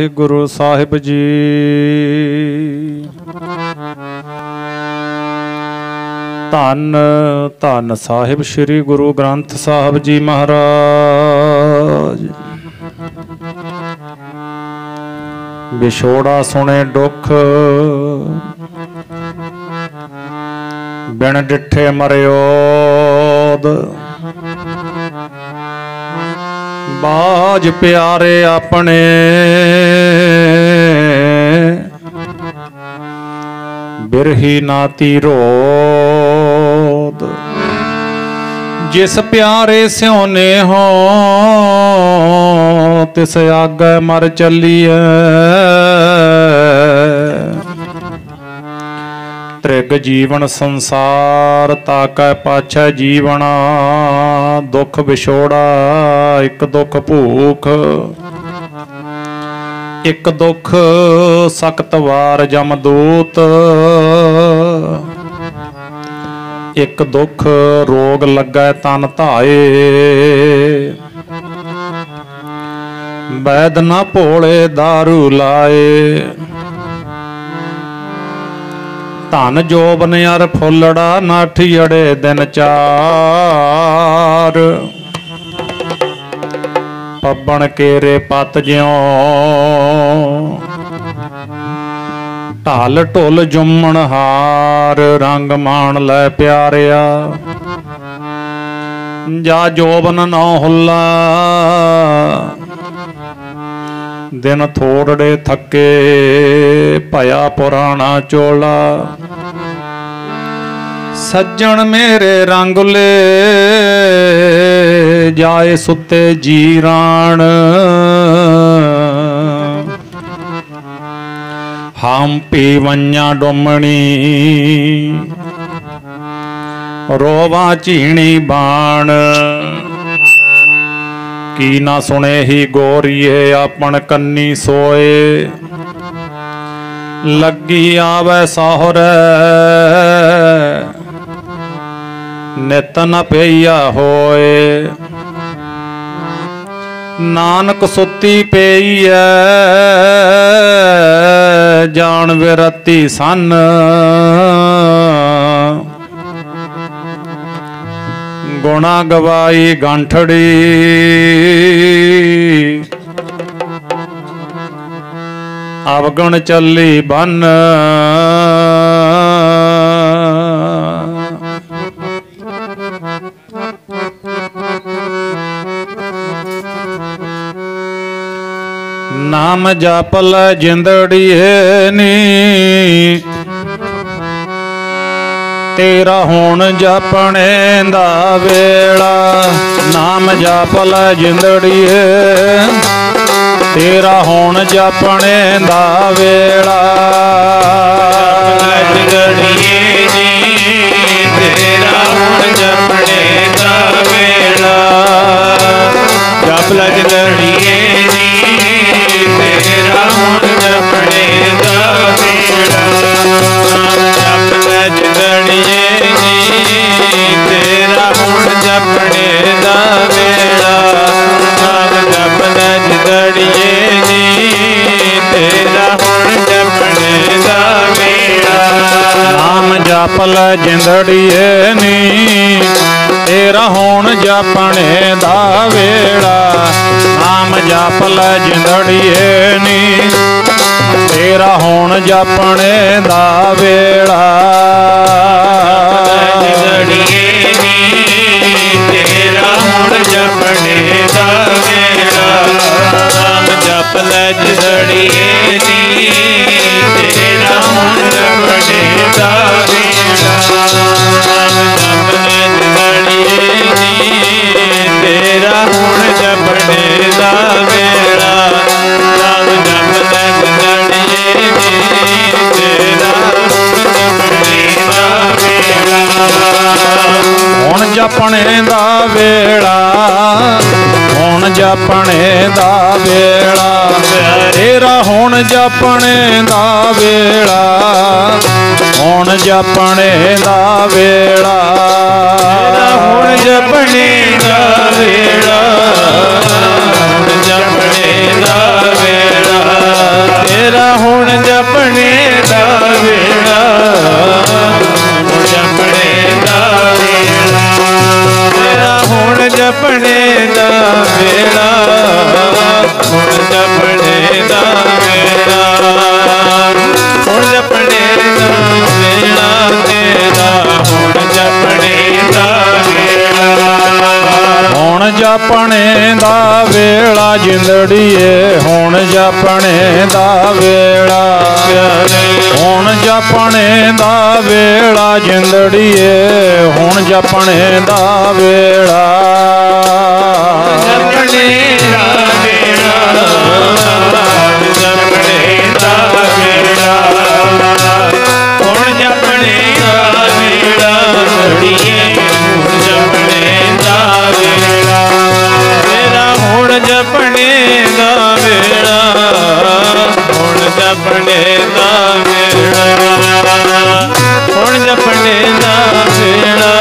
ਵਾਹਿਗੁਰੂ ਸਾਹਿਬ ਜੀ। ਧੰਨ ਧੰਨ ਸਾਹਿਬ ਸ੍ਰੀ ਗੁਰੂ ਗ੍ਰੰਥ ਸਾਹਿਬ ਜੀ ਮਹਾਰਾਜ। ਵਿਛੋੜਾ ਸੁਣੇ ਦੁੱਖ, ਬਿਨ ਡਿੱਠੇ ਮਰਿਓਦ। ਬਾਜ ਪਿਆਰੇ ਆਪਣੇ, ਬਿਰਹੀ ਨਾਤੀ ਰੋਦ। ਜਿਸ ਪਿਆਰੇ ਸਿਉਨੇ ਹੋ, ਤਿਸ ਆਗੇ ਮਰ ਚੱਲੀਐ। ਤ੍ਰਿਗ ਜੀਵਨ ਸੰਸਾਰ, ਤਾਕੈ ਪਾਛੈ ਜੀਵਣਾ। ਦੁੱਖ ਵਿਛੋੜਾ, ਇੱਕ ਦੁੱਖ ਭੂਖ, ਇੱਕ ਦੁੱਖ ਸਖਤ ਵਾਰ ਜਮਦੂਤ। ਇੱਕ ਦੁੱਖ ਰੋਗ ਲੱਗੈ ਤਨ ਧਾਏ। ਵੈਦ ਨਾ ਭੋਲੇ ਦਾਰੂ ਲਾਏ। ਧਨ ਜੋਬਨ ਅਰ ਫੁੱਲੜਾ, ਨਾਠੀ ਅੜੇ ਦਿਨ ਚਾਰ। ਪੱਬਣ ਕੇਰੇ ਪਤ ਜਿਉ, ਢਲ ਢੁਲ ਜੁੰਮਣ ਹਾਰ। ਰੰਗ ਮਾਣ ਲੈ ਪਿਆਰਿਆ, ਜਾ ਜੋਬਨ ਨਾ ਹੁੱਲਾ। ਦਿਨ ਥੋੜੜੇ ਥੱਕੇ, ਭਇਆ ਪੁਰਾਣਾ ਚੋਲਾ। ਸੱਜਣ ਮੇਰੇ ਰੰਗੁਲੇ, ਜਾਏ ਸੁੱਤੇ ਜੀਰਾਣ। ਹਮ ਪੀਵਈਆਂ ਡੋਮਣੀ, ਰੋਵਾਂ ਝੀਣੀ ਬਾਣ। ਕੀ ਨਾ ਸੁਣੇ ਹੀ ਗੋਰੀਏ, ਆਪਣ ਕੰਨੀ ਸੋਏ। ਲੱਗੀ ਆਵੇ ਸਹੁਰੇ, ਨਿਤ ਨ ਪਈਆ ਹੋਏ। ਨਾਨਕ ਸੁੱਤੀ ਪਈ ਐ, ਜਾਣ ਵਿਰਤੀ ਸੰਨ। ਗੁਣਾ ਗਵਾਈ ਗੰਠੜੀ, ਅਵਗਣ ਚੱਲੀ ਬੰਨ। ਨਾਮ ਜਪ ਲੈ ਜਿੰਦੜੀਏ ਨੀ, ਤੇਰਾ ਹੁਣ ਜਪਣੇ ਦਾ ਵੇਲਾ। ਨਾਮ ਜਪ ਲੈ ਜਿੰਦੜੀਏ, ਤੇਰਾ ਹੁਣ ਜਪਣੇ ਦਾ ਵੇਲਾ। ਜਿੰਦੜੀਏ ਨੀ, ਤੇਰਾ ਹੁਣ ਜਪਣੇ ਦਾ ਵੇਲਾ। ਜਪ ਲੈ ਜਿੰਦੜੀਏ ਨੀ, ਤੇਰਾ ਹੁਣ ਜਪਣੇ ਦਾ ਵੇਲਾ। ਜਪ ਲੈ ਜਿੰਦੜੀਏ ਨੀ, ਤੇਰਾ ਹੁਣ ਜਪਣੇ ਦਾ ਵੇਲਾ। ਜਪ ਲੈ ਜਿੰਦੜੀਏ ਨੀ, ਤੇਰਾ ਹੁਣ ਜਪਣੇ ਦਾ ਵੇਲਾ। ਨਾਮ ਜਪ ਲੈ ਜਿੰਦੜੀਏ ਨੀ, ਤੇਰਾ ਹੁਣ ਜਪਣੇ ਦਾ ਵੇਲਾ। ਨਾਮ ਜਪ ਲੈ ਜਿੰਦੜੀਏ ਨੀ, ਤੇਰਾ ਹੁਣ ਜਪਣੇ ਦਾ ਵੇਲਾ। ਜਿੰਦੜੀਏ ਨੀ, ਤੇਰਾ ਹੁਣ ਜਪਣੇ ਦਾ ਵੇਲਾ। ਨਾਮ ਜਪ ਲੈ ਜਿੰਦੜੀਏ ਨੀ, ਤੇਰਾ ਹੁਣ ਜਪਣੇ ਦਾ ਵੇਲਾ। ਨਾਮ ਜਪ ਲੈ ਜਿੰਦੜੀਏ ਨੀ, ਤੇਰਾ ਹੁਣ ਜਪਣੇ ਦਾ ਵੇਲਾ। ਨਾਮ ਜਪ ਲੈ ਜਿੰਦੜੀਏ ਨੀ, ਤੇਰਾ ਹੁਣ ਜਪਣੇ ਦਾ ਵੇਲਾ। ਹੁਣ ਜਪਣੇ ਦਾ ਵੇਲਾ, ਹੁਣ ਜਪਣੇ ਦਾ ਵੇਲਾ। ਤੇਰਾ ਹੁਣ ਜਪਣੇ ਦਾ ਵੇਲਾ, ਹੁਣ ਜਪਣੇ ਦਾ ਵੇਲਾ। ਤੇਰਾ ਹੁਣ ਜਪਣੇ ਦਾ ਵੇਲਾ। ਹੁਣ ਜਪਣੇ ਦਾ ਵੇਲਾ। ਜਪਣੇ ਦਾ ਵੇਲਾ, ਹੁਣ ਜਪਣੇ ਦਾ ਵੇਲਾ, ਹੁਣ ਜਪਣੇ ਦਾ ਵੇਲਾ ਤੇਰਾ, ਹੁਣ ਜਪਣੇ ਦਾ ਵੇਲਾ, ਹੁਣ ਜਪਣੇ ਦਾ ਵੇਲਾ ਜਿੰਦੜੀਏ, ਹੁਣ ਜਪਣੇ ਦਾ ਵੇਲਾ, ਹੁਣ ਜਪਣੇ ਦਾ ਵੇਲਾ ਜਿੰਦੜੀਏ, ਹੁਣ ਜਪਣੇ ਦਾ ਵੇਲਾ, ਜਪਣੇ ਦਾ ਵੇਲਾ, ਜਪਣੇ ਦਾ ਵੇਲਾ, ਹੁਣ ਜਪਣੇ ਦਾ ਵੇਲਾ ਜਿੰਦੜੀਏ, ਹੁਣ ਜਪਣੇ ਦਾ ਵੇਲਾ ਤੇਰਾ, ਹੁਣ ਜਪਣੇ ਦਾ ਵੇਲਾ, ਹੁਣ ਜਪਣੇ ਦਾ ਵੇਲਾ, ਹੁਣ ਜਪਣੇ ਦਾ ਵੇਲਾ,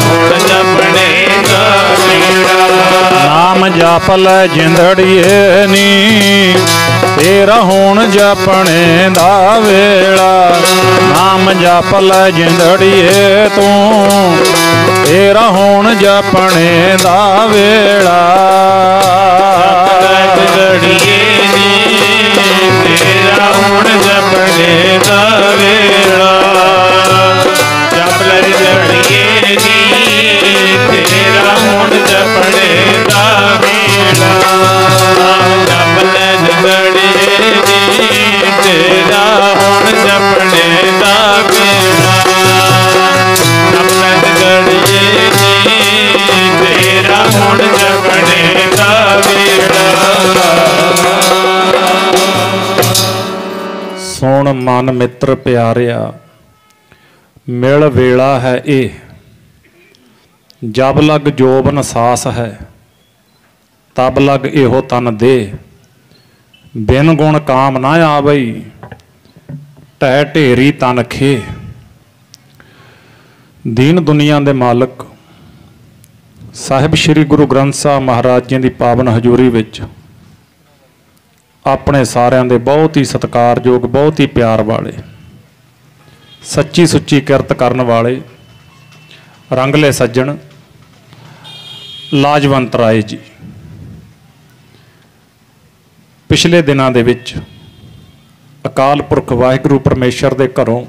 ਹੁਣ ਜਪਣੇ ਦਾ ਵੇਲਾ, ਨਾਮ ਜਪ ਲੈ ਜਿੰਦੜੀਏ ਨੀ, ਤੇਰਾ ਹੁਣ ਜਪਣੇ ਦਾ ਵੇਲਾ, ਨਾਮ ਜਪ ਲੈ ਜਿੰਦੜੀਏ ਤੂੰ, ਤੇਰਾ ਹੁਣ ਜਪਣੇ ਦਾ ਵੇਲਾ, ਜਿੰਦੜੀਏ ਨੀ, ਤੇਰਾ ਹੁਣ ਜਪਣੇ ਦਾ ਵੇਲਾ, ਜਪ ਲੈ ਜਿੰਦੜੀਏ ਨੀ, ਤੇਰਾ ਹੁਣ ਜਪਣੇ ਦਾ ਵੇਲਾ, ਜਪ ਲੈ ਜਿੰਦੜੀਏ ਨੀ, ਤੇਰਾ ਹੁਣ ਜਪਣੇ ਦਾ ਵੇਲਾ, ਜਪ ਲੈ ਜਿੰਦੜੀਏ ਨੀ, ਤੇਰਾ ਹੁਣ ਜਪਣੇ ਦਾ ਵੇਲਾ। ਸੁਣ ਮਨ ਮਿੱਤਰ ਪਿਆਰਿਆ, ਮਿਲ ਵੇਲਾ ਹੈ ਇਹ, ਜਬ ਲਗ ਜੋਬਨ ਸਾਸ ਹੈ, ਤਬ ਲਗ ਇਹੋ ਤਨ ਦੇ, ਬਿਨ ਗੁਣ ਕਾਮ ਨਾ ਆਵਈ, ਢਹਿ ਢੇਰੀ ਤਨ ਖੇ। ਦੀਨ ਦੁਨੀਆ ਦੇ ਮਾਲਕ ਸਾਹਿਬ ਸ੍ਰੀ ਗੁਰੂ ਗ੍ਰੰਥ ਸਾਹਿਬ ਮਹਾਰਾਜ ਜੀ ਦੀ ਪਾਵਨ ਹਜ਼ੂਰੀ ਵਿੱਚ ਆਪਣੇ ਸਾਰਿਆਂ ਦੇ ਬਹੁਤ ਹੀ ਸਤਿਕਾਰਯੋਗ, ਬਹੁਤ ਹੀ ਪਿਆਰ ਵਾਲੇ, ਸੱਚੀ ਸੁੱਚੀ ਕਿਰਤ ਕਰਨ ਵਾਲੇ ਰੰਗਲੇ ਸੱਜਣ ਲਾਜਵੰਤ ਰਾਏ ਜੀ ਪਿਛਲੇ ਦਿਨਾਂ ਦੇ ਵਿੱਚ ਅਕਾਲ ਪੁਰਖ ਵਾਹਿਗੁਰੂ ਪਰਮੇਸ਼ਰ ਦੇ ਘਰੋਂ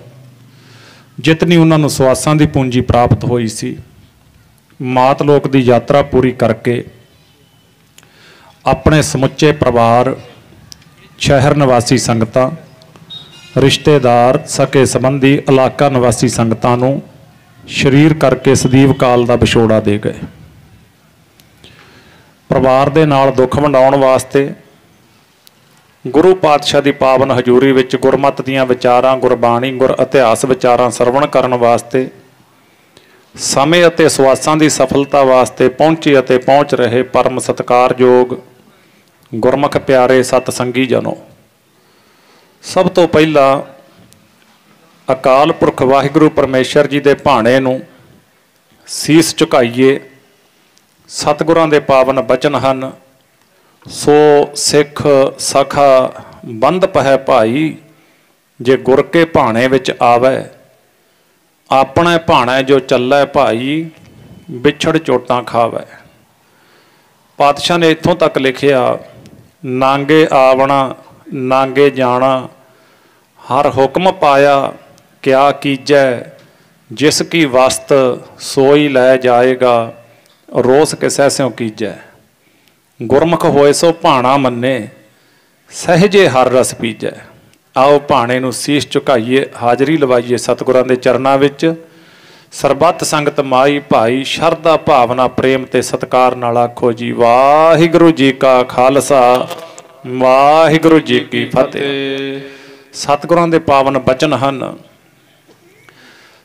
ਜਿਤਨੀ ਉਹਨਾਂ ਨੂੰ ਸਵਾਸਾਂ ਦੀ ਪੂੰਜੀ ਪ੍ਰਾਪਤ ਹੋਈ ਸੀ, ਮਾਤ ਲੋਕ ਦੀ ਯਾਤਰਾ ਪੂਰੀ ਕਰਕੇ ਆਪਣੇ ਸਮੁੱਚੇ ਪਰਿਵਾਰ, ਸ਼ਹਿਰ ਨਿਵਾਸੀ ਸੰਗਤਾਂ, ਰਿਸ਼ਤੇਦਾਰ, ਸਕੇ ਸੰਬੰਧੀ, ਇਲਾਕਾ ਨਿਵਾਸੀ ਸੰਗਤਾਂ ਨੂੰ ਸ਼ਰੀਰ ਕਰਕੇ ਸਦੀਵ ਕਾਲ ਦਾ ਵਿਛੋੜਾ ਦੇ ਗਏ। ਪਰਿਵਾਰ ਦੇ ਨਾਲ ਦੁੱਖ ਵੰਡਾਉਣ ਵਾਸਤੇ ਗੁਰੂ ਪਾਤਸ਼ਾਹ ਦੀ ਪਾਵਨ ਹਜ਼ੂਰੀ ਵਿੱਚ ਗੁਰਮਤਿ ਦੀਆਂ ਵਿਚਾਰਾਂ, ਗੁਰਬਾਣੀ, ਗੁਰ ਇਤਿਹਾਸ ਵਿਚਾਰਾਂ ਸਰਵਣ ਕਰਨ ਵਾਸਤੇ, ਸਮੇਂ ਅਤੇ ਸਵਾਸਾਂ ਦੀ ਸਫਲਤਾ ਵਾਸਤੇ ਪਹੁੰਚੇ ਅਤੇ ਪਹੁੰਚ ਰਹੇ ਪਰਮ ਸਤਿਕਾਰਯੋਗ ਗੁਰਮੁਖ ਪਿਆਰੇ ਸਤ ਸੰਗੀ ਜਨੋ, ਸਭ ਤੋਂ ਪਹਿਲਾਂ ਅਕਾਲ ਪੁਰਖ ਵਾਹਿਗੁਰੂ ਪਰਮੇਸ਼ਰ ਜੀ ਦੇ ਭਾਣੇ ਨੂੰ ਸੀਸ ਝੁਕਾਈਏ। ਸਤਿਗੁਰਾਂ ਦੇ ਪਾਵਨ ਬਚਨ ਹਨ, ਸੋ ਸਿੱਖ ਸਖਾ ਬੰਧ ਪਹਿ ਭਾਈ, ਜੇ ਗੁਰ ਕੇ ਭਾਣੇ ਵਿੱਚ ਆਵੈ, ਆਪਣੇ ਭਾਣੇ ਜੋ ਚੱਲੈ ਭਾਈ, ਵਿਛੜ ਚੋਟਾਂ ਖਾਵੈ। ਪਾਤਸ਼ਾਹ ਨੇ ਇੱਥੋਂ ਤੱਕ ਲਿਖਿਆ, ਨਾਂਗੇ ਆਵਣਾ ਨਾਂਗੇ ਜਾਣਾ, ਹਰ ਹੁਕਮ ਪਾਇਆ ਕਿਆ ਕੀਜੈ, ਜਿਸ ਕੀ ਵਸਤ ਸੋਈ ਲੈ ਜਾਏਗਾ, ਰੋਸ ਕਿਸੈ ਸਿਉ ਕੀਜੈ। ਗੁਰਮੁਖ ਹੋਏ ਸੋ ਭਾਣਾ ਮੰਨੇ, ਸਹਿਜੇ ਹਰ ਰਸ ਪੀਜੈ। ਆਓ ਭਾਣੇ ਨੂੰ ਸੀਸ ਝੁਕਾਈਏ, ਹਾਜ਼ਰੀ ਲਵਾਈਏ ਸਤਿਗੁਰਾਂ ਦੇ ਚਰਨਾਂ ਵਿੱਚ। ਸਰਬੱਤ ਸੰਗਤ ਮਾਈ ਭਾਈ ਸ਼ਰਧਾ ਭਾਵਨਾ ਪ੍ਰੇਮ ਤੇ ਸਤਿਕਾਰ ਨਾਲ ਆਖੋ ਜੀ, ਵਾਹਿਗੁਰੂ ਜੀ ਕਾ ਖਾਲਸਾ, ਵਾਹਿਗੁਰੂ ਜੀ ਕੀ ਫਤਿਹ। ਸਤਿਗੁਰਾਂ ਦੇ ਪਾਵਨ ਬਚਨ ਹਨ,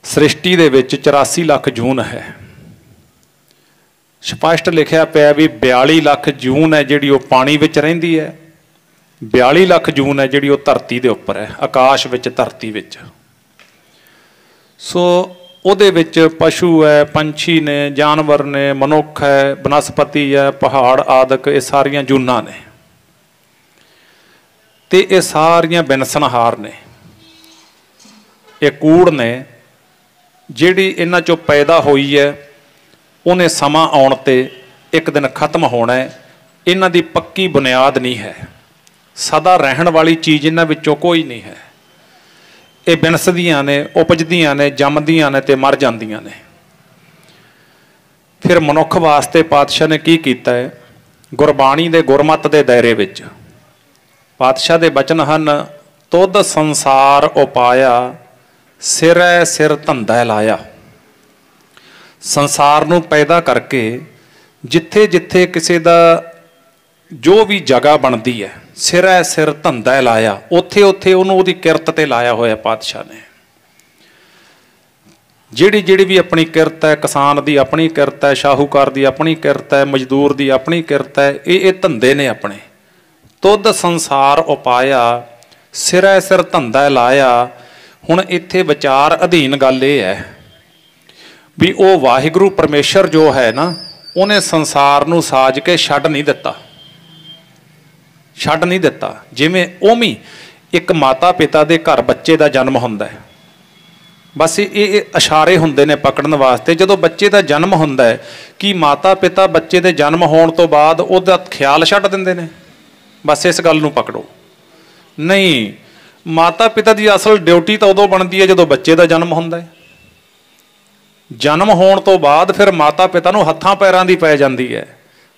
ਸ੍ਰਿਸ਼ਟੀ ਦੇ ਵਿੱਚ 84 ਲੱਖ ਜੂਨ ਹੈ। ਸਪਸ਼ਟ ਲਿਖਿਆ ਪਿਆ ਵੀ 42 ਲੱਖ ਜੂਨ ਹੈ ਜਿਹੜੀ ਉਹ ਪਾਣੀ ਵਿੱਚ ਰਹਿੰਦੀ ਹੈ, 42 ਲੱਖ ਜੂਨ ਹੈ ਜਿਹੜੀ ਉਹ ਧਰਤੀ ਦੇ ਉੱਪਰ ਹੈ, ਆਕਾਸ਼ ਵਿੱਚ, ਧਰਤੀ ਵਿੱਚ। ਸੋ ਉਹਦੇ ਵਿੱਚ ਪਸ਼ੂ ਹੈ, ਪੰਛੀ ਨੇ, ਜਾਨਵਰ ਨੇ, ਮਨੁੱਖ ਹੈ, ਬਨਸਪਤੀ ਹੈ, ਪਹਾੜ ਆਦਿਕ, ਇਹ ਸਾਰੀਆਂ ਜੂਨਾਂ ਨੇ ਤੇ ਇਹ ਸਾਰੀਆਂ ਬਿਨਸਨਹਾਰ ਨੇ, ਇਹ ਕੂੜ ਨੇ। ਜਿਹੜੀ ਇਹਨਾਂ ਚੋਂ ਪੈਦਾ ਹੋਈ ਹੈ ਉਹਨੇ ਸਮਾਂ ਆਉਣ ਤੇ ਇੱਕ ਦਿਨ ਖਤਮ ਹੋਣਾ ਹੈ। ਇਹਨਾਂ ਦੀ ਪੱਕੀ ਬੁਨਿਆਦ ਨਹੀਂ ਹੈ, ਸਦਾ ਰਹਿਣ ਵਾਲੀ ਚੀਜ਼ ਇਹਨਾਂ ਵਿੱਚੋਂ ਕੋਈ ਨਹੀਂ ਹੈ। ਇਹ ਬਿਨਸਦੀਆਂ ਨੇ, ਉਪਜਦੀਆਂ ਨੇ, ਜੰਮਦੀਆਂ ਨੇ ਤੇ ਮਰ ਜਾਂਦੀਆਂ ਨੇ। ਫਿਰ ਮਨੁੱਖ ਵਾਸਤੇ ਪਾਤਸ਼ਾਹ ਨੇ ਕੀ ਕੀਤਾ ਹੈ? ਗੁਰਬਾਣੀ ਦੇ ਗੁਰਮਤਿ ਦੇ ਦਾਇਰੇ ਵਿੱਚ ਪਾਤਸ਼ਾਹ ਦੇ ਬਚਨ ਹਨ, ਤੁਧ ਸੰਸਾਰ ਉਪਾਇਆ, ਸਿਰੈ ਸਿਰ ਧੰਦਾ ਲਾਇਆ। ਸੰਸਾਰ ਨੂੰ ਪੈਦਾ ਕਰਕੇ ਜਿੱਥੇ ਜਿੱਥੇ ਕਿਸੇ ਦਾ ਜੋ ਵੀ ਜਗ੍ਹਾ ਬਣਦੀ ਹੈ, ਸਿਰੈ ਸਿਰ ਧੰਦਾ ਲਾਇਆ, ਉੱਥੇ ਉੱਥੇ ਉਹਨੂੰ ਉਹਦੀ ਕਿਰਤ ਤੇ ਲਾਇਆ ਹੋਇਆ ਪਾਤਸ਼ਾਹ ਨੇ। ਜਿਹੜੀ ਵੀ ਆਪਣੀ ਕਿਰਤ ਹੈ, ਕਿਸਾਨ ਦੀ ਆਪਣੀ ਕਿਰਤ ਹੈ, ਸ਼ਾਹੂਕਾਰ ਦੀ ਆਪਣੀ ਕਿਰਤ ਹੈ, ਮਜ਼ਦੂਰ ਦੀ ਆਪਣੀ ਕਿਰਤ ਹੈ, ਇਹ ਧੰਦੇ ਨੇ ਆਪਣੇ। ਤੁਧ ਸੰਸਾਰ ਉਪਾਇਆ, ਸਿਰੈ ਸਿਰ ਧੰਦਾ ਲਾਇਆ। ਹੁਣ ਇੱਥੇ ਵਿਚਾਰ ਅਧੀਨ ਗੱਲ ਇਹ ਹੈ ਵੀ ਉਹ ਵਾਹਿਗੁਰੂ ਪਰਮੇਸ਼ਰ ਜੋ ਹੈ ਨਾ, ਉਹਨੇ ਸੰਸਾਰ ਨੂੰ ਸਾਜ ਕੇ ਛੱਡ ਨਹੀਂ ਦਿੱਤਾ, ਛੱਡ ਨਹੀਂ ਦਿੱਤਾ। ਜਿਵੇਂ ਉਵੇਂ ਇੱਕ ਮਾਤਾ ਪਿਤਾ ਦੇ ਘਰ ਬੱਚੇ ਦਾ ਜਨਮ ਹੁੰਦਾ ਹੈ, ਬਸ ਇਹ ਇਸ਼ਾਰੇ ਹੁੰਦੇ ਨੇ ਪਕੜਨ ਵਾਸਤੇ। ਜਦੋਂ ਬੱਚੇ ਦਾ ਜਨਮ ਹੁੰਦਾ ਹੈ, ਕਿ ਮਾਤਾ ਪਿਤਾ ਬੱਚੇ ਦੇ ਜਨਮ ਹੋਣ ਤੋਂ ਬਾਅਦ ਉਹਦਾ ਖਿਆਲ ਛੱਡ ਦਿੰਦੇ ਨੇ? ਬਸ ਇਸ ਗੱਲ ਨੂੰ ਪਕੜੋ। ਨਹੀਂ, ਮਾਤਾ ਪਿਤਾ ਦੀ ਅਸਲ ਡਿਊਟੀ ਤਾਂ ਉਦੋਂ ਬਣਦੀ ਹੈ ਜਦੋਂ ਬੱਚੇ ਦਾ ਜਨਮ ਹੁੰਦਾ ਹੈ। ਜਨਮ ਹੋਣ ਤੋਂ ਬਾਅਦ ਫਿਰ ਮਾਤਾ ਪਿਤਾ ਨੂੰ ਹੱਥਾਂ ਪੈਰਾਂ ਦੀ ਪੈ ਜਾਂਦੀ ਹੈ,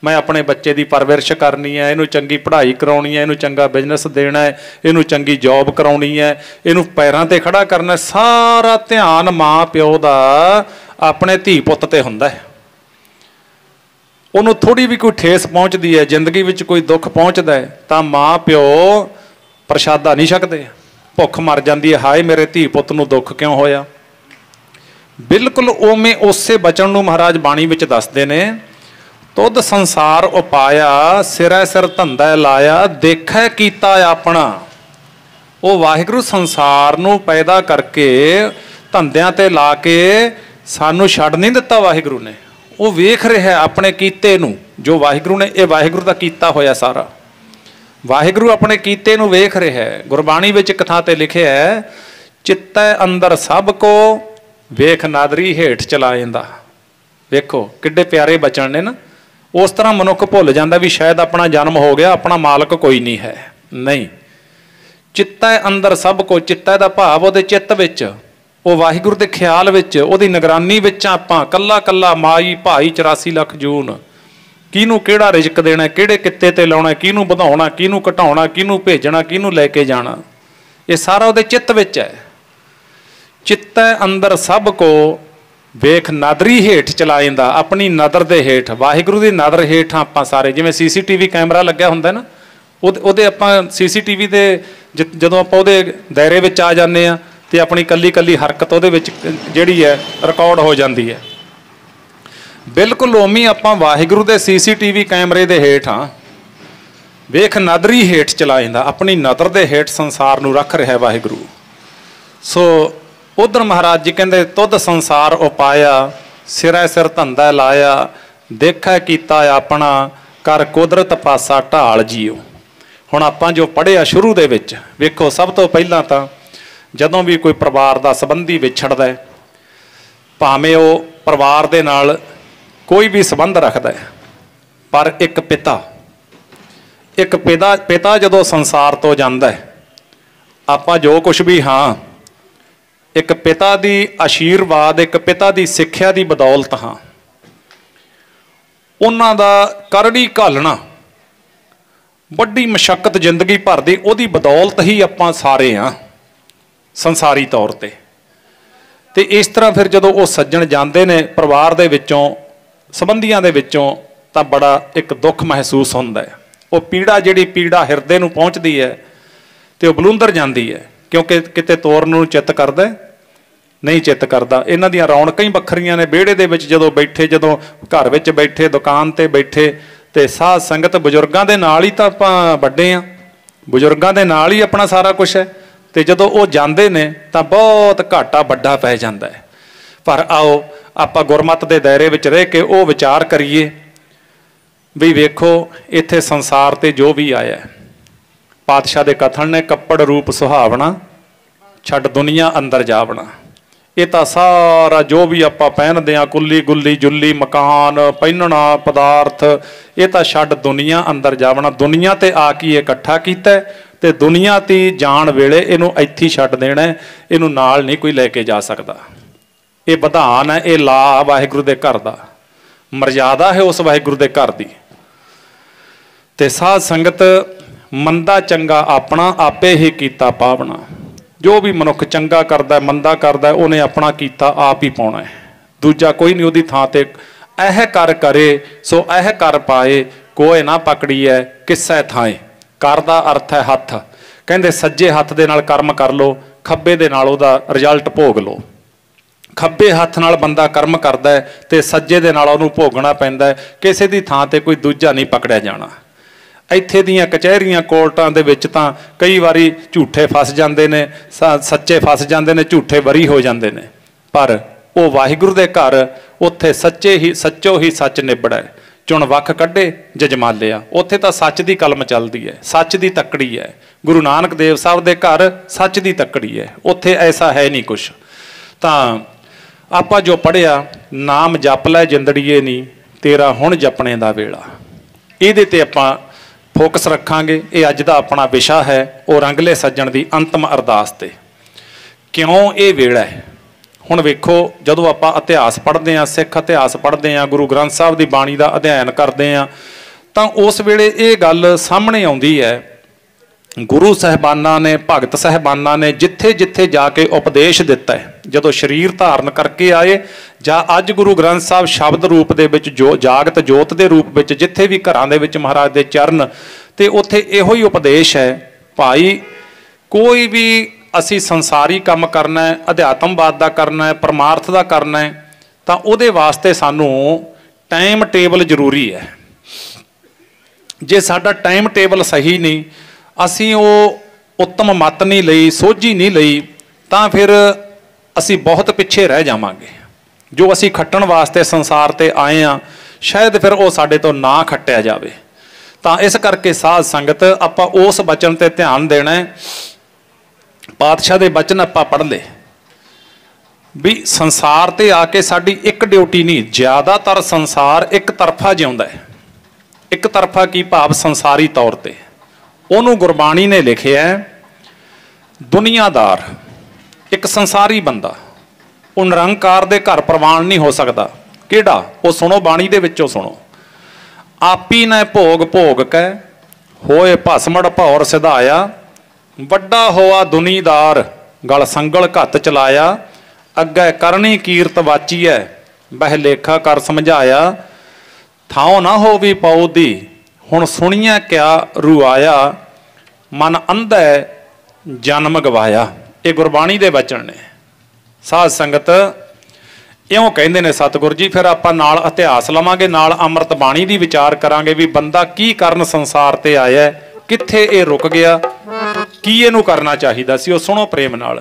ਮੈਂ ਆਪਣੇ ਬੱਚੇ ਦੀ ਪਰਵਰਿਸ਼ ਕਰਨੀ ਹੈ, ਇਹਨੂੰ ਚੰਗੀ ਪੜ੍ਹਾਈ ਕਰਾਉਣੀ ਹੈ, ਇਹਨੂੰ ਚੰਗਾ ਬਿਜ਼ਨਸ ਦੇਣਾ ਹੈ, ਇਹਨੂੰ ਚੰਗੀ ਜੌਬ ਕਰਾਉਣੀ ਹੈ, ਇਹਨੂੰ ਪੈਰਾਂ 'ਤੇ ਖੜਾ ਕਰਨਾ। ਸਾਰਾ ਧਿਆਨ ਮਾਂ ਪਿਓ ਦਾ ਆਪਣੇ ਧੀ ਪੁੱਤ 'ਤੇ ਹੁੰਦਾ ਹੈ। ਉਹਨੂੰ ਥੋੜ੍ਹੀ ਵੀ ਕੋਈ ਠੇਸ ਪਹੁੰਚਦੀ ਹੈ, ਜ਼ਿੰਦਗੀ ਵਿੱਚ ਕੋਈ ਦੁੱਖ ਪਹੁੰਚਦਾ ਹੈ, ਤਾਂ ਮਾਂ ਪਿਓ ਪ੍ਰਸ਼ਾਦਾ ਨਹੀਂ ਛਕਦੇ, ਭੁੱਖ ਮਰ ਜਾਂਦੀ ਹੈ, ਹਾਏ ਮੇਰੇ ਧੀ ਪੁੱਤ ਨੂੰ ਦੁੱਖ ਕਿਉਂ ਹੋਇਆ। ਬਿਲਕੁਲ ਉਵੇਂ ਉਸੇ ਬਚਨ ਨੂੰ ਮਹਾਰਾਜ ਬਾਣੀ ਵਿੱਚ ਦੱਸਦੇ ਨੇ, ਤੁਧ ਸੰਸਾਰ ਉਪਾਇਆ, ਸਿਰੈ ਸਿਰ ਧੰਦਾ ਲਾਇਆ, ਦੇਖੈ ਕੀਤਾ ਆਪਣਾ। ਉਹ ਵਾਹਿਗੁਰੂ ਸੰਸਾਰ ਨੂੰ ਪੈਦਾ ਕਰਕੇ ਧੰਦਿਆਂ ਤੇ ਲਾ ਕੇ ਸਾਨੂੰ ਛੱਡ ਨਹੀਂ ਦਿੱਤਾ ਵਾਹਿਗੁਰੂ ਨੇ। ਉਹ ਵੇਖ ਰਿਹਾ ਆਪਣੇ ਕੀਤੇ ਨੂੰ, ਜੋ ਵਾਹਿਗੁਰੂ ਨੇ, ਇਹ ਵਾਹਿਗੁਰੂ ਦਾ ਕੀਤਾ ਹੋਇਆ ਸਾਰਾ। ਵਾਹਿਗੁਰੂ ਆਪਣੇ ਕੀਤੇ ਨੂੰ ਵੇਖ ਰਿਹਾ ਹੈ। ਗੁਰਬਾਣੀ ਵਿੱਚ ਇੱਕ ਥਾਂ ਤੇ ਲਿਖਿਆ ਹੈ, ਚਿੱਤੈ ਅੰਦਰ ਸਭ ਕੋ ਵੇਖ ਨਾਦਰੀ ਹੇਠ ਚਲਾ ਜਾਂਦਾ। ਵੇਖੋ ਕਿੱਡੇ ਪਿਆਰੇ ਬਚਨ ਨੇ ਨਾ। ਉਸ ਤਰ੍ਹਾਂ ਮਨੁੱਖ ਭੁੱਲ ਜਾਂਦਾ ਵੀ ਸ਼ਾਇਦ ਆਪਣਾ ਜਨਮ ਹੋ ਗਿਆ, ਆਪਣਾ ਮਾਲਕ ਕੋਈ ਨਹੀਂ ਹੈ। ਨਹੀਂ, ਚਿੱਤੈ ਅੰਦਰ ਸਭ ਕੋ, ਚਿੱਤੈ ਦਾ ਭਾਵ ਉਹਦੇ ਚਿੱਤ ਵਿੱਚ, ਉਹ ਵਾਹਿਗੁਰੂ ਦੇ ਖਿਆਲ ਵਿੱਚ, ਉਹਦੀ ਨਿਗਰਾਨੀ ਵਿੱਚ ਆਪਾਂ ਕੱਲਾ ਕੱਲਾ ਮਾਈ ਭਾਈ 84 ਲੱਖ ਜੂਨ, ਕਿਹਨੂੰ ਕਿਹੜਾ ਰਿਜ਼ਕ ਦੇਣਾ, ਕਿਹੜੇ ਕਿੱਤੇ ਤੇ ਲਾਉਣਾ, ਕਿਹਨੂੰ ਵਧਾਉਣਾ, ਕਿਹਨੂੰ ਘਟਾਉਣਾ, ਕਿਹਨੂੰ ਭੇਜਣਾ, ਕਿਹਨੂੰ ਲੈ ਕੇ ਜਾਣਾ, ਇਹ ਸਾਰਾ ਉਹਦੇ ਚਿੱਤ ਵਿੱਚ ਹੈ। ਚਿੱਤੈ ਅੰਦਰ ਸਭ ਕੋ ਵੇਖ ਨਾਦਰੀ ਹੇਠ ਚਲਾ ਜਾਂਦਾ, ਆਪਣੀ ਨਦਰ ਦੇ ਹੇਠ, ਵਾਹਿਗੁਰੂ ਦੀ ਨਦਰ ਹੇਠ ਆਪਾਂ ਸਾਰੇ। ਜਿਵੇਂ CCTV ਕੈਮਰਾ ਲੱਗਿਆ ਹੁੰਦਾ ਨਾ, ਉਹਦੇ ਆਪਾਂ CCTV ਦੇ ਜਦੋਂ ਆਪਾਂ ਉਹਦੇ ਦਾਇਰੇ ਵਿੱਚ ਆ ਜਾਂਦੇ ਹਾਂ ਤੇ ਆਪਣੀ ਕੱਲੀ ਕੱਲੀ ਹਰਕਤ ਉਹਦੇ ਵਿੱਚ ਜਿਹੜੀ ਹੈ ਰਿਕਾਰਡ ਹੋ ਜਾਂਦੀ ਹੈ। ਬਿਲਕੁਲ ਉਵੇਂ ਆਪਾਂ ਵਾਹਿਗੁਰੂ ਦੇ CCTV ਕੈਮਰੇ ਦੇ ਹੇਠ ਹਾਂ। ਵੇਖ ਨਦਰੀ ਹੇਠ ਚਲਾ ਜਾਂਦਾ, ਆਪਣੀ ਨਦਰ ਦੇ ਹੇਠ ਸੰਸਾਰ ਨੂੰ ਰੱਖ ਰਿਹਾ ਵਾਹਿਗੁਰੂ। ਸੋ ਉਧਰ ਮਹਾਰਾਜ ਜੀ ਕਹਿੰਦੇ, ਤੁਧ ਸੰਸਾਰ ਉਪਾਇਆ, ਸਿਰੈ ਸਿਰ ਧੰਦਾ ਲਾਇਆ, ਦੇਖੈ ਕੀਤਾ ਆਪਣਾ, ਕਰ ਕੁਦਰਤ ਪਾਸਾ ਢਾਲ ਜੀਓ। ਹੁਣ ਆਪਾਂ ਜੋ ਪੜ੍ਹਿਆ ਸ਼ੁਰੂ ਦੇ ਵਿੱਚ, ਵੇਖੋ ਸਭ ਤੋਂ ਪਹਿਲਾਂ ਤਾਂ ਜਦੋਂ ਵੀ ਕੋਈ ਪਰਿਵਾਰ ਦਾ ਸੰਬੰਧੀ ਵਿਛੜਦਾ ਹੈ, ਭਾਵੇਂ ਉਹ ਪਰਿਵਾਰ ਦੇ ਨਾਲ ਕੋਈ ਵੀ ਸੰਬੰਧ ਰੱਖਦਾ ਹੈ, ਪਰ ਇੱਕ ਪਿਤਾ ਜਦੋਂ ਸੰਸਾਰ ਤੋਂ ਜਾਂਦਾ ਹੈ, ਆਪਾਂ ਜੋ ਕੁਛ ਵੀ ਹਾਂ, ਇੱਕ ਪਿਤਾ ਦੀ ਆਸ਼ੀਰਵਾਦ, ਇੱਕ ਪਿਤਾ ਦੀ ਸਿੱਖਿਆ ਦੀ ਬਦੌਲਤ ਹਾਂ। ਉਹਨਾਂ ਦਾ ਕਰੜੀ ਘਾਲਣਾ, ਵੱਡੀ ਮਸ਼ੱਕਤ ਜ਼ਿੰਦਗੀ ਭਰ ਦੀ, ਉਹਦੀ ਬਦੌਲਤ ਹੀ ਆਪਾਂ ਸਾਰੇ ਹਾਂ ਸੰਸਾਰੀ ਤੌਰ ਤੇ। ਤੇ ਇਸ ਤਰ੍ਹਾਂ ਫਿਰ ਜਦੋਂ ਉਹ ਸੱਜਣ ਜਾਂਦੇ ਨੇ ਪਰਿਵਾਰ ਦੇ ਵਿੱਚੋਂ, ਸੰਬੰਧੀਆਂ ਦੇ ਵਿੱਚੋਂ, ਤਾਂ ਬੜਾ ਇੱਕ ਦੁੱਖ ਮਹਿਸੂਸ ਹੁੰਦਾ ਹੈ। ਉਹ ਪੀੜਾ, ਜਿਹੜੀ ਪੀੜਾ ਹਿਰਦੇ ਨੂੰ ਪਹੁੰਚਦੀ ਹੈ ਤੇ ਉਹ ਬਲੂੰਦਰ ਜਾਂਦੀ ਹੈ, ਕਿਉਂਕਿ ਕਿਤੇ ਤੋਰਨ ਨੂੰ ਚਿੱਤ ਕਰਦਾ, ਨਹੀਂ ਚਿੱਤ ਕਰਦਾ। ਇਹਨਾਂ ਦੀਆਂ ਰੌਣਕਾਂ ਹੀ ਵੱਖਰੀਆਂ ਨੇ। ਵਿਹੜੇ ਦੇ ਵਿੱਚ ਜਦੋਂ ਬੈਠੇ, ਜਦੋਂ ਘਰ ਵਿੱਚ ਬੈਠੇ, ਦੁਕਾਨ ਤੇ ਬੈਠੇ, ਤੇ ਸਾਧ ਸੰਗਤ ਬਜ਼ੁਰਗਾਂ ਦੇ ਨਾਲ ਹੀ ਤਾਂ ਆਪਾਂ ਵੱਡੇ ਹਾਂ, ਬਜ਼ੁਰਗਾਂ ਦੇ ਨਾਲ ਹੀ ਆਪਣਾ ਸਾਰਾ ਕੁਛ ਹੈ। ਤੇ ਜਦੋਂ ਉਹ ਜਾਂਦੇ ਨੇ ਤਾਂ ਬਹੁਤ ਘਾਟਾ ਵੱਡਾ ਪੈ ਜਾਂਦਾ ਹੈ। ਪਰ ਆਓ ਆਪਾਂ ਗੁਰਮਤਿ ਦੇ ਦਾਇਰੇ ਵਿੱਚ ਰਹਿ ਕੇ ਉਹ ਵਿਚਾਰ ਕਰੀਏ ਵੀ ਵੇਖੋ ਇੱਥੇ ਸੰਸਾਰ ਤੇ ਜੋ ਵੀ ਆਇਆ, ਪਾਤਸ਼ਾਹ ਦੇ ਕਥਨ ਨੇ, ਕੱਪੜ ਰੂਪ ਸੁਹਾਵਣਾ, ਛੱਡ ਦੁਨੀਆ ਅੰਦਰ ਜਾਵਣਾ। ਇਹ ਤਾਂ ਸਾਰਾ ਜੋ ਵੀ ਆਪਾਂ ਪਹਿਨਦੇ ਹਾਂ, ਕੁੱਲੀ ਗੁੱਲੀ ਜੁੱਲੀ ਮਕਾਨ ਪਹਿਨਣਾ ਪਦਾਰਥ, ਇਹ ਤਾਂ ਛੱਡ ਦੁਨੀਆ ਅੰਦਰ ਜਾਵਣਾ। ਦੁਨੀਆ ਤੇ ਆ ਕੇ ਇਕੱਠਾ ਕੀਤਾ ਤੇ ਦੁਨੀਆ ਤੇ ਜਾਣ ਵੇਲੇ ਇਹਨੂੰ ਇੱਥੇ ਹੀ ਛੱਡ ਦੇਣਾ, ਇਹਨੂੰ ਨਾਲ ਨਹੀਂ ਕੋਈ ਲੈ ਕੇ ਜਾ ਸਕਦਾ। ਇਹ ਵਿਧਾਨ ਹੈ, ਇਹ ਲਾ ਵਾਹਿਗੁਰੂ ਦੇ ਘਰ ਦਾ, ਮਰਜ਼ਾਦਾ ਹੈ ਉਸ ਵਾਹਿਗੁਰੂ ਦੇ ਘਰ ਦੀ। ਤੇ ਸਾਧ ਸੰਗਤ, ਮੰਦਾ ਚੰਗਾ ਆਪਣਾ ਆਪੇ ਹੀ ਕੀਤਾ ਪਾਵਣਾ। ਜੋ ਵੀ ਮਨੁੱਖ ਚੰਗਾ ਕਰਦਾ ਮੰਦਾ ਕਰਦਾ ਉਹਨੇ ਆਪਣਾ ਕੀਤਾ ਆਪ ਹੀ ਪਾਉਣਾ ਹੈ, ਦੂਜਾ ਕੋਈ ਨਹੀਂ ਉਹਦੀ ਥਾਂ ਤੇ। ਇਹ ਕਰ ਕਰੇ ਸੋ ਇਹ ਕਰ ਪਾਏ, ਕੋਏ ਨਾ ਪਕੜੀਐ ਕਿਸੈ ਥਾਏ। ਕਰ ਦਾ ਅਰਥ ਹੈ ਹੱਥ। ਕਹਿੰਦੇ ਸੱਜੇ ਹੱਥ ਦੇ ਨਾਲ ਕਰਮ ਕਰ ਲਓ, ਖੱਬੇ ਦੇ ਨਾਲ ਉਹਦਾ ਰਿਜ਼ਲਟ ਭੋਗ ਲਓ। ਖੱਬੇ ਹੱਥ ਨਾਲ ਬੰਦਾ ਕਰਮ ਕਰਦਾ ਹੈ ਤੇ ਸੱਜੇ ਦੇ ਨਾਲ ਉਹਨੂੰ ਭੋਗਣਾ ਪੈਂਦਾ ਹੈ। ਕਿਸੇ ਦੀ ਥਾਂ ਤੇ ਕੋਈ ਦੂਜਾ ਨਹੀਂ ਪਕੜਿਆ ਜਾਣਾ। ਇੱਥੇ ਦੀਆਂ ਕਚਹਿਰੀਆਂ ਕੋਰਟਾਂ ਦੇ ਵਿੱਚ ਤਾਂ ਕਈ ਵਾਰੀ ਝੂਠੇ ਫਸ ਜਾਂਦੇ ਨੇ, ਸੱਚੇ ਫਸ ਜਾਂਦੇ ਨੇ, ਝੂਠੇ ਬਰੀ ਹੋ ਜਾਂਦੇ ਨੇ। ਪਰ ਉਹ ਵਾਹਿਗੁਰੂ ਦੇ ਘਰ, ਉੱਥੇ ਸੱਚੇ ਹੀ ਸੱਚੋ ਹੀ ਸੱਚ ਨਿਬੜੈ। ਚੁਣ ਵੱਖ ਕੱਢੇ ਜਜਮਾਲਿਆ, ਉੱਥੇ ਤਾਂ ਸੱਚ ਦੀ ਕਲਮ ਚੱਲਦੀ ਹੈ, ਸੱਚ ਦੀ ਤੱਕੜੀ ਹੈ। ਗੁਰੂ ਨਾਨਕ ਦੇਵ ਸਾਹਿਬ ਦੇ ਘਰ ਸੱਚ ਦੀ ਤੱਕੜੀ ਹੈ, ਉੱਥੇ ਐਸਾ ਹੈ ਨਹੀਂ ਕੁਛ। ਤਾਂ ਆਪਾਂ ਜੋ ਪੜ੍ਹਿਆ, ਨਾਮ ਜਪ ਲੈ ਜਿੰਦੜੀਏ ਨੀ, ਤੇਰਾ ਹੁਣ ਜਪਣੇ ਦਾ ਵੇਲਾ, ਇਹਦੇ ਤੇ ਆਪਾਂ ਫੋਕਸ ਰੱਖਾਂਗੇ। ਇਹ ਅੱਜ ਦਾ ਆਪਣਾ ਵਿਸ਼ਾ ਹੈ, ਉਹ ਰੰਗਲੇ ਸੱਜਣ ਦੀ ਅੰਤਮ ਅਰਦਾਸ ਤੇ। ਕਿਉਂ ਇਹ ਵੇਲਾ ਹੈ? ਹੁਣ ਵੇਖੋ, ਜਦੋਂ ਆਪਾਂ ਇਤਿਹਾਸ ਪੜ੍ਹਦੇ ਹਾਂ, ਸਿੱਖ ਇਤਿਹਾਸ ਪੜ੍ਹਦੇ ਹਾਂ, ਗੁਰੂ ਗ੍ਰੰਥ ਸਾਹਿਬ ਦੀ ਬਾਣੀ ਦਾ ਅਧਿਐਨ ਕਰਦੇ ਹਾਂ, ਤਾਂ ਉਸ ਵੇਲੇ ਇਹ ਗੱਲ ਸਾਹਮਣੇ ਆਉਂਦੀ ਹੈ। ਗੁਰੂ ਸਾਹਿਬਾਨਾਂ ਨੇ, ਭਗਤ ਸਾਹਿਬਾਨਾਂ ਨੇ ਜਿੱਥੇ ਜਿੱਥੇ ਜਾ ਕੇ ਉਪਦੇਸ਼ ਦਿੱਤਾ ਹੈ, ਜਦੋਂ ਸਰੀਰ ਧਾਰਨ ਕਰਕੇ ਆਏ ਜਾਂ ਅੱਜ ਗੁਰੂ ਗ੍ਰੰਥ ਸਾਹਿਬ ਸ਼ਬਦ ਰੂਪ ਦੇ ਵਿੱਚ, ਜੋ ਜਾਗਤ ਜੋਤ ਦੇ ਰੂਪ ਵਿੱਚ ਜਿੱਥੇ ਵੀ ਘਰਾਂ ਦੇ ਵਿੱਚ ਮਹਾਰਾਜ ਦੇ ਚਰਨ, ਤੇ ਉੱਥੇ ਇਹੋ ਹੀ ਉਪਦੇਸ਼ ਹੈ, ਭਾਈ ਕੋਈ ਵੀ ਅਸੀਂ ਸੰਸਾਰੀ ਕੰਮ ਕਰਨਾ ਹੈ, ਅਧਿਆਤਮਵਾਦ ਦਾ ਕਰਨਾ ਹੈ, ਪਰਮਾਰਥ ਦਾ ਕਰਨਾ ਹੈ, ਤਾਂ ਉਹਦੇ ਵਾਸਤੇ ਸਾਨੂੰ ਟਾਈਮ ਟੇਬਲ ਜ਼ਰੂਰੀ ਹੈ। ਜੇ ਸਾਡਾ ਟਾਈਮ ਟੇਬਲ ਸਹੀ ਨਹੀਂ, ਅਸੀਂ ਉਹ ਉੱਤਮ ਮੱਤ ਨਹੀਂ ਲਈ, ਸੋਝੀ ਨਹੀਂ ਲਈ, ਤਾਂ ਫਿਰ ਅਸੀਂ ਬਹੁਤ ਪਿੱਛੇ ਰਹਿ ਜਾਵਾਂਗੇ। ਜੋ ਅਸੀਂ ਖੱਟਣ ਵਾਸਤੇ ਸੰਸਾਰ ਤੇ ਆਏ ਹਾਂ, ਸ਼ਾਇਦ ਫਿਰ ਉਹ ਸਾਡੇ ਤੋਂ ਨਾ ਖੱਟਿਆ ਜਾਵੇ। ਤਾਂ ਇਸ ਕਰਕੇ ਸਾਧ ਸੰਗਤ, ਆਪਾਂ ਉਸ ਬਚਨ ਤੇ ਧਿਆਨ ਦੇਣਾ ਹੈ। ਪਾਤਸ਼ਾਹ ਦੇ ਬਚਨ ਆਪਾਂ ਪੜ੍ਹ ਲਏ ਵੀ ਸੰਸਾਰ ਤੇ ਆ ਕੇ ਸਾਡੀ ਇੱਕ ਡਿਊਟੀ ਨਹੀਂ, ਜ਼ਿਆਦਾਤਰ ਸੰਸਾਰ ਇੱਕ ਤਰਫਾ ਜਿਉਂਦਾ ਹੈ। ਇੱਕ ਤਰਫਾ ਕੀ ਭਾਵ? ਸੰਸਾਰੀ ਤੌਰ ਤੇ। ਉਹਨੂੰ ਗੁਰਬਾਣੀ ਨੇ ਲਿਖਿਆ, ਦੁਨੀਆਦਾਰ ਇੱਕ ਸੰਸਾਰੀ ਬੰਦਾ, ਉਹ ਨਿਰੰਕਾਰ ਦੇ ਘਰ ਪ੍ਰਵਾਨ ਨਹੀਂ ਹੋ ਸਕਦਾ। ਕਿਹੜਾ? ਉਹ ਸੁਣੋ, ਬਾਣੀ ਦੇ ਵਿੱਚੋਂ ਸੁਣੋ। ਆਪੀ ਨੇ ਭੋਗ ਭੋਗ ਕੈ, ਹੋਏ ਭਸਮੜ ਭੌਰ ਸਿਧਾਇਆ, ਵੱਡਾ ਹੋਆ ਦੁਨੀਦਾਰ, ਗਲ ਸੰਗਲ ਘੱਤ ਚਲਾਇਆ, ਅੱਗੇ ਕਰਨੀ ਕੀਰਤ ਵਾਚੀਐ, ਬਹਿ ਲੇਖਾ ਕਰ ਸਮਝਾਇਆ, ਥਾਉ ਨਾ ਹੋਵੀ ਪਉਦੀ, ਹੁਣ ਸੁਣੀਆਂ ਕਿਆ ਰੁਆਇਆ, ਮਨ ਅੰਧੈ ਜਨਮ ਗਵਾਇਆ। ਇਹ ਗੁਰਬਾਣੀ ਦੇ ਬਚਨ ਨੇ। ਸਾਧ ਸੰਗਤ, ਇਉਂ ਕਹਿੰਦੇ ਨੇ ਸਤਿਗੁਰ ਜੀ। ਫਿਰ ਆਪਾਂ ਨਾਲ ਇਤਿਹਾਸ ਲਵਾਂਗੇ, ਨਾਲ ਅੰਮ੍ਰਿਤ ਬਾਣੀ ਦੀ ਵਿਚਾਰ ਕਰਾਂਗੇ ਵੀ ਬੰਦਾ ਕੀ ਕਰਨ ਸੰਸਾਰ ਤੇ ਆਇਆ, ਕਿੱਥੇ ਇਹ ਰੁਕ ਗਿਆ, ਕੀ ਇਹਨੂੰ ਕਰਨਾ ਚਾਹੀਦਾ ਸੀ। ਉਹ ਸੁਣੋ ਪ੍ਰੇਮ ਨਾਲ।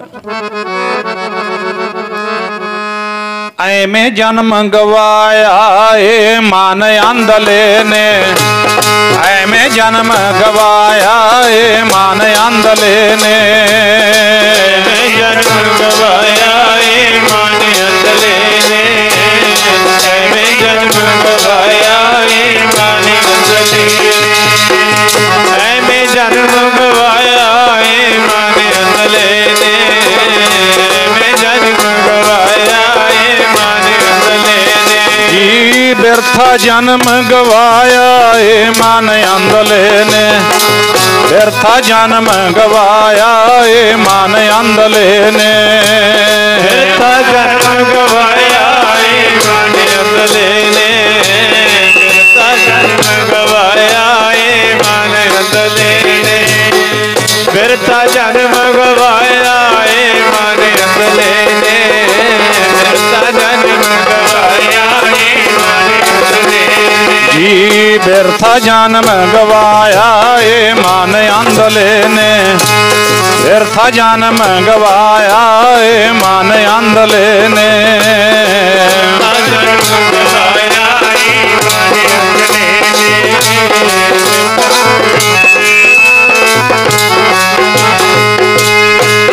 ਐਵੇਂ ਜਨਮ ਗਵਾਇਆ ਏ ਮਨ ਅੰਧਲੇ ਨੇ, ਐਵੇਂ ਜਨਮ ਗਵਾਇਆ ਏ ਮਨ ਅੰਧਲੇ ਨੇ, ਐਵੇਂ ਜਨਮ ਗਵਾਇਆ ਏ ਮਨ ਅੰਧਲੇ ਨੇ, ਐਵੇਂ ਜਨਮ ਗਵਾਇਆ ਏ ਮਨ ਅੰਧਲੇ ਨੇ, ਐਵੇਂ ਜਨਮ ਗਵਾਇਆ ਏ ਮਨ ਅੰਧਲੇ ਨੇ, ਐਵੇਂ ਜਨਮ ਗਵਾਇਆ ਏ ਮਨ ਅੰਧਲੇ ਨੇ। ਜੀ ਬਿਰਥਾ ਜਨਮ ਗਵਾਇਆ ਏ ਮਨ ਅੰਧਲੇ ਨੇ, ਬਿਰਥਾ ਜਨਮ ਗਵਾਇਆ ਏ ਮਨ ਅੰਧਲੇ ਨੇ, ਬਿਰਥਾ ਜਨਮ ਗਵਾਇਆ ਏ ਮਨ ਅੰਧਲੇ ਨੇ, ਬਿਰਥਾ ਜਨਮ ਗਵਾਇਆ ਏ ਮਨ ਅੰਧਲੇ ਨੇ, ਬਿਰਥਾ ਜਨਮ ਗਵਾਇਆ ਏ ਮਨ ਅੰਧਲੇ ਨੇ, ਬਿਰਥਾ ਜਨਮ ਗਵਾਇਆ ਏ ਮਨ ਅੰਧਲੇ ਨੇ। ਜੀ ਬਿਰਥਾ ਜਨਮ ਗਵਾਇਆ ਏ ਮਨ ਅੰਧਲੇ ਨੇ, ਬਿਰਥਾ ਜਨਮ ਗਵਾਇਆ ਏ ਮਨ ਅੰਧਲੇ ਨੇ, ਜਨਮ ਗਵਾਇਆ ਏ ਮਨ ਅੰਧਲੇ ਨੇ,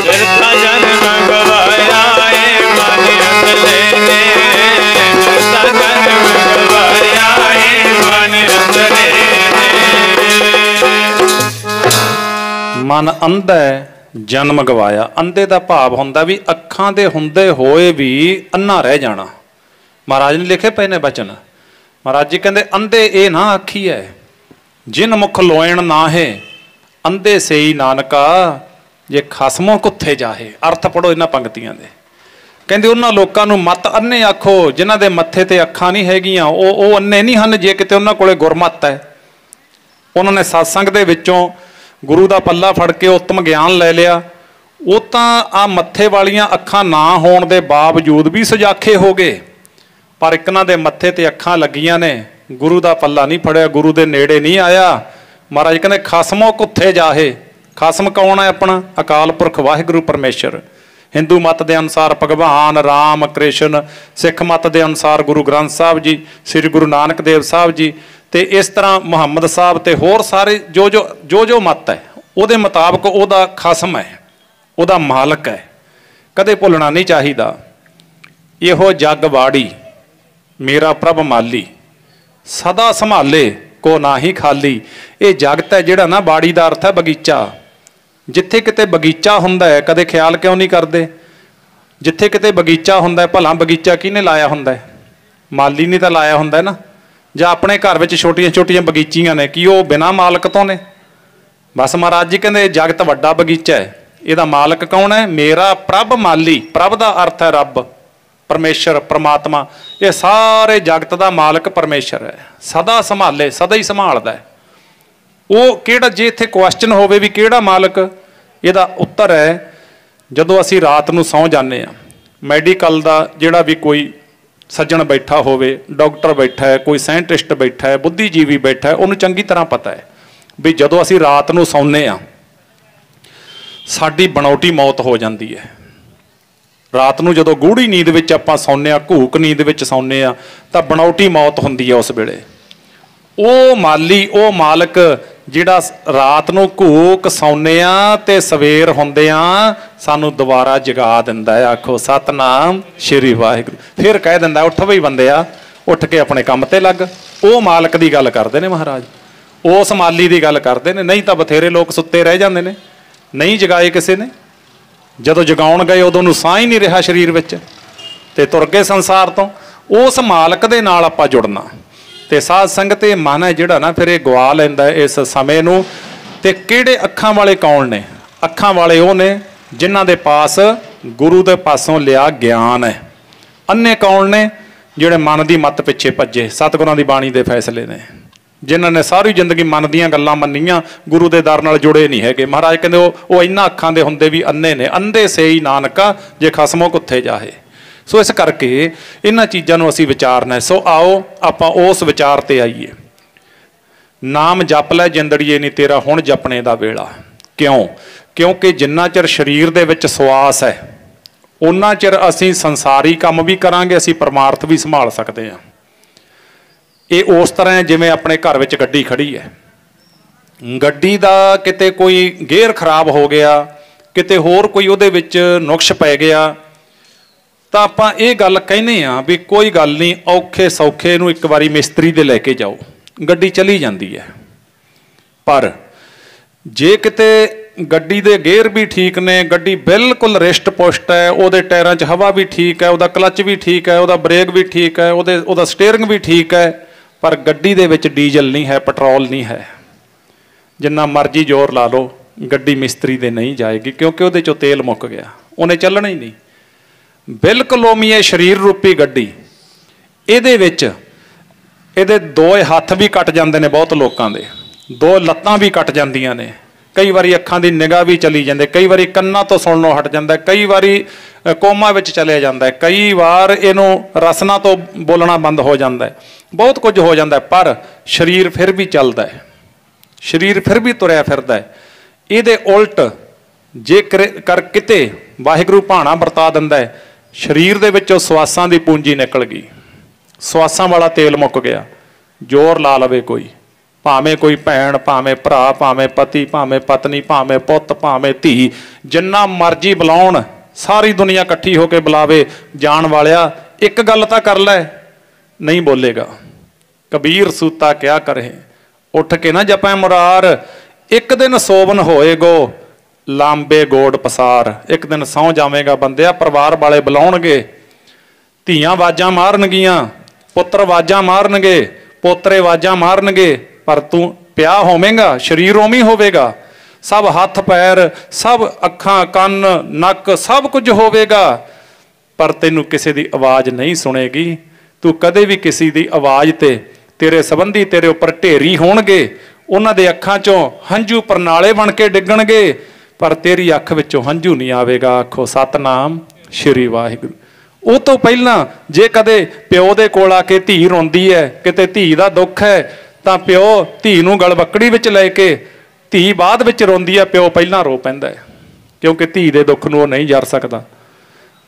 ਬਿਰਥਾ ਜਨਮ ਗਵਾਇਆ ਏ ਮਨ ਮਨ ਅੰਧਾ ਜਨਮ ਗਵਾਇਆ। ਅੰਧੇ ਦਾ ਭਾਵ ਹੁੰਦਾ ਵੀ ਅੱਖਾਂ ਦੇ ਹੁੰਦੇ ਹੋਏ ਵੀ ਅੰਨਾ ਰਹਿ ਜਾਣਾ। ਮਹਾਰਾਜ ਨੇ ਲਿਖੇ ਪਏ ਨੇ ਬਚਨ। ਮਹਾਰਾਜ ਜੀ ਕਹਿੰਦੇ ਅੰਧੇ ਇਹ ਨਾ ਆਖੀ ਹੈ, ਜਿਨ ਮੁਖ ਲੋਇਣ ਨਾਹੇ, ਅੰਧੇ ਸਈ ਨਾਨਕਾ ਜੇ ਖਸਮੋਂ ਕੁੱਥੇ ਜਾਹੇ। ਅਰਥ ਪੜੋ ਇਹਨਾਂ ਪੰਕਤੀਆਂ ਦੇ। ਕਹਿੰਦੇ ਉਹਨਾਂ ਲੋਕਾਂ ਨੂੰ ਮਤ ਅੰਨੇ ਆਖੋ ਜਿਨ੍ਹਾਂ ਦੇ ਮੱਥੇ ਤੇ ਅੱਖਾਂ ਨਹੀਂ ਹੈਗੀਆਂ, ਉਹ ਅੰਨੇ ਨਹੀਂ ਹਨ ਜੇ ਕਿਤੇ ਉਹਨਾਂ ਕੋਲੇ ਗੁਰਮਤ ਹੈ। ਉਹਨਾਂ ਨੇ ਸਤਸੰਗ ਦੇ ਵਿੱਚੋਂ ਗੁਰੂ ਦਾ ਪੱਲਾ ਫੜ ਕੇ ਉੱਤਮ ਗਿਆਨ ਲੈ ਲਿਆ। ਉਹ ਤਾਂ ਆ ਮੱਥੇ ਵਾਲੀਆਂ ਅੱਖਾਂ ਨਾ ਹੋਣ ਦੇ ਬਾਵਜੂਦ ਵੀ ਸੁਜਾਖੇ ਹੋ ਗਏ, ਪਰ ਇੱਕਨਾਂ ਦੇ ਮੱਥੇ ਤੇ ਅੱਖਾਂ ਲੱਗੀਆਂ ਨੇ, ਗੁਰੂ ਦਾ ਪੱਲਾ ਨਹੀਂ ਫੜਿਆ, ਗੁਰੂ ਦੇ ਨੇੜੇ ਨਹੀਂ ਆਇਆ। ਮਹਾਰਾਜ ਕਹਿੰਦੇ ਖਸਮੋਂ ਕੁੱਥੇ ਜਾਹੇ। ਖਸਮ ਕੌਣ ਹੈ? ਆਪਣਾ ਅਕਾਲ ਪੁਰਖ ਵਾਹਿਗੁਰੂ ਪਰਮੇਸ਼ਰ। ਹਿੰਦੂ ਮਤ ਦੇ ਅਨੁਸਾਰ ਭਗਵਾਨ ਰਾਮ ਕ੍ਰਿਸ਼ਨ, ਸਿੱਖ ਮਤ ਦੇ ਅਨੁਸਾਰ ਗੁਰੂ ਗ੍ਰੰਥ ਸਾਹਿਬ ਜੀ, ਸ੍ਰੀ ਗੁਰੂ ਨਾਨਕ ਦੇਵ ਸਾਹਿਬ ਜੀ, ਤੇ ਇਸ ਤਰ੍ਹਾਂ ਮੁਹੰਮਦ ਸਾਹਿਬ ਤੇ ਹੋਰ ਸਾਰੇ ਜੋ ਮਤ ਹੈ ਉਹਦੇ ਮੁਤਾਬਕ ਉਹਦਾ ਖਸਮ ਹੈ, ਉਹਦਾ ਮਾਲਕ ਹੈ। ਕਦੇ ਭੁੱਲਣਾ ਨਹੀਂ ਚਾਹੀਦਾ। ਇਹੋ ਜਗ ਵਾੜੀ ਮੇਰਾ ਪ੍ਰਭ ਮਾਲੀ, ਸਦਾ ਸੰਭਾਲੇ ਕੋ ਨਾ ਹੀ ਖਾਲੀ। ਇਹ ਜਗਤ ਹੈ ਜਿਹੜਾ ਨਾ, ਬਾੜੀ ਦਾ ਅਰਥ ਹੈ ਬਗੀਚਾ। ਜਿੱਥੇ ਕਿਤੇ ਬਗੀਚਾ ਹੁੰਦਾ ਹੈ, ਕਦੇ ਖਿਆਲ ਕਿਉਂ ਨਹੀਂ ਕਰਦੇ? ਜਿੱਥੇ ਕਿਤੇ ਬਗੀਚਾ ਹੁੰਦਾ, ਭਲਾ ਬਗੀਚਾ ਕਿਹਨੇ ਲਾਇਆ ਹੁੰਦਾ? ਮਾਲੀ ਨੇ ਤਾਂ ਲਾਇਆ ਹੁੰਦਾ ਨਾ। ਜਾਂ ਆਪਣੇ ਘਰ ਵਿੱਚ ਛੋਟੀਆਂ ਛੋਟੀਆਂ ਬਗੀਚੀਆਂ ਨੇ, ਕੀ ਉਹ ਬਿਨਾਂ ਮਾਲਕ ਤੋਂ ਨੇ? ਬਸ ਮਹਾਰਾਜ ਜੀ ਕਹਿੰਦੇ ਜਗਤ ਵੱਡਾ ਬਗੀਚਾ ਹੈ, ਇਹਦਾ ਮਾਲਕ ਕੌਣ ਹੈ? ਮੇਰਾ ਪ੍ਰਭ ਮਾਲੀ। ਪ੍ਰਭ ਦਾ ਅਰਥ ਹੈ ਰੱਬ, ਪਰਮੇਸ਼ਰ, ਪਰਮਾਤਮਾ। ਇਹ ਸਾਰੇ ਜਗਤ ਦਾ ਮਾਲਕ ਪਰਮੇਸ਼ਰ ਹੈ। ਸਦਾ ਸੰਭਾਲੇ, ਸਦਾ ਹੀ ਸੰਭਾਲਦਾ ਹੈ। ਉਹ ਕਿਹੜਾ? ਜੇ ਇੱਥੇ ਕੁਐਸਚਨ ਹੋਵੇ ਵੀ ਕਿਹੜਾ ਮਾਲਕ, ਇਹਦਾ ਉੱਤਰ ਹੈ ਜਦੋਂ ਅਸੀਂ ਰਾਤ ਨੂੰ ਸੌਂ ਜਾਂਦੇ ਹਾਂ। ਮੈਡੀਕਲ ਦਾ ਜਿਹੜਾ ਵੀ ਕੋਈ ਸੱਜਣ ਬੈਠਾ ਹੋਵੇ, ਡਾਕਟਰ ਬੈਠਾ ਹੈ, ਕੋਈ ਸਾਇੰਟਿਸਟ ਬੈਠਾ ਹੈ, ਬੁੱਧੀਜੀਵੀ ਬੈਠਾ ਹੈ, ਉਹਨੂੰ ਚੰਗੀ ਤਰ੍ਹਾਂ ਪਤਾ ਹੈ ਵੀ ਜਦੋਂ ਅਸੀਂ ਰਾਤ ਨੂੰ ਸੌਂਦੇ ਹਾਂ ਸਾਡੀ ਬਣਾਉਟੀ ਮੌਤ ਹੋ ਜਾਂਦੀ ਹੈ। ਰਾਤ ਨੂੰ ਜਦੋਂ ਗੂੜੀ ਨੀਂਦ ਵਿੱਚ ਆਪਾਂ ਸੌਂਦੇ ਹਾਂ, ਘੂਕ ਨੀਂਦ ਵਿੱਚ ਸੌਂਦੇ ਹਾਂ, ਤਾਂ ਬਣਾਉਟੀ ਮੌਤ ਹੁੰਦੀ ਹੈ ਉਸ ਵੇਲੇ। ਉਹ ਮਾਲੀ, ਉਹ ਮਾਲਕ ਜਿਹੜਾ ਰਾਤ ਨੂੰ ਘੂਕ ਸੌਂਦੇ ਆ ਤੇ ਸਵੇਰ ਹੁੰਦਿਆਂ ਸਾਨੂੰ ਦੁਬਾਰਾ ਜਗਾ ਦਿੰਦਾ ਹੈ। ਆਖੋ ਸਤਨਾਮ ਸ਼੍ਰੀ ਵਾਹਿਗੁਰੂ। ਫਿਰ ਕਹਿ ਦਿੰਦਾ ਉੱਠ ਬਈ ਬੰਦਿਆ, ਉੱਠ ਕੇ ਆਪਣੇ ਕੰਮ ਤੇ ਲੱਗ। ਉਹ ਮਾਲਕ ਦੀ ਗੱਲ ਕਰਦੇ ਨੇ ਮਹਾਰਾਜ, ਉਸ ਮਾਲੀ ਦੀ ਗੱਲ ਕਰਦੇ ਨੇ। ਨਹੀਂ ਤਾਂ ਬਥੇਰੇ ਲੋਕ ਸੁੱਤੇ ਰਹਿ ਜਾਂਦੇ ਨੇ, ਨਹੀਂ ਜਗਾਏ ਕਿਸੇ ਨੇ। ਜਦੋਂ ਜਗਾਉਣ ਗਏ ਉਦੋਂ ਨੂੰ ਸਾਹ ਹੀ ਨਹੀਂ ਰਿਹਾ ਸਰੀਰ ਵਿੱਚ ਤੇ ਤੁਰ ਗਏ ਸੰਸਾਰ ਤੋਂ। ਉਸ ਮਾਲਕ ਦੇ ਨਾਲ ਆਪਾਂ ਜੁੜਨਾ। ਤੇ ਸਾਧ ਸੰਗਤ ਇਹ ਮਨ ਹੈ ਜਿਹੜਾ ਨਾ, ਫਿਰ ਇਹ ਗਵਾ ਲੈਂਦਾ ਇਸ ਸਮੇਂ ਨੂੰ। ਤੇ ਕਿਹੜੇ ਅੱਖਾਂ ਵਾਲੇ ਕੌਣ ਨੇ? ਅੱਖਾਂ ਵਾਲੇ ਉਹ ਨੇ ਜਿਨ੍ਹਾਂ ਦੇ ਪਾਸ ਗੁਰੂ ਦੇ ਪਾਸੋਂ ਲਿਆ ਗਿਆਨ ਹੈ। ਅੰਨੇ ਕੌਣ ਨੇ? ਜਿਹੜੇ ਮਨ ਦੀ ਮੱਤ ਪਿੱਛੇ ਭੱਜੇ, ਸਤਿਗੁਰਾਂ ਦੀ ਬਾਣੀ ਦੇ ਫੈਸਲੇ ਨੇ, ਜਿਨ੍ਹਾਂ ਨੇ ਸਾਰੀ ਜ਼ਿੰਦਗੀ ਮਨ ਦੀਆਂ ਗੱਲਾਂ ਮੰਨੀਆਂ, ਗੁਰੂ ਦੇ ਦਰ ਨਾਲ ਜੁੜੇ ਨਹੀਂ ਹੈਗੇ। ਮਹਾਰਾਜ ਕਹਿੰਦੇ ਉਹ ਇਹਨਾਂ ਅੱਖਾਂ ਦੇ ਹੁੰਦੇ ਵੀ ਅੰਨੇ ਨੇ। ਅੰਧੇ ਸਈ ਨਾਨਕਾ ਜੇ ਖਸਮੋਂ ਕੁੱਥੇ ਜਾਹੇ। ਸੋ ਇਸ ਕਰਕੇ ਇਹਨਾਂ ਚੀਜ਼ਾਂ ਨੂੰ ਅਸੀਂ ਵਿਚਾਰਨਾ। ਸੋ ਆਓ ਆਪਾਂ ਉਸ ਵਿਚਾਰ ਤੇ ਆਈਏ। ਨਾਮ ਜਪ ਲੈ ਜਿੰਦੜੀਏ ਨੀ ਤੇਰਾ ਹੁਣ ਜਪਣੇ ਦਾ ਵੇਲਾ। ਕਿਉਂ? ਕਿਉਂਕਿ ਜਿੰਨਾ ਚਿਰ ਸਰੀਰ ਦੇ ਵਿੱਚ ਸਵਾਸ ਹੈ ਉਹਨਾਂ ਚਿਰ ਅਸੀਂ ਸੰਸਾਰੀ ਕੰਮ ਵੀ ਕਰਾਂਗੇ, ਅਸੀਂ ਪਰਮਾਰਥ ਵੀ ਸੰਭਾਲ ਸਕਦੇ ਹਾਂ। ਇਹ ਉਸ ਤਰ੍ਹਾਂ ਹੈ ਜਿਵੇਂ ਆਪਣੇ ਘਰ ਵਿੱਚ ਗੱਡੀ ਖੜੀ ਹੈ। ਗੱਡੀ ਦਾ ਕਿਤੇ ਕੋਈ ਗੇਅਰ ਖਰਾਬ ਹੋ ਗਿਆ, ਕਿਤੇ ਹੋਰ ਕੋਈ ਉਹਦੇ ਵਿੱਚ ਨੁਕਸ ਪੈ ਗਿਆ, ਤਾਂ ਆਪਾਂ ਇਹ ਗੱਲ ਕਹਿੰਦੇ ਹਾਂ ਵੀ ਕੋਈ ਗੱਲ ਨਹੀਂ, ਔਖੇ ਸੌਖੇ ਨੂੰ ਇੱਕ ਵਾਰੀ ਮਿਸਤਰੀ ਦੇ ਲੈ ਕੇ ਜਾਓ, ਗੱਡੀ ਚਲੀ ਜਾਂਦੀ ਹੈ। ਪਰ ਜੇ ਕਿਤੇ ਗੱਡੀ ਦੇ ਗੇਅਰ ਵੀ ਠੀਕ ਨੇ, ਗੱਡੀ ਬਿਲਕੁਲ ਰਿਸ਼ਟ ਪੁਸ਼ਟ ਹੈ, ਉਹਦੇ ਟਾਇਰਾਂ 'ਚ ਹਵਾ ਵੀ ਠੀਕ ਹੈ, ਉਹਦਾ ਕਲੱਚ ਵੀ ਠੀਕ ਹੈ, ਉਹਦਾ ਬ੍ਰੇਕ ਵੀ ਠੀਕ ਹੈ, ਉਹਦਾ ਸਟੀਅਰਿੰਗ ਵੀ ਠੀਕ ਹੈ, ਪਰ ਗੱਡੀ ਦੇ ਵਿੱਚ ਡੀਜ਼ਲ ਨਹੀਂ ਹੈ, ਪੈਟਰੋਲ ਨਹੀਂ ਹੈ, ਜਿੰਨਾ ਮਰਜ਼ੀ ਜ਼ੋਰ ਲਾ ਲਓ ਗੱਡੀ ਮਿਸਤਰੀ ਦੇ ਨਹੀਂ ਜਾਏਗੀ, ਕਿਉਂਕਿ ਉਹਦੇ 'ਚੋਂ ਤੇਲ ਮੁੱਕ ਗਿਆ, ਉਹਨੇ ਚੱਲਣਾ ਹੀ ਨਹੀਂ। ਬਿਲਕੁਲ ਉਵੇਂ ਇਹ ਸਰੀਰ ਰੂਪੀ ਗੱਡੀ, ਇਹਦੇ ਵਿੱਚ ਇਹਦੇ ਦੋ ਹੱਥ ਵੀ ਕੱਟ ਜਾਂਦੇ ਨੇ ਬਹੁਤ ਲੋਕਾਂ ਦੇ, ਦੋ ਲੱਤਾਂ ਵੀ ਕੱਟ ਜਾਂਦੀਆਂ ਨੇ, ਕਈ ਵਾਰੀ ਅੱਖਾਂ ਦੀ ਨਿਗਾਹ ਵੀ ਚਲੀ ਜਾਂਦੀ, ਕਈ ਵਾਰੀ ਕੰਨਾਂ ਤੋਂ ਸੁਣਨੋਂ ਹਟ ਜਾਂਦਾ, ਕਈ ਵਾਰੀ ਕੋਮਾ ਵਿੱਚ ਚਲਿਆ ਜਾਂਦਾ, ਕਈ ਵਾਰ ਇਹਨੂੰ ਰਸਨਾ ਤੋਂ ਬੋਲਣਾ ਬੰਦ ਹੋ ਜਾਂਦਾ, ਬਹੁਤ ਕੁਝ ਹੋ ਜਾਂਦਾ, ਪਰ ਸਰੀਰ ਫਿਰ ਵੀ ਚੱਲਦਾ ਹੈ, ਸਰੀਰ ਫਿਰ ਵੀ ਤੁਰਿਆ ਫਿਰਦਾ ਹੈ। ਇਹਦੇ ਉਲਟ ਜੇ ਕਰ ਕਿਤੇ ਵਾਹਿਗੁਰੂ ਭਾਣਾ ਵਰਤਾ ਦਿੰਦਾ ਹੈ, ਸਰੀਰ ਦੇ ਵਿੱਚੋਂ ਸਵਾਸਾਂ ਦੀ ਪੂੰਜੀ ਨਿਕਲ ਗਈ, ਸਵਾਸਾਂ ਵਾਲਾ ਤੇਲ ਮੁੱਕ ਗਿਆ, ਜ਼ੋਰ ਲਾ ਲਵੇ ਕੋਈ, ਭਾਵੇਂ ਕੋਈ ਭੈਣ, ਭਾਵੇਂ ਭਰਾ, ਭਾਵੇਂ ਪਤੀ, ਭਾਵੇਂ ਪਤਨੀ, ਭਾਵੇਂ ਪੁੱਤ, ਭਾਵੇਂ ਧੀ, ਜਿੰਨਾ ਮਰਜ਼ੀ ਬੁਲਾਉਣ, ਸਾਰੀ ਦੁਨੀਆ ਇਕੱਠੀ ਹੋ ਕੇ ਬੁਲਾਵੇ, ਜਾਣ ਵਾਲਿਆ ਇੱਕ ਗੱਲ ਤਾਂ ਕਰ ਲੈ, ਨਹੀਂ ਬੋਲੇਗਾ। ਕਬੀਰ ਸੂਤਾ ਕਿਆ ਕਰੇ, ਉੱਠ ਕੇ ਨਾ ਜਪੈ ਮੁਰਾਰ, ਇੱਕ ਦਿਨ ਸੋਵਨ ਹੋਏਗੋ ਲਾਂਬੇ ਗੋੜ ਪਸਾਰ। ਇੱਕ ਦਿਨ ਸਹੁੰ ਜਾਵੇਗਾ ਬੰਦਿਆ, ਪਰਿਵਾਰ ਵਾਲੇ ਬੁਲਾਉਣਗੇ, ਧੀਆਂ ਆਵਾਜ਼ਾਂ ਮਾਰਨਗੀਆਂ, ਪੁੱਤਰ ਆਵਾਜ਼ਾਂ ਮਾਰਨਗੇ, ਪੋਤਰੇ ਆਵਾਜ਼ਾਂ ਮਾਰਨਗੇ, ਪਰ ਤੂੰ ਪਿਆ ਹੋਵੇਂਗਾ, ਸਰੀਰ ਉਵੇਂ ਹੋਵੇਗਾ, ਸਭ ਹੱਥ ਪੈਰ, ਸਭ ਅੱਖਾਂ ਕੰਨ ਨੱਕ ਸਭ ਕੁਝ ਹੋਵੇਗਾ, ਪਰ ਤੈਨੂੰ ਕਿਸੇ ਦੀ ਆਵਾਜ਼ ਨਹੀਂ ਸੁਣੇਗੀ। ਤੂੰ ਕਦੇ ਵੀ ਕਿਸੇ ਦੀ ਆਵਾਜ਼ ਤੇ ਤੇਰੇ ਸੰਬੰਧੀ ਤੇਰੇ ਉੱਪਰ ਢੇਰੀ ਹੋਣਗੇ, ਉਹਨਾਂ ਦੇ ਅੱਖਾਂ 'ਚੋਂ ਹੰਝੂ ਪਰਨਾਲੇ ਬਣ ਕੇ ਡਿੱਗਣਗੇ, ਪਰ ਤੇਰੀ ਅੱਖ ਵਿੱਚੋਂ ਹੰਝੂ ਨਹੀਂ ਆਵੇਗਾ। ਆਖੋ ਸਤਨਾਮ ਸ਼੍ਰੀ ਵਾਹਿਗੁਰੂ। ਉਹ ਤੋਂ ਪਹਿਲਾਂ ਜੇ ਕਦੇ ਪਿਓ ਦੇ ਕੋਲ ਆ ਕੇ ਧੀ ਰੋਂਦੀ ਹੈ, ਕਿਤੇ ਧੀ ਦਾ ਦੁੱਖ ਹੈ, ਤਾਂ ਪਿਓ ਧੀ ਨੂੰ ਗਲਵੱਕੜੀ ਵਿੱਚ ਲੈ ਕੇ, ਧੀ ਬਾਅਦ ਵਿੱਚ ਰੋਂਦੀ ਹੈ, ਪਿਓ ਪਹਿਲਾਂ ਰੋ ਪੈਂਦਾ ਹੈ, ਕਿਉਂਕਿ ਧੀ ਦੇ ਦੁੱਖ ਨੂੰ ਉਹ ਨਹੀਂ ਜਰ ਸਕਦਾ।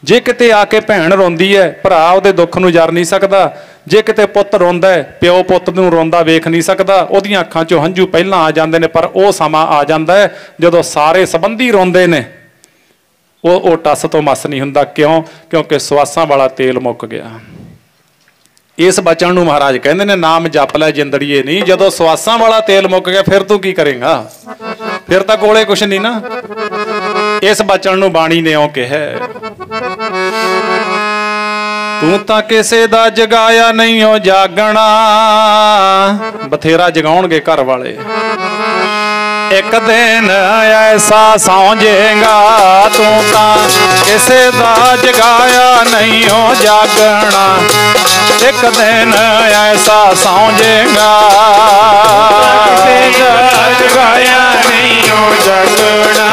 ਜੇ ਕਿਤੇ ਆ ਕੇ ਭੈਣ ਰੋਂਦੀ ਹੈ, ਭਰਾ ਉਹਦੇ ਦੁੱਖ ਨੂੰ ਜਰ ਨਹੀਂ ਸਕਦਾ। ਜੇ ਕਿਤੇ ਪੁੱਤ ਰੋਂਦਾ ਹੈ, ਪਿਓ ਪੁੱਤ ਨੂੰ ਰੋਂਦਾ ਵੇਖ ਨਹੀਂ ਸਕਦਾ, ਉਹਦੀਆਂ ਅੱਖਾਂ 'ਚੋਂ ਹੰਝੂ ਪਹਿਲਾਂ ਆ ਜਾਂਦੇ ਨੇ। ਪਰ ਉਹ ਸਮਾਂ ਆ ਜਾਂਦਾ ਹੈ ਜਦੋਂ ਸਾਰੇ ਸੰਬੰਧੀ ਰੋਂਦੇ ਨੇ, ਉਹ ਟੱਸ ਤੋਂ ਮਸ ਨਹੀਂ ਹੁੰਦਾ। ਕਿਉਂ? ਕਿਉਂਕਿ ਸਵਾਸਾਂ ਵਾਲਾ ਤੇਲ ਮੁੱਕ ਗਿਆ। ਇਸ ਬਚਨ ਨੂੰ ਮਹਾਰਾਜ ਕਹਿੰਦੇ ਨੇ, ਨਾਮ ਜਪ ਲੈ ਜਿੰਦੜੀਏ ਨਹੀਂ। ਜਦੋਂ ਸਵਾਸਾਂ ਵਾਲਾ ਤੇਲ ਮੁੱਕ ਗਿਆ, ਫਿਰ ਤੂੰ ਕੀ ਕਰੇਂਗਾ? ਫਿਰ ਤਾਂ ਕੋਲੇ ਕੁਛ ਨਹੀਂ ਨਾ। ਇਸ ਬਚਨ ਨੂੰ ਬਾਣੀ ਨੇ ਉਹ ਕਿਹਾ, ਤੂੰ ਤਾਂ ਕਿਸੇ ਦਾ ਜਗਾਇਆ ਨਹੀਂ ਹੋ ਜਾਗਣਾ। ਬਥੇਰਾ ਜਗਾਉਣਗੇ ਘਰ ਵਾਲੇ, ਇੱਕ ਦਿਨ ਐਸਾ ਸੌਂ ਜਾਏਗਾ, ਤੂੰ ਤਾਂ ਕਿਸੇ ਦਾ ਜਗਾਇਆ ਨਹੀਂ ਹੋ ਜਾਗਣਾ। ਇੱਕ ਦਿਨ ਐਸਾ ਸੌਂ ਜਾਏਗਾ, ਕਿਸੇ ਦਾ ਜਗਾਇਆ ਨਹੀਂ ਹੋ ਜਾਗਣਾ।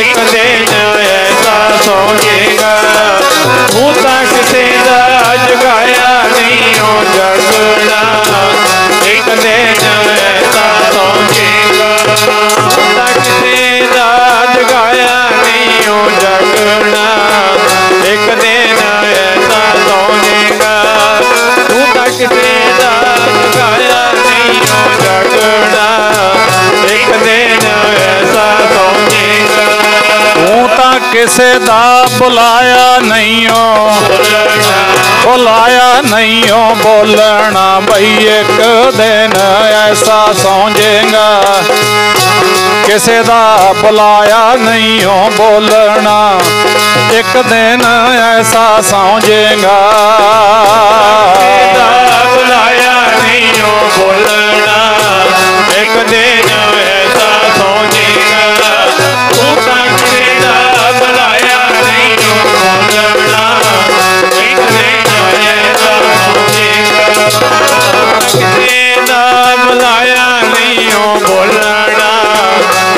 ਇੱਕ ਦਿਨ ਐਸਾ ਸੌਂ ਜਾਏਗਾ, ਤੂੰ ਤਾਂ ਕਿਸੇ ਦਾ ਜਗਾਇਆ ਨਹੀਂ ਹੋ ਜਾਗਣਾ। ਇੱਕ ਦਿਨ ਐਸਾ ਸੌਂ ਜਾਏਗਾ, ਤੂੰ ਤਾਂ ਕਿਸੇ ਦਾ ਜਗਾਇਆ ਨਹੀਂ ਹੋ ਜਾਗਣਾ। ਇੱਕ ਦਿਨ ਐਸਾ ਸੌਂ ਜਾਏਗਾ, ਤੂੰ ਤਾਂ ਕਿਸੇ ਦਾ ਜਗਾਇਆ ਨਹੀਂ ਹੋ ਜਾਗਣਾ। ਇੱਕ ਦਿਨ ਐਸਾ ਸੌਂ ਜਾਏਗਾ, ਤੂੰ ਤਾਂ ਕਿਸੇ ਦਾ ਬੁਲਾਇਆ ਨਹੀਂ ਹੋ, ਬੁਲਾਇਆ ਨਹੀਂ ਹੋ ਬੋਲਣਾ ਬਈ। ਇੱਕ ਦਿਨ ਐਸਾ ਸੌਂ ਜਾਏਗਾ, ਕਿਸੇ ਦਾ ਬੁਲਾਇਆ ਨਹੀਂ ਹੋ ਬੋਲਣਾ। ਇੱਕ ਦਿਨ ਐਸਾ ਸੌਂ ਜਾਏਗਾ, ਕਿਸੇ ਦਾ ਬੁਲਾਇਆ ਨਹੀਂ ਹੋ ਬੋਲਣਾ। ਇੱਕ ਦਿਨ ਐਸਾ ਸੌਂ ਜਾਏਗਾ, ਤੂੰ ਤਾਂ ਕਿਸੇ ਦਾ ਬੁਲਾਇਆ ਨਹੀਂ ਹੋ ਬੋਲਣਾ। ਇੱਕ ਦਿਨ ਐਸਾ ਸੌਂ ਜਾਏਗਾ, ਕਿਸੇ ਦਾ ਬੁਲਾਇਆ ਨਹੀਂ ਹੋ ਬੋਲਣਾ।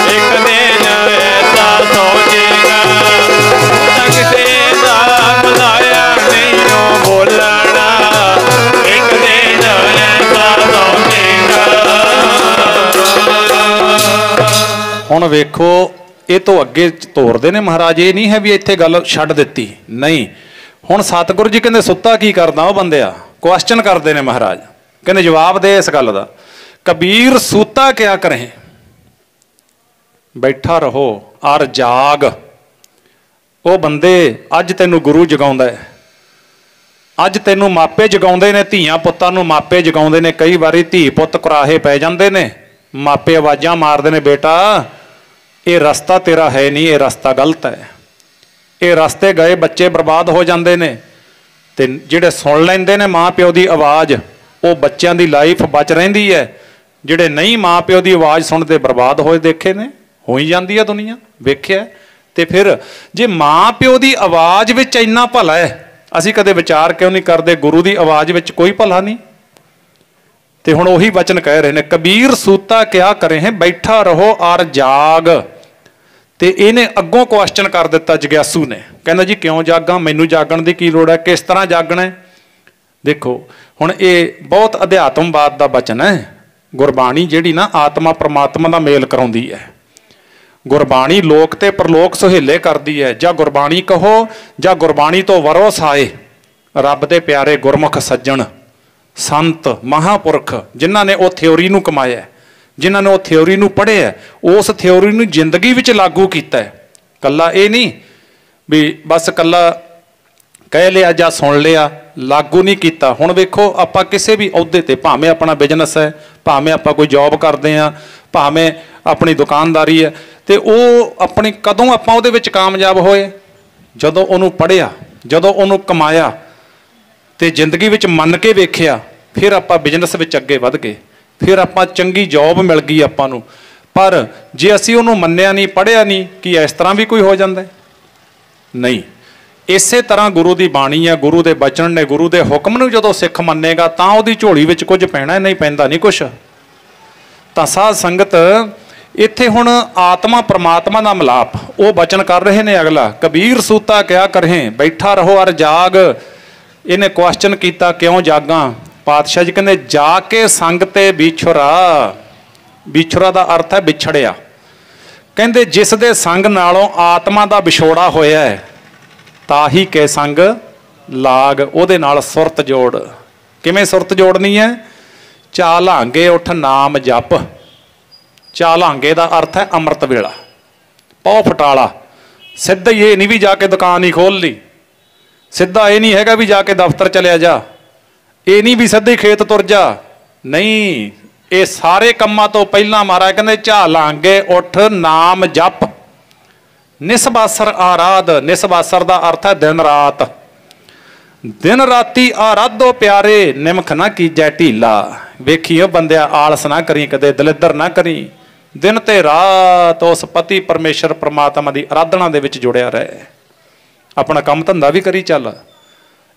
ਇੱਕ ਦਿਨ ਐਸਾ ਸੌਂ ਜਾਏਗਾ, ਤੂੰ ਤਾਂ ਕਿਸੇ ਦਾ ਬੁਲਾਇਆ ਨਹੀਂ ਹੋ ਬੋਲਣਾ। ਇੱਕ ਦਿਨ ਐਸਾ ਸੌਂ ਜਾਏਗਾ। ਹੁਣ ਵੇਖੋ, ਇਹ ਤੋਂ ਅੱਗੇ ਤੋਰਦੇ ਨੇ ਮਹਾਰਾਜ। ਇਹ ਨਹੀਂ ਹੈ ਵੀ ਇੱਥੇ ਗੱਲ ਛੱਡ ਦਿੱਤੀ, ਨਹੀਂ। ਹੁਣ ਸਤਿਗੁਰੂ ਜੀ ਕਹਿੰਦੇ ਸੁੱਤਾ ਕੀ ਕਰਦਾ ਉਹ ਬੰਦਿਆ? ਕੁਐਸਚਨ ਕਰਦੇ ਨੇ ਮਹਾਰਾਜ, ਕਹਿੰਦੇ ਜਵਾਬ ਦੇ ਇਸ ਗੱਲ ਦਾ। ਕਬੀਰ ਸੂਤਾ ਕਿਆ ਕਰੇ, ਬੈਠਾ ਰਹੋ ਔਰ ਜਾਗ। ਉਹ ਬੰਦੇ ਅੱਜ ਤੈਨੂੰ ਗੁਰੂ ਜਗਾਉਂਦਾ ਹੈ, ਅੱਜ ਤੈਨੂੰ ਮਾਪੇ ਜਗਾਉਂਦੇ ਨੇ, ਧੀਆਂ ਪੁੱਤਾਂ ਨੂੰ ਮਾਪੇ ਜਗਾਉਂਦੇ ਨੇ। ਕਈ ਵਾਰੀ ਧੀ ਪੁੱਤ ਕੁਰਾਹੇ ਪੈ ਜਾਂਦੇ ਨੇ, ਮਾਪੇ ਆਵਾਜ਼ਾਂ ਮਾਰਦੇ ਨੇ, ਬੇਟਾ ਇਹ ਰਸਤਾ ਤੇਰਾ ਹੈ ਨਹੀਂ, ਇਹ ਰਸਤਾ ਗਲਤ ਹੈ। ਇਹ ਰਸਤੇ ਗਏ ਬੱਚੇ ਬਰਬਾਦ ਹੋ ਜਾਂਦੇ ਨੇ। ਤੇ ਜਿਹੜੇ ਸੁਣ ਲੈਂਦੇ ਨੇ ਮਾਂ ਪਿਓ ਦੀ ਆਵਾਜ਼, ਉਹ ਬੱਚਿਆਂ ਦੀ ਲਾਈਫ ਬਚ ਰਹਿੰਦੀ ਹੈ। ਜਿਹੜੇ ਨਹੀਂ ਮਾਂ ਪਿਓ ਦੀ ਆਵਾਜ਼ ਸੁਣਦੇ ਬਰਬਾਦ ਹੋਏ ਦੇਖੇ ਨੇ, ਹੋ ਹੀ ਜਾਂਦੀ ਹੈ ਦੁਨੀਆ, ਵੇਖਿਆ। ਤੇ ਫਿਰ ਜੇ ਮਾਂ ਪਿਓ ਦੀ ਆਵਾਜ਼ ਵਿੱਚ ਇੰਨਾ ਭਲਾ ਹੈ, ਅਸੀਂ ਕਦੇ ਵਿਚਾਰ ਕਿਉਂ ਨਹੀਂ ਕਰਦੇ ਗੁਰੂ ਦੀ ਆਵਾਜ਼ ਵਿੱਚ ਕੋਈ ਭਲਾ ਨਹੀਂ? ਤੇ ਹੁਣ ਉਹੀ ਵਚਨ ਕਹਿ ਰਹੇ ਨੇ, ਕਬੀਰ ਸੂਤਾ ਕਿਆ ਕਰੇ ਹੈ, ਬੈਠਾ ਰਹੋ ਔਰ ਜਾਗ। ਤੇ ਇਹਨੇ ਅੱਗੋਂ ਕੁਐਸਚਨ ਕਰ ਦਿੱਤਾ ਜਗਿਆਸੂ ਨੇ, ਕਹਿੰਦਾ ਜੀ ਕਿਉਂ ਜਾਗਾਂ, ਮੈਨੂੰ ਜਾਗਣ ਦੀ ਕੀ ਲੋੜ ਹੈ, ਕਿਸ ਤਰ੍ਹਾਂ ਜਾਗਣਾ ਹੈ? ਦੇਖੋ ਹੁਣ ਇਹ ਬਹੁਤ ਅਧਿਆਤਮਵਾਦ ਦਾ ਬਚਨ ਹੈ। ਗੁਰਬਾਣੀ ਜਿਹੜੀ ਨਾ ਆਤਮਾ ਪ੍ਰਮਾਤਮਾ ਦਾ ਮੇਲ ਕਰਾਉਂਦੀ ਹੈ। ਗੁਰਬਾਣੀ ਲੋਕ ਤੇ ਪਰਲੋਕ ਸੁਹੇਲੇ ਕਰਦੀ ਹੈ। ਜਾਂ ਗੁਰਬਾਣੀ ਕਹੋ ਜਾਂ ਗੁਰਬਾਣੀ ਤੋਂ ਵਰੋਸ ਆਏ ਰੱਬ ਦੇ ਪਿਆਰੇ ਗੁਰਮੁਖ ਸੱਜਣ ਸੰਤ ਮਹਾਂਪੁਰਖ, ਜਿਨ੍ਹਾਂ ਨੇ ਉਹ ਥਿਉਰੀ ਨੂੰ ਕਮਾਇਆ, ਜਿਨ੍ਹਾਂ ਨੇ ਉਹ ਥਿਉਰੀ ਨੂੰ ਪੜ੍ਹਿਆ, ਉਸ ਥਿਉਰੀ ਨੂੰ ਜ਼ਿੰਦਗੀ ਵਿੱਚ ਲਾਗੂ ਕੀਤਾ ਹੈ। ਕੱਲਾ ਇਹ ਨਹੀਂ ਵੀ ਬਸ ਕੱਲਾ ਕਹਿ ਲਿਆ ਜਾਂ ਸੁਣ ਲਿਆ, ਲਾਗੂ ਨਹੀਂ ਕੀਤਾ। ਹੁਣ ਵੇਖੋ ਆਪਾਂ ਕਿਸੇ ਵੀ ਅਹੁਦੇ ਤੇ, ਭਾਵੇਂ ਆਪਣਾ ਬਿਜ਼ਨਸ ਹੈ, ਭਾਵੇਂ ਆਪਾਂ ਕੋਈ ਜੌਬ ਕਰਦੇ ਹਾਂ, ਭਾਵੇਂ ਆਪਣੀ ਦੁਕਾਨਦਾਰੀ ਹੈ, ਤੇ ਉਹ ਆਪਣੀ ਕਦੋਂ ਆਪਾਂ ਉਹਦੇ ਵਿੱਚ ਕਾਮਯਾਬ ਹੋਏ? ਜਦੋਂ ਉਹਨੂੰ ਪੜ੍ਹਿਆ, ਜਦੋਂ ਉਹਨੂੰ ਕਮਾਇਆ ਤੇ ਜ਼ਿੰਦਗੀ ਵਿੱਚ ਮੰਨ ਕੇ ਵੇਖਿਆ, ਫਿਰ ਆਪਾਂ ਬਿਜ਼ਨਸ ਵਿੱਚ ਅੱਗੇ ਵਧ ਗਏ, ਫਿਰ ਆਪਾਂ ਚੰਗੀ ਜੌਬ ਮਿਲ ਗਈ ਆਪਾਂ ਨੂੰ। ਪਰ ਜੇ ਅਸੀਂ ਉਹਨੂੰ ਮੰਨਿਆ ਨਹੀਂ, ਪੜ੍ਹਿਆ ਨਹੀਂ, ਕੀ ਇਸ ਤਰ੍ਹਾਂ ਵੀ ਕੋਈ ਹੋ ਜਾਂਦਾ? ਨਹੀਂ। ਇਸੇ ਤਰ੍ਹਾਂ ਗੁਰੂ ਦੀ ਬਾਣੀ ਹੈ, ਗੁਰੂ ਦੇ ਬਚਨ ਨੇ, ਗੁਰੂ ਦੇ ਹੁਕਮ ਨੂੰ ਜਦੋਂ ਸਿੱਖ ਮੰਨੇਗਾ ਤਾਂ ਉਹਦੀ ਝੋਲੀ ਵਿੱਚ ਕੁਝ ਪੈਣਾ, ਨਹੀਂ ਪੈਂਦਾ ਨਹੀਂ ਕੁਛ। ਤਾਂ ਸਾਧ ਸੰਗਤ ਇੱਥੇ ਹੁਣ ਆਤਮਾ ਪ੍ਰਮਾਤਮਾ ਦਾ ਮਿਲਾਪ ਉਹ ਬਚਨ ਕਰ ਰਹੇ ਨੇ। ਅਗਲਾ ਕਬੀਰ ਸੂਤਾ ਕਿਆ ਕਰਹੇ, ਬੈਠਾ ਰਹੋ ਅਰ ਜਾਗ। ਇਹਨੇ ਕੁਐਸਚਨ ਕੀਤਾ, ਕਿਉਂ ਜਾਗਾਂ? ਪਾਤਸ਼ਾਹ ਜੀ ਕਹਿੰਦੇ, ਜਾ ਕੇ ਸੰਗ ਤੇ ਵਿਛੁਰਾ। ਵਿਛੁਰਾ ਦਾ ਅਰਥ ਹੈ ਵਿਛੜਿਆ। ਕਹਿੰਦੇ ਜਿਸ ਦੇ ਸੰਗ ਨਾਲੋਂ ਆਤਮਾ ਦਾ ਵਿਛੋੜਾ ਹੋਇਆ ਹੈ, ਤਾਹੀ ਕੇ ਸੰਗ ਲਾਗ। ਉਹਦੇ ਨਾਲ ਸੁਰਤ ਜੋੜ। ਕਿਵੇਂ ਸੁਰਤ ਜੋੜਨੀ ਹੈ? ਚਾਲਾਂਗੇ ਉੱਠ ਨਾਮ ਜਪ। ਚਾਲਾਂਗੇ ਦਾ ਅਰਥ ਹੈ ਅੰਮ੍ਰਿਤ ਵੇਲਾ, ਪੌ ਫਟਾਲਾ। ਸਿੱਧਾ ਹੀ ਇਹ ਨਹੀਂ ਵੀ ਜਾ ਕੇ ਦੁਕਾਨ ਹੀ ਖੋਲ ਲਈ, ਸਿੱਧਾ ਇਹ ਨਹੀਂ ਹੈਗਾ ਵੀ ਜਾ ਕੇ ਦਫ਼ਤਰ ਚਲਿਆ ਜਾ, ਇਹ ਨਹੀਂ ਵੀ ਸਿੱਧੇ ਖੇਤ ਤੁਰ ਜਾ, ਨਹੀਂ। ਇਹ ਸਾਰੇ ਕੰਮਾਂ ਤੋਂ ਪਹਿਲਾਂ ਮਹਾਰਾਜ ਕਹਿੰਦੇ ਝਾਲਾਂਗੇ ਉੱਠ ਨਾਮ ਜਪ। ਨਿਸਬਾਸਰ ਆਰਾਧ। ਨਿਸਬਾਸਰ ਦਾ ਅਰਥ ਹੈ ਦਿਨ ਰਾਤ। ਦਿਨ ਰਾਤੀ ਆਰਾਧੋ ਪਿਆਰੇ, ਨਿਮਖ ਨਾ ਕੀਜੈ ਢੀਲਾ। ਵੇਖੀਓ ਬੰਦਿਆ, ਆਲਸ ਨਾ ਕਰੀ, ਕਦੇ ਦਲਿੱਦਰ ਨਾ ਕਰੀ। ਦਿਨ ਤੇ ਰਾਤ ਉਸ ਪਤੀ ਪਰਮੇਸ਼ਰ ਪ੍ਰਮਾਤਮਾ ਦੀ ਆਰਾਧਨਾ ਦੇ ਵਿੱਚ ਜੁੜਿਆ ਰਹੇ। ਆਪਣਾ ਕੰਮ ਧੰਦਾ ਵੀ ਕਰੀ ਚੱਲ।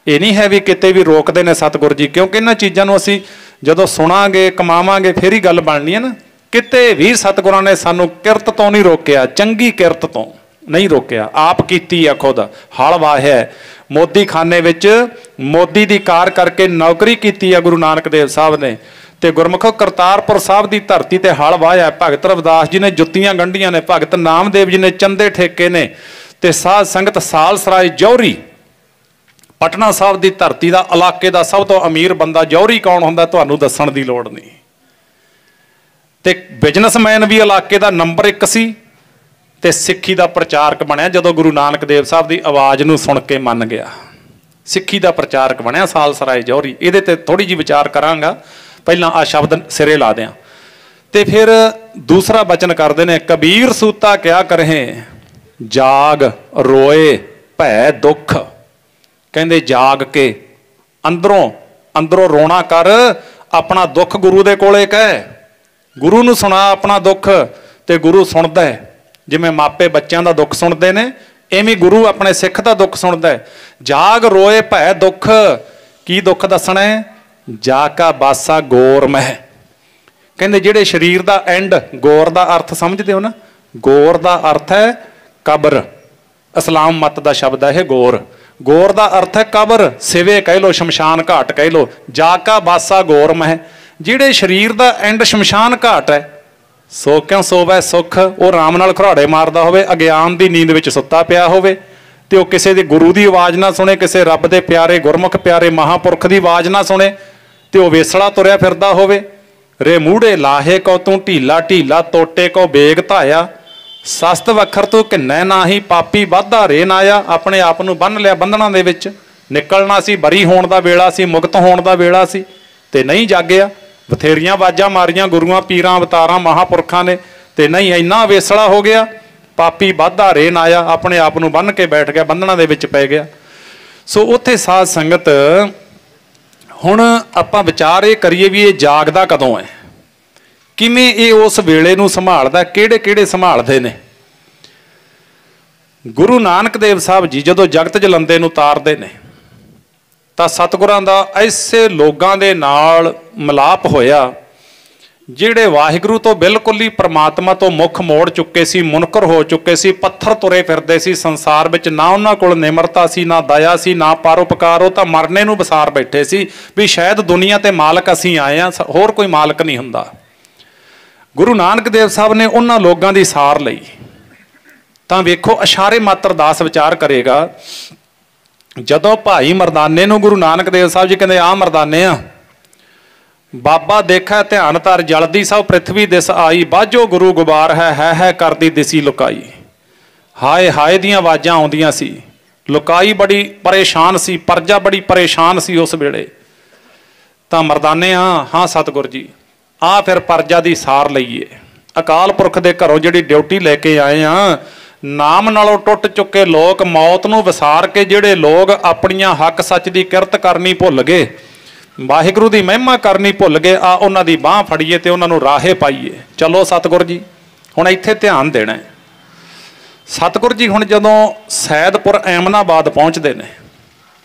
ਇਹ ਨਹੀਂ ਹੈ ਵੀ ਕਿਤੇ ਵੀ ਰੋਕਦੇ ਨੇ ਸਤਿਗੁਰ ਜੀ, ਕਿਉਂਕਿ ਇਹਨਾਂ ਚੀਜ਼ਾਂ ਨੂੰ ਅਸੀਂ ਜਦੋਂ ਸੁਣਾਂਗੇ, ਕਮਾਵਾਂਗੇ, ਫਿਰ ਹੀ ਗੱਲ ਬਣਨੀ ਹੈ ਨਾ। ਕਿਤੇ ਵੀ ਸਤਿਗੁਰਾਂ ਨੇ ਸਾਨੂੰ ਕਿਰਤ ਤੋਂ ਨਹੀਂ ਰੋਕਿਆ, ਚੰਗੀ ਕਿਰਤ ਤੋਂ ਨਹੀਂ ਰੋਕਿਆ। ਆਪ ਕੀਤੀ ਆ ਖੁਦ। ਹਲ ਵਾਹਿਆ, ਮੋਦੀ ਖਾਨੇ ਵਿੱਚ ਮੋਦੀ ਦੀ ਕਾਰ ਕਰਕੇ ਨੌਕਰੀ ਕੀਤੀ ਆ ਗੁਰੂ ਨਾਨਕ ਦੇਵ ਸਾਹਿਬ ਨੇ। ਤੇ ਗੁਰਮੁਖੋ ਕਰਤਾਰਪੁਰ ਸਾਹਿਬ ਦੀ ਧਰਤੀ ਤੇ ਹਲ ਵਾਹਿਆ। ਭਗਤ ਰਵਿਦਾਸ ਜੀ ਨੇ ਜੁੱਤੀਆਂ ਗੰਢੀਆਂ ਨੇ, ਭਗਤ ਨਾਮਦੇਵ ਜੀ ਨੇ ਚੰਦੇ ਠੇਕੇ ਨੇ, ਤੇ ਸਾਧ ਸੰਗਤ ਸਾਲਸਰਾਏ ਜੌਹਰੀ ਪਟਨਾ ਸਾਹਿਬ ਦੀ ਧਰਤੀ ਦਾ ਇਲਾਕੇ ਦਾ ਸਭ ਤੋਂ ਅਮੀਰ ਬੰਦਾ ਜੌਹਰੀ ਕੌਣ ਹੁੰਦਾ ਤੁਹਾਨੂੰ ਦੱਸਣ ਦੀ ਲੋੜ ਨਹੀਂ। ਤੇ ਬਿਜ਼ਨਸਮੈਨ ਵੀ ਇਲਾਕੇ ਦਾ ਨੰਬਰ 1 ਸੀ, ਤੇ ਸਿੱਖੀ ਦਾ ਪ੍ਰਚਾਰਕ ਬਣਿਆ ਜਦੋਂ ਗੁਰੂ ਨਾਨਕ ਦੇਵ ਸਾਹਿਬ ਦੀ ਆਵਾਜ਼ ਨੂੰ ਸੁਣ ਕੇ ਮੰਨ ਗਿਆ। ਸਿੱਖੀ ਦਾ ਪ੍ਰਚਾਰਕ ਬਣਿਆ ਸਾਲਸਰਾਏ ਜੌਹਰੀ। ਇਹਦੇ ਤੇ ਥੋੜੀ ਜਿਹੀ ਵਿਚਾਰ ਕਰਾਂਗਾ, ਪਹਿਲਾਂ ਆ ਸ਼ਬਦ ਸਿਰੇ ਲਾ ਦਿਆਂ। ਤੇ ਫਿਰ ਦੂਸਰਾ ਬਚਨ ਕਰਦੇ ਨੇ, ਕਬੀਰ ਸੂਤਾ ਕਿਆ ਕਰਹੇ, ਜਾਗ ਰੋਏ ਭੈ ਦੁੱਖ। ਕਹਿੰਦੇ ਜਾਗ ਕੇ ਅੰਦਰੋਂ ਰੋਣਾ ਕਰ, ਆਪਣਾ ਦੁੱਖ ਗੁਰੂ ਦੇ ਕੋਲੇ ਕਹਿ, ਗੁਰੂ ਨੂੰ ਸੁਣਾ ਆਪਣਾ ਦੁੱਖ, ਤੇ ਗੁਰੂ ਸੁਣਦਾ ਹੈ। ਜਿਵੇਂ ਮਾਪੇ ਬੱਚਿਆਂ ਦਾ ਦੁੱਖ ਸੁਣਦੇ ਨੇ, ਐਵੇਂ ਗੁਰੂ ਆਪਣੇ ਸਿੱਖ ਦਾ ਦੁੱਖ ਸੁਣਦਾ ਹੈ। ਜਾਗ ਰੋਏ ਭੈ ਦੁੱਖ। ਕੀ ਦੁੱਖ ਦੱਸਣਾ ਹੈ? ਜਾ ਕਾ ਬਾਸਾ ਗੋਰ ਮਹਿ। ਕਹਿੰਦੇ ਜਿਹੜੇ ਸਰੀਰ ਦਾ ਐਂਡ, ਗੋਰ ਦਾ ਅਰਥ ਸਮਝਦੇ ਹੋ ਨਾ? ਗੋਰ ਦਾ ਅਰਥ ਹੈ ਕਬਰ। ਇਸਲਾਮ ਮਤ ਦਾ ਸ਼ਬਦ ਹੈ ਇਹ ਗੋਰ। ਗੋਰ ਦਾ ਅਰਥ ਹੈ ਕਬਰ, ਸਿਵੇ ਕਹਿ ਲੋ, ਸ਼ਮਸ਼ਾਨ ਘਾਟ ਕਹਿ ਲੋ। ਜਾ ਕਾ ਬਾਸਾ ਗੋਰ ਮਹਿ। ਜਿਹੜੇ ਸਰੀਰ ਦਾ ਐਂਡ ਸ਼ਮਸ਼ਾਨ ਘਾਟ ਹੈ, ਸੋ ਕਿਉਂ ਸੋਵੈ ਸੁੱਖ। ਉਹ ਆਰਾਮ ਨਾਲ ਘਰਾੜੇ ਮਾਰਦਾ ਹੋਵੇ, ਅਗਿਆਨ ਦੀ ਨੀਂਦ ਵਿੱਚ ਸੁੱਤਾ ਪਿਆ ਹੋਵੇ, ਤੇ ਉਹ ਕਿਸੇ ਦੇ ਗੁਰੂ ਦੀ ਆਵਾਜ਼ ਨਾ ਸੁਣੇ, ਕਿਸੇ ਰੱਬ ਦੇ ਪਿਆਰੇ ਗੁਰਮੁਖ ਪਿਆਰੇ ਮਹਾਂਪੁਰਖ ਦੀ ਆਵਾਜ਼ ਨਾ ਸੁਣੇ, ਤੇ ਉਹ ਵੇਸਲਾ ਤੁਰਿਆ ਫਿਰਦਾ ਹੋਵੇ। ਰੇ ਮੂੜੇ ਲਾਹੇ ਕੋ ਤੂੰ ਢੀਲਾ ਢੀਲਾ, ਤੋਟੇ ਕੋ ਬੇਗ ਧਾਇਆ। ਸਸਤ ਵੱਖਰ ਤੂੰ ਕਿੰਨੇ ਨਾਹੀ, ਪਾਪੀ ਵਾਧਾ ਰੇ ਨਾਇਆ। ਆਪਣੇ ਆਪ ਨੂੰ ਬੰਨ ਲਿਆ ਬੰਧਨਾਂ ਦੇ ਵਿੱਚ। ਨਿਕਲਣਾ ਸੀ, ਬਰੀ ਹੋਣ ਦਾ ਵੇਲਾ ਸੀ, ਮੁਕਤ ਹੋਣ ਦਾ ਵੇਲਾ ਸੀ, ਤੇ ਨਹੀਂ ਜਾਗਿਆ। ਬਥੇਰੀਆਂ ਆਵਾਜ਼ਾਂ ਮਾਰੀਆਂ ਗੁਰੂਆਂ ਪੀਰਾਂ ਅਵਤਾਰਾਂ ਮਹਾਂਪੁਰਖਾਂ ਨੇ, ਤੇ ਨਹੀਂ, ਇੰਨਾ ਵੇਸਲਾ ਹੋ ਗਿਆ। ਪਾਪੀ ਵਾਧਾ ਰੇ ਨਾਇਆ, ਆਪਣੇ ਆਪ ਨੂੰ ਬੰਨ ਕੇ ਬੈਠ ਗਿਆ, ਬੰਧਨਾਂ ਦੇ ਵਿੱਚ ਪੈ ਗਿਆ। ਸੋ ਉੱਥੇ ਸਾਧ ਸੰਗਤ ਹੁਣ ਆਪਾਂ ਵਿਚਾਰ ਇਹ ਕਰੀਏ ਵੀ ਇਹ ਜਾਗਦਾ ਕਦੋਂ ਹੈ, ਕਿਵੇਂ ਇਹ ਉਸ ਵੇਲੇ ਨੂੰ ਸੰਭਾਲਦਾ, ਕਿਹੜੇ ਕਿਹੜੇ ਸੰਭਾਲਦੇ ਨੇ। ਗੁਰੂ ਨਾਨਕ ਦੇਵ ਸਾਹਿਬ ਜੀ ਜਦੋਂ ਜਗਤ ਜਲੰਦੇ ਨੂੰ ਤਾਰਦੇ ਨੇ, ਤਾਂ ਸਤਿਗੁਰਾਂ ਦਾ ਐਸੇ ਲੋਕਾਂ ਦੇ ਨਾਲ ਮਿਲਾਪ ਹੋਇਆ ਜਿਹੜੇ ਵਾਹਿਗੁਰੂ ਤੋਂ ਬਿਲਕੁਲ ਹੀ ਪ੍ਰਮਾਤਮਾ ਤੋਂ ਮੁੱਖ ਮੋੜ ਚੁੱਕੇ ਸੀ, ਮੁਨਕਰ ਹੋ ਚੁੱਕੇ ਸੀ, ਪੱਥਰ ਤੁਰੇ ਫਿਰਦੇ ਸੀ ਸੰਸਾਰ ਵਿੱਚ। ਨਾ ਉਹਨਾਂ ਕੋਲ ਨਿਮਰਤਾ ਸੀ, ਨਾ ਦਇਆ ਸੀ, ਨਾ ਪਰਉਪਕਾਰ। ਉਹ ਤਾਂ ਮਰਨੇ ਨੂੰ ਵਿਸਾਰ ਬੈਠੇ ਸੀ ਵੀ ਸ਼ਾਇਦ ਦੁਨੀਆ ਤੇ ਮਾਲਕ ਅਸੀਂ ਆਏ ਹਾਂ, ਹੋਰ ਕੋਈ ਮਾਲਕ ਨਹੀਂ ਹੁੰਦਾ। ਗੁਰੂ ਨਾਨਕ ਦੇਵ ਸਾਹਿਬ ਨੇ ਉਹਨਾਂ ਲੋਕਾਂ ਦੀ ਸਾਰ ਲਈ। ਤਾਂ ਵੇਖੋ, ਇਸ਼ਾਰੇ ਮਾਤਰ ਦਾਸ ਵਿਚਾਰ ਕਰੇਗਾ। ਜਦੋਂ ਭਾਈ ਮਰਦਾਨੇ ਨੂੰ ਗੁਰੂ ਨਾਨਕ ਦੇਵ ਸਾਹਿਬ ਜੀ ਕਹਿੰਦੇ, ਆ ਮਰਦਾਨੇ ਆ, ਬਾਬਾ ਦੇਖਾ ਧਿਆਨ ਧਰ ਜਲਦੀ ਸਭ ਪ੍ਰਿਥਵੀ ਦਿਸ ਆਈ, ਬਾਝੋ ਗੁਰੂ ਗੁਬਾਰ ਹੈ ਕਰਦੀ ਦਿਸੀ ਲੁਕਾਈ। ਹਾਏ ਹਾਏ ਦੀਆਂ ਆਵਾਜ਼ਾਂ ਆਉਂਦੀਆਂ ਸੀ, ਲੁਕਾਈ ਬੜੀ ਪਰੇਸ਼ਾਨ ਸੀ, ਪਰਜਾ ਬੜੀ ਪਰੇਸ਼ਾਨ ਸੀ ਉਸ ਵੇਲੇ। ਤਾਂ ਮਰਦਾਨੇ ਹਾਂ ਸਤਿਗੁਰ ਜੀ, ਆ ਫਿਰ ਪਰਜਾ ਦੀ ਸਾਰ ਲਈਏ। ਅਕਾਲ ਪੁਰਖ ਦੇ ਘਰੋਂ ਜਿਹੜੀ ਡਿਊਟੀ ਲੈ ਕੇ ਆਏ ਆ, ਨਾਮ ਨਾਲੋਂ ਟੁੱਟ ਚੁੱਕੇ ਲੋਕ, ਮੌਤ ਨੂੰ ਵਿਸਾਰ ਕੇ ਜਿਹੜੇ ਲੋਕ ਆਪਣੀਆਂ ਹੱਕ ਸੱਚ ਦੀ ਕਿਰਤ ਕਰਨੀ ਭੁੱਲ ਗਏ, ਵਾਹਿਗੁਰੂ ਦੀ ਮਹਿਮਾ ਕਰਨੀ ਭੁੱਲ ਗਏ, ਆ ਉਹਨਾਂ ਦੀ ਬਾਂਹ ਫੜੀਏ ਤੇ ਉਹਨਾਂ ਨੂੰ ਰਾਹੇ ਪਾਈਏ। ਚਲੋ ਸਤਿਗੁਰ ਜੀ ਹੁਣ ਇੱਥੇ ਧਿਆਨ ਦੇਣਾ। ਸਤਿਗੁਰ ਜੀ ਹੁਣ ਜਦੋਂ ਸੈਦਪੁਰ ਐਮਨਾਬਾਦ ਪਹੁੰਚਦੇ ਨੇ,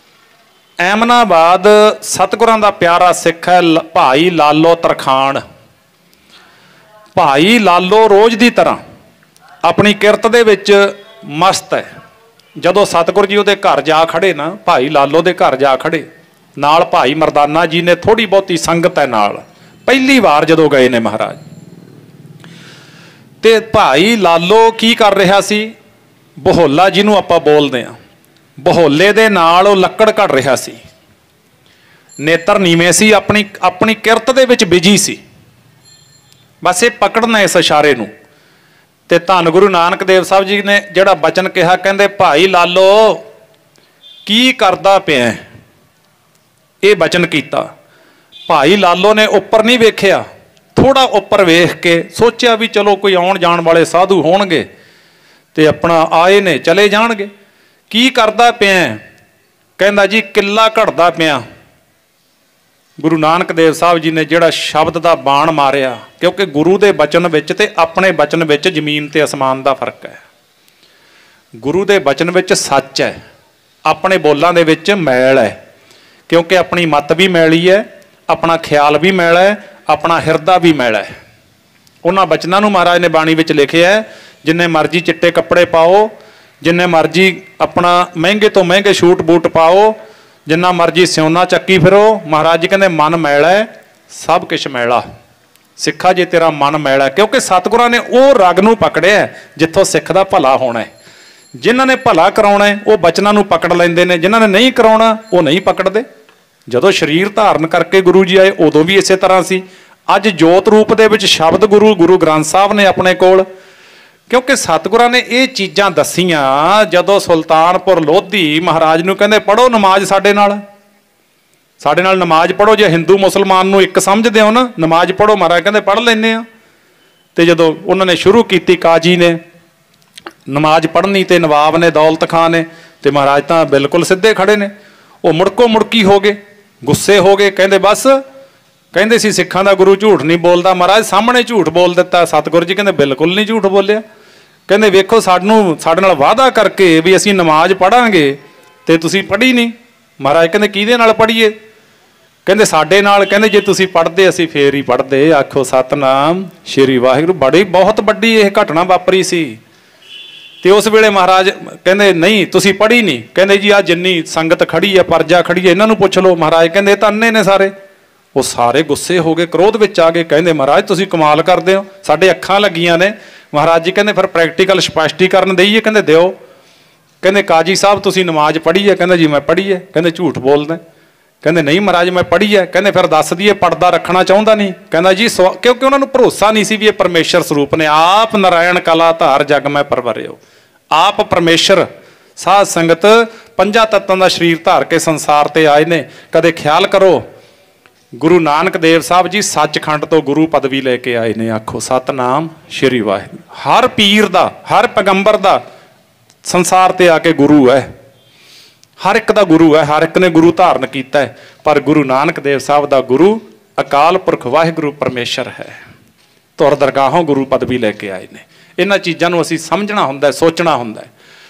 ਐਮਨਾਬਾਦ ਸਤਿਗੁਰਾਂ ਦਾ ਪਿਆਰਾ ਸਿੱਖ ਹੈ ਭਾਈ ਲਾਲੋ ਤਰਖਾਣ। ਭਾਈ ਲਾਲੋ ਰੋਜ਼ ਦੀ ਤਰ੍ਹਾਂ ਆਪਣੀ ਕਿਰਤ ਦੇ ਵਿੱਚ ਮਸਤ ਹੈ। ਜਦੋਂ ਸਤਿਗੁਰ ਜੀ ਉਹਦੇ ਘਰ ਜਾ ਖੜੇ ਨਾ, ਭਾਈ ਲਾਲੋ ਦੇ ਘਰ ਜਾ ਖੜੇ, ਨਾਲ ਭਾਈ ਮਰਦਾਨਾ ਜੀ ਨੇ, ਥੋੜੀ ਬਹੁਤੀ ਸੰਗਤ ਹੈ ਨਾਲ, ਪਹਿਲੀ ਵਾਰ ਜਦੋਂ ਗਏ ਨੇ ਮਹਾਰਾਜ। ਤੇ ਭਾਈ ਲਾਲੋ ਕੀ ਕਰ ਰਿਹਾ ਸੀ? ਬਹੋਲਾ ਜਿਹਨੂੰ ਆਪਾਂ ਬੋਲਦੇ ਹਾਂ, ਬਹੋਲੇ ਦੇ ਨਾਲ ਉਹ ਲੱਕੜ ਘੜ ਰਿਹਾ ਸੀ। ਨੇਤਰ ਨੀਵੇਂ ਸੀ, ਆਪਣੀ ਕਿਰਤ ਦੇ ਵਿੱਚ ਬਿਜੀ ਸੀ। ਬਸ ਇਹ ਪਕੜਨਾ ਇਸ ਇਸ਼ਾਰੇ ਨੂੰ। ਤੇ ਧੰਨ ਗੁਰੂ ਨਾਨਕ ਦੇਵ ਸਾਹਿਬ ਜੀ ਨੇ ਜਿਹੜਾ ਬਚਨ ਕਿਹਾ, ਕਹਿੰਦੇ ਭਾਈ ਲਾਲੋ ਕੀ ਕਰਦਾ ਪਿਆ, ਇਹ ਬਚਨ ਕੀਤਾ। ਭਾਈ ਲਾਲੋ ਨੇ ਉੱਪਰ ਨਹੀਂ ਵੇਖਿਆ, ਥੋੜਾ ਉੱਪਰ ਵੇਖ ਕੇ ਸੋਚਿਆ ਵੀ ਚਲੋ ਕੋਈ ਆਉਣ ਜਾਣ ਵਾਲੇ ਸਾਧੂ ਹੋਣਗੇ ਤੇ ਆਪਣਾ ਆਏ ਨੇ, ਚਲੇ ਜਾਣਗੇ। ਕੀ ਕਰਦਾ ਪਿਆ? ਕਹਿੰਦਾ ਜੀ ਕਿੱਲਾ ਘੜਦਾ ਪਿਆ। ਗੁਰੂ ਨਾਨਕ ਦੇਵ ਸਾਹਿਬ ਜੀ ਨੇ ਜਿਹੜਾ ਸ਼ਬਦ ਦਾ ਬਾਣ ਮਾਰਿਆ, ਕਿਉਂਕਿ ਗੁਰੂ ਦੇ ਬਚਨ ਵਿੱਚ ਤੇ ਆਪਣੇ ਬਚਨ ਵਿੱਚ ਜ਼ਮੀਨ ਤੇ ਅਸਮਾਨ ਦਾ ਫਰਕ ਹੈ। ਗੁਰੂ ਦੇ ਬਚਨ ਵਿੱਚ ਸੱਚ ਹੈ, ਆਪਣੇ ਬੋਲਾਂ ਦੇ ਵਿੱਚ ਮੈਲ ਹੈ, ਕਿਉਂਕਿ ਆਪਣੀ ਮੱਤ ਵੀ ਮੈਲੀ ਹੈ, ਆਪਣਾ ਖਿਆਲ ਵੀ ਮੈਲਾ ਹੈ, ਆਪਣਾ ਹਿਰਦਾ ਵੀ ਮੈਲਾ ਹੈ। ਉਹਨਾਂ ਬਚਨਾਂ ਨੂੰ ਮਹਾਰਾਜ ਨੇ ਬਾਣੀ ਵਿੱਚ ਲਿਖਿਆ, ਜਿੰਨੇ ਮਰਜ਼ੀ ਚਿੱਟੇ ਕੱਪੜੇ ਪਾਓ, ਜਿੰਨੇ ਮਰਜ਼ੀ ਆਪਣਾ ਮਹਿੰਗੇ ਤੋਂ ਮਹਿੰਗੇ ਸ਼ੂਟ ਬੂਟ ਪਾਓ, ਜਿੰਨਾ ਮਰਜ਼ੀ ਸਿਉਨਾ ਚੱਕੀ ਫਿਰੋ, ਮਹਾਰਾਜ ਜੀ ਕਹਿੰਦੇ ਮਨ ਮੈਲਾ ਹੈ, ਸਭ ਕੁਛ ਮੈਲਾ। ਸਿੱਖਾ ਜੇ ਤੇਰਾ ਮਨ ਮੈਲਾ, ਕਿਉਂਕਿ ਸਤਿਗੁਰਾਂ ਨੇ ਉਹ ਰਗ ਨੂੰ ਪਕੜਿਆ ਜਿੱਥੋਂ ਸਿੱਖ ਦਾ ਭਲਾ ਹੋਣਾ ਹੈ। ਜਿਨ੍ਹਾਂ ਨੇ ਭਲਾ ਕਰਾਉਣਾ ਹੈ ਉਹ ਬਚਨਾਂ ਨੂੰ ਪਕੜ ਲੈਂਦੇ ਨੇ, ਜਿਨ੍ਹਾਂ ਨੇ ਨਹੀਂ ਕਰਾਉਣਾ ਉਹ ਨਹੀਂ ਪਕੜਦੇ। ਜਦੋਂ ਸਰੀਰ ਧਾਰਨ ਕਰਕੇ ਗੁਰੂ ਜੀ ਆਏ ਉਦੋਂ ਵੀ ਇਸੇ ਤਰ੍ਹਾਂ ਸੀ। ਅੱਜ ਜੋਤ ਰੂਪ ਦੇ ਵਿੱਚ ਸ਼ਬਦ ਗੁਰੂ ਗ੍ਰੰਥ ਸਾਹਿਬ ਨੇ ਆਪਣੇ ਕੋਲ, ਕਿਉਂਕਿ ਸਤਿਗੁਰਾਂ ਨੇ ਇਹ ਚੀਜ਼ਾਂ ਦੱਸੀਆਂ। ਜਦੋਂ ਸੁਲਤਾਨਪੁਰ ਲੋਧੀ ਮਹਾਰਾਜ ਨੂੰ ਕਹਿੰਦੇ ਪੜ੍ਹੋ ਨਮਾਜ਼ ਸਾਡੇ ਨਾਲ ਨਮਾਜ਼ ਪੜ੍ਹੋ, ਜੇ ਹਿੰਦੂ ਮੁਸਲਮਾਨ ਨੂੰ ਇੱਕ ਸਮਝਦੇ ਹੋ ਨਾ, ਨਮਾਜ਼ ਪੜ੍ਹੋ। ਮਹਾਰਾਜ ਕਹਿੰਦੇ ਪੜ੍ਹ ਲੈਂਦੇ ਆ। ਤੇ ਜਦੋਂ ਉਹਨਾਂ ਨੇ ਸ਼ੁਰੂ ਕੀਤੀ, ਕਾਜੀ ਨੇ ਨਮਾਜ਼ ਪੜ੍ਹਨੀ ਤੇ ਨਵਾਬ ਨੇ, ਦੌਲਤ ਖਾਂ ਨੇ, ਤੇ ਮਹਾਰਾਜ ਤਾਂ ਬਿਲਕੁਲ ਸਿੱਧੇ ਖੜੇ ਨੇ। ਉਹ ਮੁੜਕੋ ਮੁੜਕੀ ਹੋ ਗਏ, ਗੁੱਸੇ ਹੋ ਗਏ, ਕਹਿੰਦੇ ਬਸ। ਕਹਿੰਦੇ ਸੀ ਸਿੱਖਾਂ ਦਾ ਗੁਰੂ ਝੂਠ ਨਹੀਂ ਬੋਲਦਾ, ਮਹਾਰਾਜ ਸਾਹਮਣੇ ਝੂਠ ਬੋਲ ਦਿੱਤਾ। ਸਤਿਗੁਰੂ ਜੀ ਕਹਿੰਦੇ ਬਿਲਕੁਲ ਨਹੀਂ ਝੂਠ ਬੋਲਿਆ। ਕਹਿੰਦੇ ਵੇਖੋ ਸਾਡੇ ਨਾਲ ਵਾਅਦਾ ਕਰਕੇ ਵੀ ਅਸੀਂ ਨਮਾਜ਼ ਪੜ੍ਹਾਂਗੇ ਤੇ ਤੁਸੀਂ ਪੜ੍ਹੀ ਨਹੀਂ। ਮਹਾਰਾਜ ਕਹਿੰਦੇ ਕਿਹਦੇ ਨਾਲ ਪੜ੍ਹੀਏ? ਕਹਿੰਦੇ ਸਾਡੇ ਨਾਲ। ਕਹਿੰਦੇ ਜੇ ਤੁਸੀਂ ਪੜ੍ਹਦੇ ਅਸੀਂ ਫੇਰ ਹੀ ਪੜ੍ਹਦੇ। ਆਖੋ ਸਤਨਾਮ ਸ਼੍ਰੀ ਵਾਹਿਗੁਰੂ। ਬਹੁਤ ਵੱਡੀ ਇਹ ਘਟਨਾ ਵਾਪਰੀ ਸੀ। ਤੇ ਉਸ ਵੇਲੇ ਮਹਾਰਾਜ ਕਹਿੰਦੇ ਨਹੀਂ ਤੁਸੀਂ ਪੜ੍ਹੀ ਨਹੀਂ। ਕਹਿੰਦੇ ਜੀ ਆਹ ਜਿੰਨੀ ਸੰਗਤ ਖੜੀ ਹੈ, ਪਰਜਾ ਖੜੀ ਹੈ, ਇਹਨਾਂ ਨੂੰ ਪੁੱਛ ਲਓ। ਮਹਾਰਾਜ ਕਹਿੰਦੇ ਇਹ ਤਾਂ ਅੰਨੇ ਨੇ ਸਾਰੇ। ਉਹ ਸਾਰੇ ਗੁੱਸੇ ਹੋ ਗਏ, ਕ੍ਰੋਧ ਵਿੱਚ ਆ ਗਏ। ਕਹਿੰਦੇ ਮਹਾਰਾਜ ਤੁਸੀਂ ਕਮਾਲ ਕਰਦੇ ਹੋ, ਸਾਡੇ ਅੱਖਾਂ ਲੱਗੀਆਂ ਨੇ। ਮਹਾਰਾਜ ਜੀ ਕਹਿੰਦੇ ਫਿਰ ਪ੍ਰੈਕਟੀਕਲ ਸਪਸ਼ਟੀਕਰਨ ਦੇਈਏ? ਕਹਿੰਦੇ ਦਿਓ। ਕਹਿੰਦੇ ਕਾਜੀ ਸਾਹਿਬ ਤੁਸੀਂ ਨਮਾਜ਼ ਪੜ੍ਹੀ ਹੈ? ਕਹਿੰਦਾ ਜੀ ਮੈਂ ਪੜ੍ਹੀ ਹੈ। ਕਹਿੰਦੇ ਝੂਠ ਬੋਲਦਾ। ਕਹਿੰਦੇ ਨਹੀਂ ਮਹਾਰਾਜ ਮੈਂ ਪੜ੍ਹੀ ਹੈ। ਕਹਿੰਦੇ ਫਿਰ ਦੱਸ ਦਈਏ ਪਰਦਾ ਰੱਖਣਾ ਚਾਹੁੰਦਾ ਨਹੀਂ? ਕਹਿੰਦਾ ਜੀ ਕਿਉਂਕਿ ਉਹਨਾਂ ਨੂੰ ਭਰੋਸਾ ਨਹੀਂ ਸੀ ਵੀ ਇਹ ਪਰਮੇਸ਼ਰ ਸਰੂਪ ਨੇ। ਆਪ ਨਾਰਾਇਣ ਕਲਾ ਧਾਰ ਜਗ ਮੈਂ ਪਰਵਰਿਓ। ਆਪ ਪਰਮੇਸ਼ਰ ਸਾਧ ਸੰਗਤ ਪੰਜਾਂ ਤੱਤਾਂ ਦਾ ਸਰੀਰ ਧਾਰ ਕੇ ਸੰਸਾਰ ਤੇ ਆਏ ਨੇ। ਕਦੇ ਖਿਆਲ ਕਰੋ, ਗੁਰੂ ਨਾਨਕ ਦੇਵ ਸਾਹਿਬ ਜੀ ਸੱਚਖੰਡ ਤੋਂ ਗੁਰੂ ਪਦਵੀ ਲੈ ਕੇ ਆਏ ਨੇ। ਆਖੋ ਸਤਨਾਮ ਸ਼੍ਰੀ ਵਾਹਿਗੁਰੂ। ਹਰ ਪੀਰ ਦਾ, ਹਰ ਪੈਗੰਬਰ ਦਾ ਸੰਸਾਰ ਤੇ ਆ ਕੇ ਗੁਰੂ ਹੈ। ਹਰ ਇੱਕ ਦਾ ਗੁਰੂ ਹੈ, ਹਰ ਇੱਕ ਨੇ ਗੁਰੂ ਧਾਰਨ ਕੀਤਾ ਹੈ। ਪਰ ਗੁਰੂ ਨਾਨਕ ਦੇਵ ਸਾਹਿਬ ਦਾ ਗੁਰੂ ਅਕਾਲ ਪੁਰਖ ਵਾਹਿਗੁਰੂ ਪਰਮੇਸ਼ਰ ਹੈ। ਧੁਰ ਦਰਗਾਹੋਂ ਗੁਰੂ ਪਦਵੀ ਲੈ ਕੇ ਆਏ ਨੇ। ਇਹਨਾਂ ਚੀਜ਼ਾਂ ਨੂੰ ਅਸੀਂ ਸਮਝਣਾ ਹੁੰਦਾ, ਸੋਚਣਾ ਹੁੰਦਾ।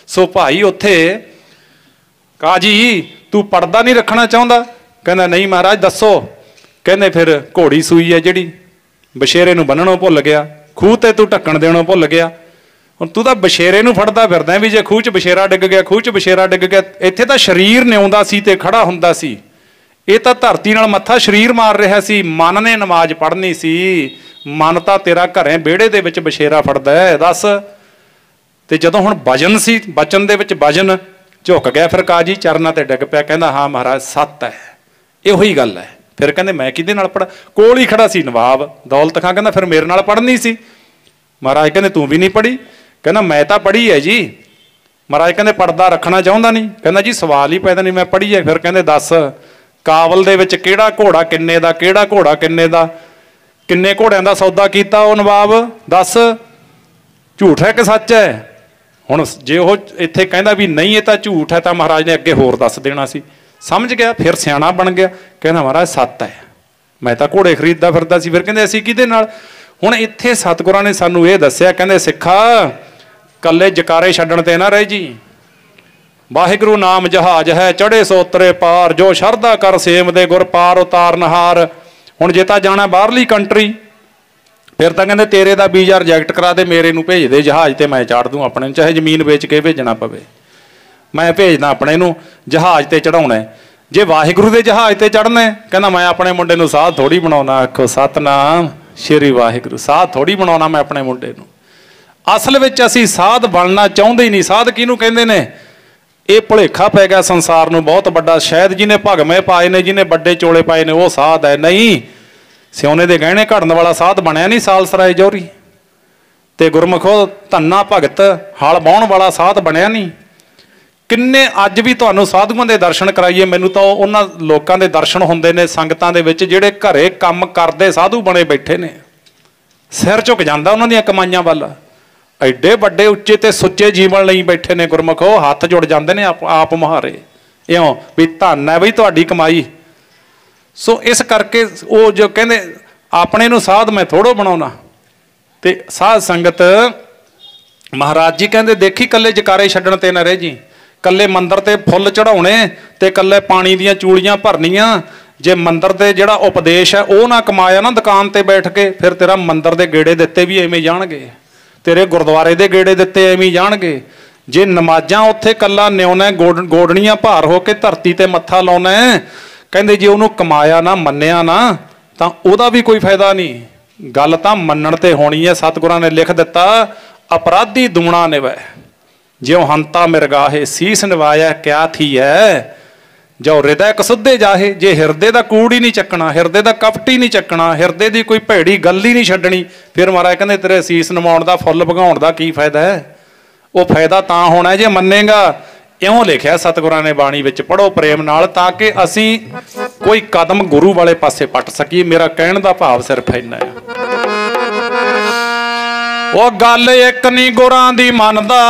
ਸੋ ਭਾਈ ਉੱਥੇ ਕਾਜੀ ਤੂੰ ਪਰਦਾ ਨਹੀਂ ਰੱਖਣਾ ਚਾਹੁੰਦਾ? ਕਹਿੰਦਾ ਨਹੀਂ ਮਹਾਰਾਜ ਦੱਸੋ। ਕਹਿੰਦੇ ਫਿਰ ਘੋੜੀ ਸੂਈ ਹੈ ਜਿਹੜੀ, ਬਸ਼ੇਰੇ ਨੂੰ ਬੰਨਣੋਂ ਭੁੱਲ ਗਿਆ, ਖੂਹ ਤੇ ਤੂੰ ਢੱਕਣ ਦੇਣੋਂ ਭੁੱਲ ਗਿਆ। ਹੁਣ ਤੂੰ ਤਾਂ ਬਸ਼ੇਰੇ ਨੂੰ ਫੜਦਾ ਫਿਰਦਾ ਵੀ ਜੇ ਖੂਹ 'ਚ ਬਸ਼ੇਰਾ ਡਿੱਗ ਗਿਆ, ਖੂਹ 'ਚ ਬਸ਼ੇਰਾ ਡਿੱਗ ਗਿਆ। ਇੱਥੇ ਤਾਂ ਸਰੀਰ ਨਿਉਂਦਾ ਸੀ ਤੇ ਖੜਾ ਹੁੰਦਾ ਸੀ। ਇਹ ਤਾਂ ਧਰਤੀ ਨਾਲ ਮੱਥਾ ਸਰੀਰ ਮਾਰ ਰਿਹਾ ਸੀ। ਮਨ ਨੇ ਨਮਾਜ਼ ਪੜ੍ਹਨੀ ਸੀ। ਮਨ ਤਾਂ ਤੇਰਾ ਘਰੇ ਵਿਹੜੇ ਦੇ ਵਿੱਚ ਬਸ਼ੇਰਾ ਫੜਦਾ ਹੈ, ਦੱਸ। ਤੇ ਜਦੋਂ ਹੁਣ ਵਜਨ ਸੀ, ਬਚਨ ਦੇ ਵਿੱਚ ਵਜਨ ਝੁਕ ਗਿਆ। ਫਿਰ ਕਾਜੀ ਚਰਨਾਂ ਤੇ ਡਿੱਗ ਪਿਆ। ਕਹਿੰਦਾ ਹਾਂ ਮਹਾਰਾਜ ਸੱਤ ਹੈ, ਇਹੋ ਹੀ ਗੱਲ ਹੈ। ਫਿਰ ਕਹਿੰਦੇ ਮੈਂ ਕਿਹਦੇ ਨਾਲ ਪੜ੍ਹਾਂ? ਕੋਲ ਹੀ ਖੜਾ ਸੀ ਨਵਾਬ ਦੌਲਤ ਖਾਂ। ਕਹਿੰਦਾ ਫਿਰ ਮੇਰੇ ਨਾਲ ਪੜ੍ਹਨੀ ਸੀ। ਮਹਾਰਾਜ ਕਹਿੰਦੇ ਤੂੰ ਵੀ ਨਹੀਂ ਪੜ੍ਹੀ? ਕਹਿੰਦਾ ਮੈਂ ਤਾਂ ਪੜ੍ਹੀ ਹੈ ਜੀ। ਮਹਾਰਾਜ ਕਹਿੰਦੇ ਪਰਦਾ ਰੱਖਣਾ ਚਾਹੁੰਦਾ ਨਹੀਂ? ਕਹਿੰਦਾ ਜੀ ਸਵਾਲ ਹੀ ਪੈਦਾ ਨਹੀਂ, ਮੈਂ ਪੜ੍ਹੀ ਹੈ। ਫਿਰ ਕਹਿੰਦੇ ਦੱਸ ਕਾਬਲ ਦੇ ਵਿੱਚ ਕਿਹੜਾ ਘੋੜਾ ਕਿੰਨੇ ਦਾ, ਕਿਹੜਾ ਘੋੜਾ ਕਿੰਨੇ ਦਾ? ਕਿੰਨੇ ਘੋੜਿਆਂ ਦਾ ਸੌਦਾ ਕੀਤਾ ਉਹ ਨਵਾਬ, ਦੱਸ ਝੂਠ ਹੈ ਕਿ ਸੱਚ ਹੈ? ਹੁਣ ਜੇ ਉਹ ਇੱਥੇ ਕਹਿੰਦਾ ਵੀ ਨਹੀਂ ਇਹ ਤਾਂ ਝੂਠ ਹੈ ਤਾਂ ਮਹਾਰਾਜ ਨੇ ਅੱਗੇ ਹੋਰ ਦੱਸ ਦੇਣਾ ਸੀ। ਸਮਝ ਗਿਆ, ਫਿਰ ਸਿਆਣਾ ਬਣ ਗਿਆ, ਕਹਿੰਦਾ ਮਹਾਰਾਜ ਸੱਤ ਹੈ, ਮੈਂ ਤਾਂ ਘੋੜੇ ਖਰੀਦਦਾ ਫਿਰਦਾ ਸੀ। ਫਿਰ ਕਹਿੰਦੇ ਅਸੀਂ ਕਿਹਦੇ ਨਾਲ? ਹੁਣ ਇੱਥੇ ਸਤਿਗੁਰਾਂ ਨੇ ਸਾਨੂੰ ਇਹ ਦੱਸਿਆ, ਕਹਿੰਦੇ ਸਿੱਖਾ ਕੱਲੇ ਜਕਾਰੇ ਛੱਡਣ ਤੇ ਨਾ ਰਹਿ ਜੀ। ਵਾਹਿਗੁਰੂ ਨਾਮ ਜਹਾਜ਼ ਹੈ ਚੜੇ ਸੋ ਉਤਰੇ ਪਾਰ, ਜੋ ਸ਼ਰਧਾ ਕਰ ਸੇਮ ਦੇ ਗੁਰ ਪਾਰ ਉਤਾਰਨਹਾਰ। ਹੁਣ ਜੇ ਤਾਂ ਜਾਣਾ ਬਾਹਰਲੀ ਕੰਟਰੀ, ਫਿਰ ਤਾਂ ਕਹਿੰਦੇ ਤੇਰੇ ਦਾ ਵੀਜ਼ਾ ਰਿਜੈਕਟ ਕਰਾ ਦੇ, ਮੇਰੇ ਨੂੰ ਭੇਜ ਦੇ ਜਹਾਜ਼ ਤੇ, ਮੈਂ ਚੜ੍ਹ ਦੂੰ ਆਪਣੇ ਨੂੰ, ਚਾਹੇ ਜ਼ਮੀਨ ਵੇਚ ਕੇ ਭੇਜਣਾ ਪਵੇ, ਮੈਂ ਭੇਜਦਾ ਆਪਣੇ ਨੂੰ ਜਹਾਜ਼ ਤੇ ਚੜਾਉਣਾ। ਜੇ ਵਾਹਿਗੁਰੂ ਦੇ ਜਹਾਜ਼ ਤੇ ਚੜ੍ਹਨਾ, ਕਹਿੰਦਾ ਮੈਂ ਆਪਣੇ ਮੁੰਡੇ ਨੂੰ ਸਾਧ ਥੋੜੀ ਬਣਾਉਣਾ। ਆਖੋ ਸਤਨਾਮ ਸ਼੍ਰੀ ਵਾਹਿਗੁਰੂ, ਸਾਧ ਥੋੜੀ ਬਣਾਉਣਾ ਮੈਂ ਆਪਣੇ ਮੁੰਡੇ ਨੂੰ। ਅਸਲ ਵਿੱਚ ਅਸੀਂ ਸਾਧ ਬਣਨਾ ਚਾਹੁੰਦੇ ਹੀ ਨਹੀਂ। ਸਾਧ ਕਿਹਨੂੰ ਕਹਿੰਦੇ ਨੇ? ਇਹ ਭੁਲੇਖਾ ਪੈ ਗਿਆ ਸੰਸਾਰ ਨੂੰ ਬਹੁਤ ਵੱਡਾ। ਸ਼ਾਇਦ ਜਿਹਨੇ ਭਗਵੇਂ ਪਾਏ ਨੇ, ਜਿਹਨੇ ਵੱਡੇ ਚੋਲੇ ਪਾਏ ਨੇ, ਉਹ ਸਾਧ ਹੈ। ਨਹੀਂ, ਸਿਉਨੇ ਦੇ ਗਹਿਣੇ ਘੜਨ ਵਾਲਾ ਸਾਧ ਬਣਿਆ ਨਹੀਂ ਸਾਲਸਰਾਏ ਜੌਹਰੀ, ਤੇ ਗੁਰਮੁਖੋ ਧੰਨਾ ਭਗਤ ਹਲ ਵਾਹੁਣ ਵਾਲਾ ਸਾਧ ਬਣਿਆ ਨਹੀਂ। ਕਿੰਨੇ ਅੱਜ ਵੀ ਤੁਹਾਨੂੰ ਸਾਧੂਆਂ ਦੇ ਦਰਸ਼ਨ ਕਰਾਈਏ, ਮੈਨੂੰ ਤਾਂ ਉਹਨਾਂ ਲੋਕਾਂ ਦੇ ਦਰਸ਼ਨ ਹੁੰਦੇ ਨੇ ਸੰਗਤਾਂ ਦੇ ਵਿੱਚ ਜਿਹੜੇ ਘਰੇ ਕੰਮ ਕਰਦੇ ਸਾਧੂ ਬਣੇ ਬੈਠੇ ਨੇ। ਸਿਰ ਝੁਕ ਜਾਂਦਾ ਉਹਨਾਂ ਦੀਆਂ ਕਮਾਈਆਂ ਵੱਲ। ਐਡੇ ਵੱਡੇ ਉੱਚੇ ਤੇ ਸੁੱਚੇ ਜੀਵਨ ਲਈ ਬੈਠੇ ਨੇ ਗੁਰਮੁਖੋ, ਹੱਥ ਜੁੜ ਜਾਂਦੇ ਨੇ ਆਪ ਮੁਹਾਰੇ, ਇਉਂ ਵੀ ਧੰਨ ਹੈ ਬਈ ਤੁਹਾਡੀ ਕਮਾਈ। ਸੋ ਇਸ ਕਰਕੇ ਉਹ ਜੋ ਕਹਿੰਦੇ ਆਪਣੇ ਨੂੰ ਸਾਧ ਮੈਂ ਥੋੜੋ ਬਣਾਉਣਾ। ਤੇ ਸਾਧ ਸੰਗਤ ਮਹਾਰਾਜ ਜੀ ਕਹਿੰਦੇ ਦੇਖੀ ਕੱਲੇ ਜਕਾਰੇ ਛੱਡਣ ਤੇ ਨਾ ਰਹਿ ਜੀ, ਕੱਲੇ ਮੰਦਰ ਤੇ ਫੁੱਲ ਚੜਾਉਣੇ ਤੇ ਕੱਲੇ ਪਾਣੀ ਦੀਆਂ ਚੂੜੀਆਂ ਭਰਨੀਆਂ। ਜੇ ਮੰਦਰ ਦੇ ਜਿਹੜਾ ਉਪਦੇਸ਼ ਹੈ ਉਹ ਨਾ ਕਮਾਇਆ ਨਾ ਦੁਕਾਨ ਤੇ ਬੈਠ ਕੇ, ਫਿਰ ਤੇਰਾ ਮੰਦਰ ਦੇ ਗੇੜੇ ਦਿੱਤੇ ਵੀ ਐਵੇਂ ਜਾਣਗੇ, ਤੇਰੇ ਗੁਰਦੁਆਰੇ ਦੇ ਗੇੜੇ ਦਿੱਤੇ ਐਵੇਂ ਜਾਣਗੇ। ਜੇ ਨਮਾਜ਼ਾਂ ਉੱਥੇ ਕੱਲਾ ਨਿਉਣਾ ਗੋਡਣੀਆਂ ਭਾਰ ਹੋ ਕੇ ਧਰਤੀ ਤੇ ਮੱਥਾ ਲਾਉਣਾ, ਕਹਿੰਦੇ ਜੇ ਉਹਨੂੰ ਕਮਾਇਆ ਨਾ ਮੰਨਿਆ ਨਾ ਤਾਂ ਉਹਦਾ ਵੀ ਕੋਈ ਫਾਇਦਾ ਨਹੀਂ। ਗੱਲ ਤਾਂ ਮੰਨਣ ਤੇ ਹੋਣੀ ਹੈ। ਸਤਿਗੁਰਾਂ ਨੇ ਲਿਖ ਦਿੱਤਾ ਅਪਰਾਧੀ ਦੂਣਾ ਨਿਵੈ, ਜਿਉ ਹੰਤਾ ਮਿਰਗਾਹੇ ਸੀਸ ਨਿਵਾਇਆ ਕਿਆ ਥੀ ਹੈ, ਜੋ ਹਿਰਦੈ ਕਸੁੱਧੇ ਜਾਹੇ। ਜੇ ਹਿਰਦੇ ਦਾ ਕੂੜ ਹੀ ਨਹੀਂ ਚੱਕਣਾ, ਹਿਰਦੇ ਦਾ ਕਪਟ ਹੀ ਨਹੀਂ ਚੱਕਣਾ, ਹਿਰਦੇ ਦੀ ਕੋਈ ਭੈੜੀ ਗੱਲ ਹੀ ਨਹੀਂ ਛੱਡਣੀ, ਫਿਰ ਮਹਾਰਾਜ ਕਹਿੰਦੇ ਤੇਰੇ ਸੀਸ ਨਿਵਾਉਣ ਦਾ ਫੁੱਲ ਭਗਾਉਣ ਦਾ ਕੀ ਫਾਇਦਾ ਹੈ? ਉਹ ਫਾਇਦਾ ਤਾਂ ਹੋਣਾ ਜੇ ਮੰਨੇਗਾ। ਇਉਂ ਲਿਖਿਆ ਸਤਿਗੁਰਾਂ ਨੇ ਬਾਣੀ ਵਿੱਚ, ਪੜ੍ਹੋ ਪ੍ਰੇਮ ਨਾਲ ਤਾਂ ਕਿ ਅਸੀਂ ਕੋਈ ਕਦਮ ਗੁਰੂ ਵਾਲੇ ਪਾਸੇ ਪੱਟ ਸਕੀਏ। ਮੇਰਾ ਕਹਿਣ ਦਾ ਭਾਵ ਸਿਰਫ ਇੰਨਾ ਹੈ। ਉਹ ਗੱਲ ਇੱਕ ਨਹੀਂ ਗੁਰਾਂ ਦੀ ਮੰਨਦਾ,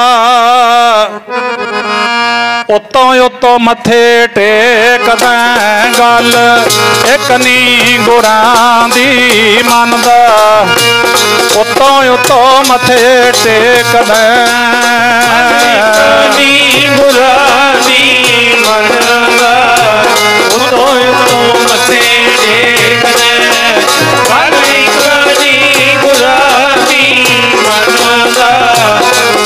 ਉਤੋਂ ਉਤੋਂ ਮੱਥੇ ਟੇਕਦਾ। ਗੱਲ ਇੱਕ ਨਹੀਂ ਗੁਰਾਂ ਦੀ ਮੰਨਦਾ, ਉਤੋਂ ਉਤੋਂ ਮੱਥੇ ਟੇਕਦਾ। ਨੀ ਗੁਰਾਂ ਦੀ ਮੰਨਦਾ, ਉਤੋਂ ਉਤੋਂ ਮੱਥੇ ਟੇਕਦਾ। ਗੱਲ ਇੱਕ ਨੀ ਗੁਰਾਂ ਦੀ ਮੰਨਦਾ,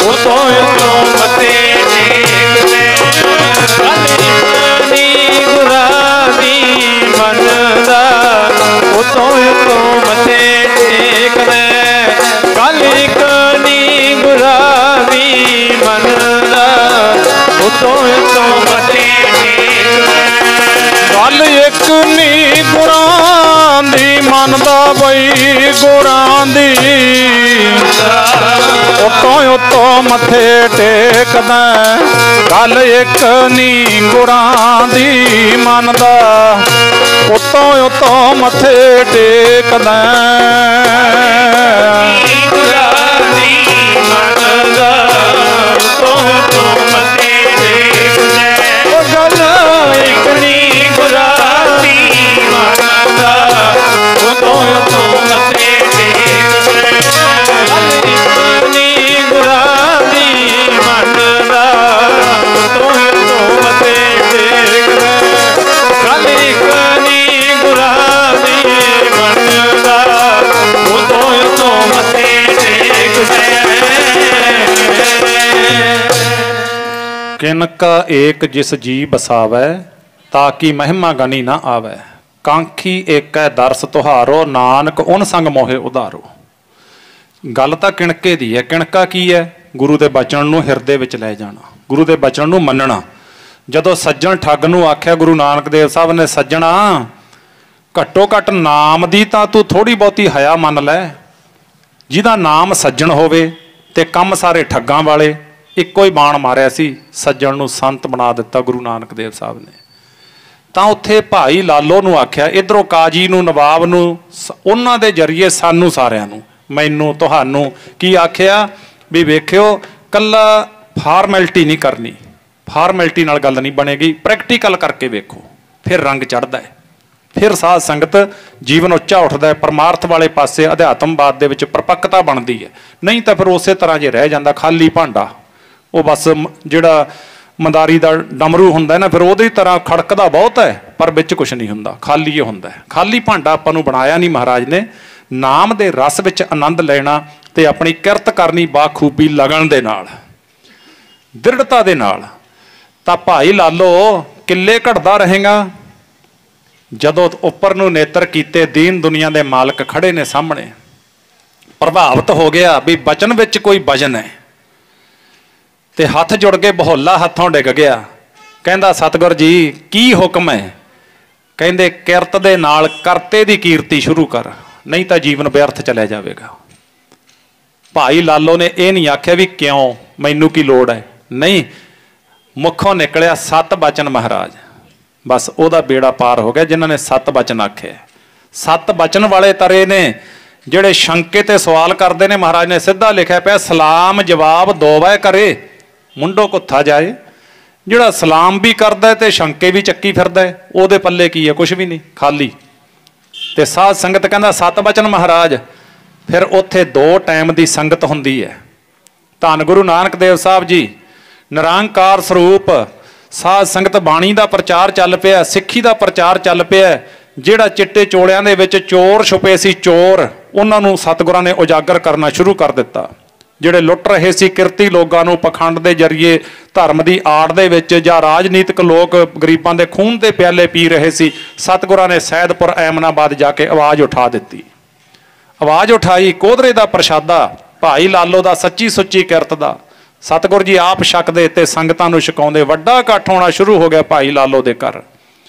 ਉਤੋਂ ਉਤੋਂ ਮੱਥੇ ਟੇਕਦਾ। ਗੱਲ ਇੱਕ ਨੀ ਗੁਰਾਂ ਦੀ ਮੰਨਦਾ, ਉਤੋਂ ਉਤੋਂ ਮੱਥੇ ਟੇਕਦਾ। ਗੱਲ ਇੱਕ ਨੀ ਗੁਰਾਂ ਦੀ ਮੰਨਦਾ, ਉਤੋਂ ਉਤੋਂ ਮੱਥੇ ਟੇਕਦਾ। ਗੱਲ ਇੱਕ ਨੀ ਗੁਰਾਂ ਦੀ ਮੰਨਦਾ ਬਈ ਗੁਰਾਂ ਦੀ, ਉਤੋਂ ਉਤੋਂ ਮੱਥੇ ਟੇਕਦਾ। ਗੱਲ ਇੱਕ ਨੀ ਗੁਰਾਂ ਦੀ ਮੰਨਦਾ, ਉਤੋਂ ਉਤੋਂ ਮੱਥੇ ਟੇਕਦਾ। ਗੁਰਾਂ ਦੀ ਮੰਨਦਾ, ਉਤੋਂ ਉਤੋਂ ਮੱਥੇ ਟੇਕਦਾ। ਉਹ ਗੱਲ ਇੱਕ ਨੀ ਗੁਰਾਂ ਦੀ ਮੰਨਦਾ, ਉਤੋਂ ਉਤੋਂ ਮੱਥੇ ਟੇਕਦਾ। ਗੱਲ ਇੱਕ ਨੀ ਗੁਰਾਂ ਦੀ ਮੰਨਦਾ, ਉਤੋਂ ਉਤੋਂ ਮੱਥੇ ਟੇਕਦਾ। ਗੱਲ ਇੱਕ ਨੀ ਗੁਰਾਂ ਦੀ ਮੰਨਦਾ, ਉਤੋਂ ਉਤੋਂ ਮੱਥੇ ਟੇਕਦਾ। ਕਿਨਕਾ ਏਕ ਜਿਸ ਜੀ ਬਸਾਵੈ, ਤਾਕੀ ਮਹਿਮਾ ਗਨੀ ਨਾ ਆਵੈ। ਕਾਂਖੀ ਏਕੈ ਦਰਸ ਤੁਹਾਰੋ, ਨਾਨਕ ਉਨ ਸੰਗ ਮੋਹਿ ਉਧਾਰੋ। ਗੱਲ ਤਾਂ ਕਿਣਕੇ ਦੀ ਹੈ। ਕਿਣਕਾ ਕੀ ਹੈ? ਗੁਰੂ ਦੇ ਬਚਨ ਨੂੰ ਹਿਰਦੇ ਵਿੱਚ ਲੈ ਜਾਣਾ, ਗੁਰੂ ਦੇ ਬਚਨ ਨੂੰ ਮੰਨਣਾ। ਜਦੋਂ ਸੱਜਣ ਠੱਗ ਨੂੰ ਆਖਿਆ ਗੁਰੂ ਨਾਨਕ ਦੇਵ ਸਾਹਿਬ ਨੇ, ਸੱਜਣਾ ਘੱਟੋ ਘੱਟ ਨਾਮ ਦੀ ਤਾਂ ਤੂੰ ਥੋੜੀ ਬਹੁਤੀ ਹਯਾ ਮੰਨ ਲੈ। ਜਿਹਦਾ ਨਾਮ ਸੱਜਣ ਹੋਵੇ ਤੇ ਕੰਮ ਸਾਰੇ ਠੱਗਾਂ ਵਾਲੇ। ਇੱਕੋ ਹੀ ਬਾਣ ਮਾਰਿਆ ਸੀ, ਸੱਜਣ ਨੂੰ ਸੰਤ ਬਣਾ ਦਿੱਤਾ ਗੁਰੂ ਨਾਨਕ ਦੇਵ ਸਾਹਿਬ ਨੇ। ਤਾਂ ਉੱਥੇ ਭਾਈ ਲਾਲੋ ਨੂੰ ਆਖਿਆ, ਇੱਧਰੋਂ ਕਾਜੀ ਨੂੰ, ਨਵਾਬ ਨੂੰ, ਉਹਨਾਂ ਦੇ ਜਰੀਏ ਸਾਨੂੰ ਸਾਰਿਆਂ ਨੂੰ, ਮੈਨੂੰ ਤੁਹਾਨੂੰ ਕੀ ਆਖਿਆ ਵੀ ਵੇਖਿਓ ਕੱਲਾ ਫਾਰਮੈਲਿਟੀ ਨਹੀਂ ਕਰਨੀ, ਫਾਰਮੈਲਿਟੀ ਨਾਲ ਗੱਲ ਨਹੀਂ ਬਣੇਗੀ, ਪ੍ਰੈਕਟੀਕਲ ਕਰਕੇ ਵੇਖੋ, ਫਿਰ ਰੰਗ ਚੜ੍ਹਦਾ ਹੈ, ਫਿਰ ਸਾਧ ਸੰਗਤ ਜੀਵਨ ਉੱਚਾ ਉੱਠਦਾ ਹੈ, ਪਰਮਾਰਥ ਵਾਲੇ ਪਾਸੇ ਅਧਿਆਤਮਵਾਦ ਦੇ ਵਿੱਚ ਪਰਪੱਕਤਾ ਬਣਦੀ ਹੈ। ਨਹੀਂ ਤਾਂ ਫਿਰ ਉਸੇ ਤਰ੍ਹਾਂ ਜੇ ਰਹਿ ਜਾਂਦਾ ਖਾਲੀ ਭਾਂਡਾ, ਉਹ ਬਸ ਜਿਹੜਾ ਮੰਦਾਰੀ ਦਾ ਡਮਰੂ ਹੁੰਦਾ ਨਾ, ਫਿਰ ਉਹਦੀ ਤਰ੍ਹਾਂ ਖੜਕਦਾ ਬਹੁਤ ਹੈ ਪਰ ਵਿੱਚ ਕੁਝ ਨਹੀਂ ਹੁੰਦਾ, ਖਾਲੀ ਇਹ ਹੁੰਦਾ ਹੈ। ਖਾਲੀ ਭਾਂਡਾ ਆਪਾਂ ਨੂੰ ਬਣਾਇਆ ਨਹੀਂ ਮਹਾਰਾਜ ਨੇ, ਨਾਮ ਦੇ ਰਸ ਵਿੱਚ ਆਨੰਦ ਲੈਣਾ ਤੇ ਆਪਣੀ ਕਿਰਤ ਕਰਨੀ ਬਾਖੂਬੀ ਲਗਨ ਦੇ ਨਾਲ, ਦ੍ਰਿੜਤਾ ਦੇ ਨਾਲ। ਤਾਂ ਭਾਈ ਲਾਲੋ ਕਿੱਲੇ ਘੜਦਾ ਰਹੇਗਾ। ਜਦੋਂ ਉੱਪਰ ਨੂੰ ਨੇਤਰ ਕੀਤੇ, ਦੀਨ ਦੁਨੀਆ ਦੇ ਮਾਲਕ ਖੜੇ ਨੇ ਸਾਹਮਣੇ, ਪ੍ਰਭਾਵਿਤ ਹੋ ਗਿਆ ਵੀ ਬਚਨ ਵਿੱਚ ਕੋਈ ਵਜਨ ਹੈ, ਤੇ ਹੱਥ ਜੁੜ ਕੇ ਬਹੋਲਾ ਹੱਥੋਂ ਡਿੱਗ ਗਿਆ। ਕਹਿੰਦਾ ਸਤਿਗੁਰ ਜੀ ਕੀ ਹੁਕਮ ਹੈ? ਕਹਿੰਦੇ ਕਿਰਤ ਦੇ ਨਾਲ ਕਰਤੇ ਦੀ ਕੀਰਤੀ ਸ਼ੁਰੂ ਕਰ, ਨਹੀਂ ਤਾਂ ਜੀਵਨ ਵਿਅਰਥ ਚਲਿਆ ਜਾਵੇਗਾ। ਭਾਈ ਲਾਲੋ ਨੇ ਇਹ ਨਹੀਂ ਆਖਿਆ ਵੀ ਕਿਉਂ, ਮੈਨੂੰ ਕੀ ਲੋੜ ਹੈ, ਨਹੀਂ, ਮੁੱਖੋਂ ਨਿਕਲਿਆ ਸਤ ਬਚਨ ਮਹਾਰਾਜ, ਬਸ ਉਹਦਾ ਬੇੜਾ ਪਾਰ ਹੋ ਗਿਆ ਜਿਨ੍ਹਾਂ ਨੇ ਸਤ ਬਚਨ ਆਖਿਆ। ਸਤ ਬਚਨ ਵਾਲੇ ਤਰੇ ਨੇ, ਜਿਹੜੇ ਸ਼ੰਕੇ ਤੇ ਸਵਾਲ ਕਰਦੇ ਨੇ, ਮਹਾਰਾਜ ਨੇ ਸਿੱਧਾ ਲਿਖਿਆ ਪਿਆ ਸਲਾਮ ਜਵਾਬ ਦੋਵੇਂ ਕਰੇ ਮੁੰਡੋ ਕੁੱਥਾ ਜਾਏ। ਜਿਹੜਾ ਸਲਾਮ ਵੀ ਕਰਦਾ ਤੇ ਸ਼ੰਕੇ ਵੀ ਚੱਕੀ ਫਿਰਦਾ, ਉਹਦੇ ਪੱਲੇ ਕੀ ਹੈ? ਕੁਛ ਵੀ ਨਹੀਂ, ਖਾਲੀ। ਤੇ ਸਾਧ ਸੰਗਤ ਕਹਿੰਦਾ ਸਤ ਬਚਨ ਮਹਾਰਾਜ। ਫਿਰ ਉੱਥੇ 2 ਟਾਈਮ ਦੀ ਸੰਗਤ ਹੁੰਦੀ ਹੈ। ਧੰਨ ਗੁਰੂ ਨਾਨਕ ਦੇਵ ਸਾਹਿਬ ਜੀ ਨਿਰੰਕਾਰ ਸਰੂਪ, ਸਾਧ ਸੰਗਤ ਬਾਣੀ ਦਾ ਪ੍ਰਚਾਰ ਚੱਲ ਪਿਆ, ਸਿੱਖੀ ਦਾ ਪ੍ਰਚਾਰ ਚੱਲ ਪਿਆ। ਜਿਹੜਾ ਚਿੱਟੇ ਚੋਲਿਆਂ ਦੇ ਵਿੱਚ ਚੋਰ ਛੁਪੇ ਸੀ, ਚੋਰ, ਉਹਨਾਂ ਨੂੰ ਸਤਿਗੁਰਾਂ ਨੇ ਉਜਾਗਰ ਕਰਨਾ ਸ਼ੁਰੂ ਕਰ ਦਿੱਤਾ। ਜਿਹੜੇ ਲੁੱਟ ਰਹੇ ਸੀ ਕਿਰਤੀ ਲੋਕਾਂ ਨੂੰ ਪਖੰਡ ਦੇ ਜਰੀਏ, ਧਰਮ ਦੀ ਆੜ ਦੇ ਵਿੱਚ, ਜਾਂ ਰਾਜਨੀਤਿਕ ਲੋਕ ਗਰੀਬਾਂ ਦੇ ਖੂਨ ਦੇ ਪਿਆਲੇ ਪੀ ਰਹੇ ਸੀ, ਸਤਿਗੁਰਾਂ ਨੇ ਸੈਦਪੁਰ ਐਮਨਾਬਾਦ ਜਾ ਕੇ ਆਵਾਜ਼ ਉਠਾ ਦਿੱਤੀ। ਆਵਾਜ਼ ਉਠਾਈ ਕੋਧਰੇ ਦਾ ਪ੍ਰਸ਼ਾਦਾ, ਭਾਈ ਲਾਲੋ ਦਾ ਸੱਚੀ ਸੁੱਚੀ ਕਿਰਤ ਦਾ। ਸਤਿਗੁਰ ਜੀ ਆਪ ਛਕਦੇ ਤੇ ਸੰਗਤਾਂ ਨੂੰ ਛਕਾਉਂਦੇ। ਵੱਡਾ ਇਕੱਠ ਹੋਣਾ ਸ਼ੁਰੂ ਹੋ ਗਿਆ ਭਾਈ ਲਾਲੋ ਦੇ ਘਰ।